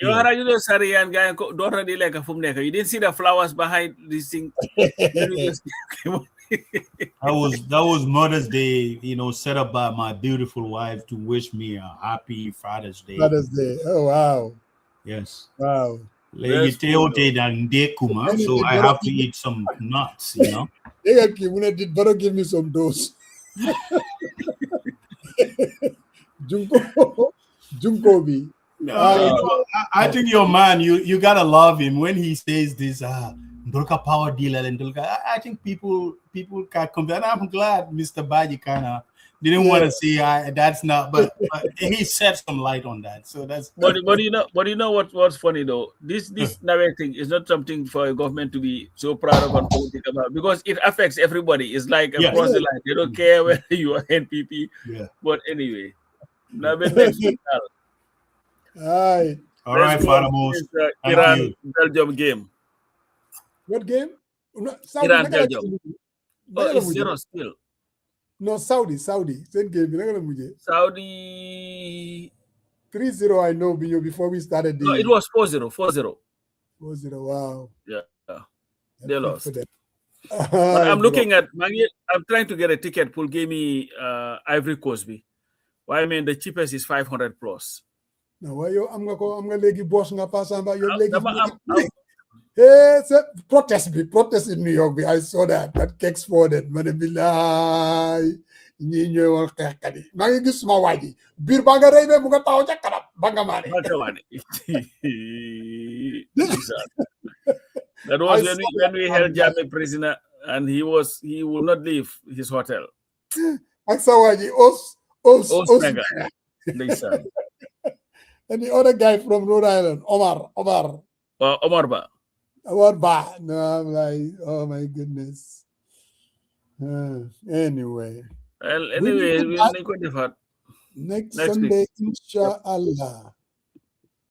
Sorry, and guy don't ready like a filmmaker. You didn't see the flowers behind this thing. That was Mother's Day, set up by my beautiful wife to wish me a happy Father's Day. Father's Day. Oh wow. Yes. Wow. So I have to eat some nuts, Better give me some dose. Junkobi. No, I think your man, you gotta love him when he says this. Ndolka power dealer and I think people can compare. I'm glad Mr. Baji kind of didn't want to say that's not, but he set some light on that. So that's. But you know what's funny though? This NAWEC thing is not something for a government to be so proud of and politic about because it affects everybody. It's like across the line. They don't care whether you are NPP. Yeah. But anyway, NAWEC next week. All right, Karamo. Iran-Belgium game. What game? Iran-Belgium. It's 0 still. No, Saudi. Same game. Saudi 3-0, I know, before we started. No, it was 4-0. 4-0, wow. Yeah. They lost. But I'm looking at, I'm trying to get a ticket. Paul gave me Ivory Coast. Why, I mean, the cheapest is 500 plus. No, why I'm gonna legi boss nga pass about your leg. Hey, protest in New York. I saw that kicks for that. Manabilay. Ninyo wal kadi. Mangi gis ma waji. Bir banga rey be mu nga taw ca kanam. Banga mane. That was when we held Jammeh prisoner and he would not leave his hotel. Ak sa waji os. And the other guy from Rhode Island, Omar Ba. Omar Ba. No, I'm like, oh my goodness. Anyway. Well, anyway, we'll make it next Sunday, week. inshallah.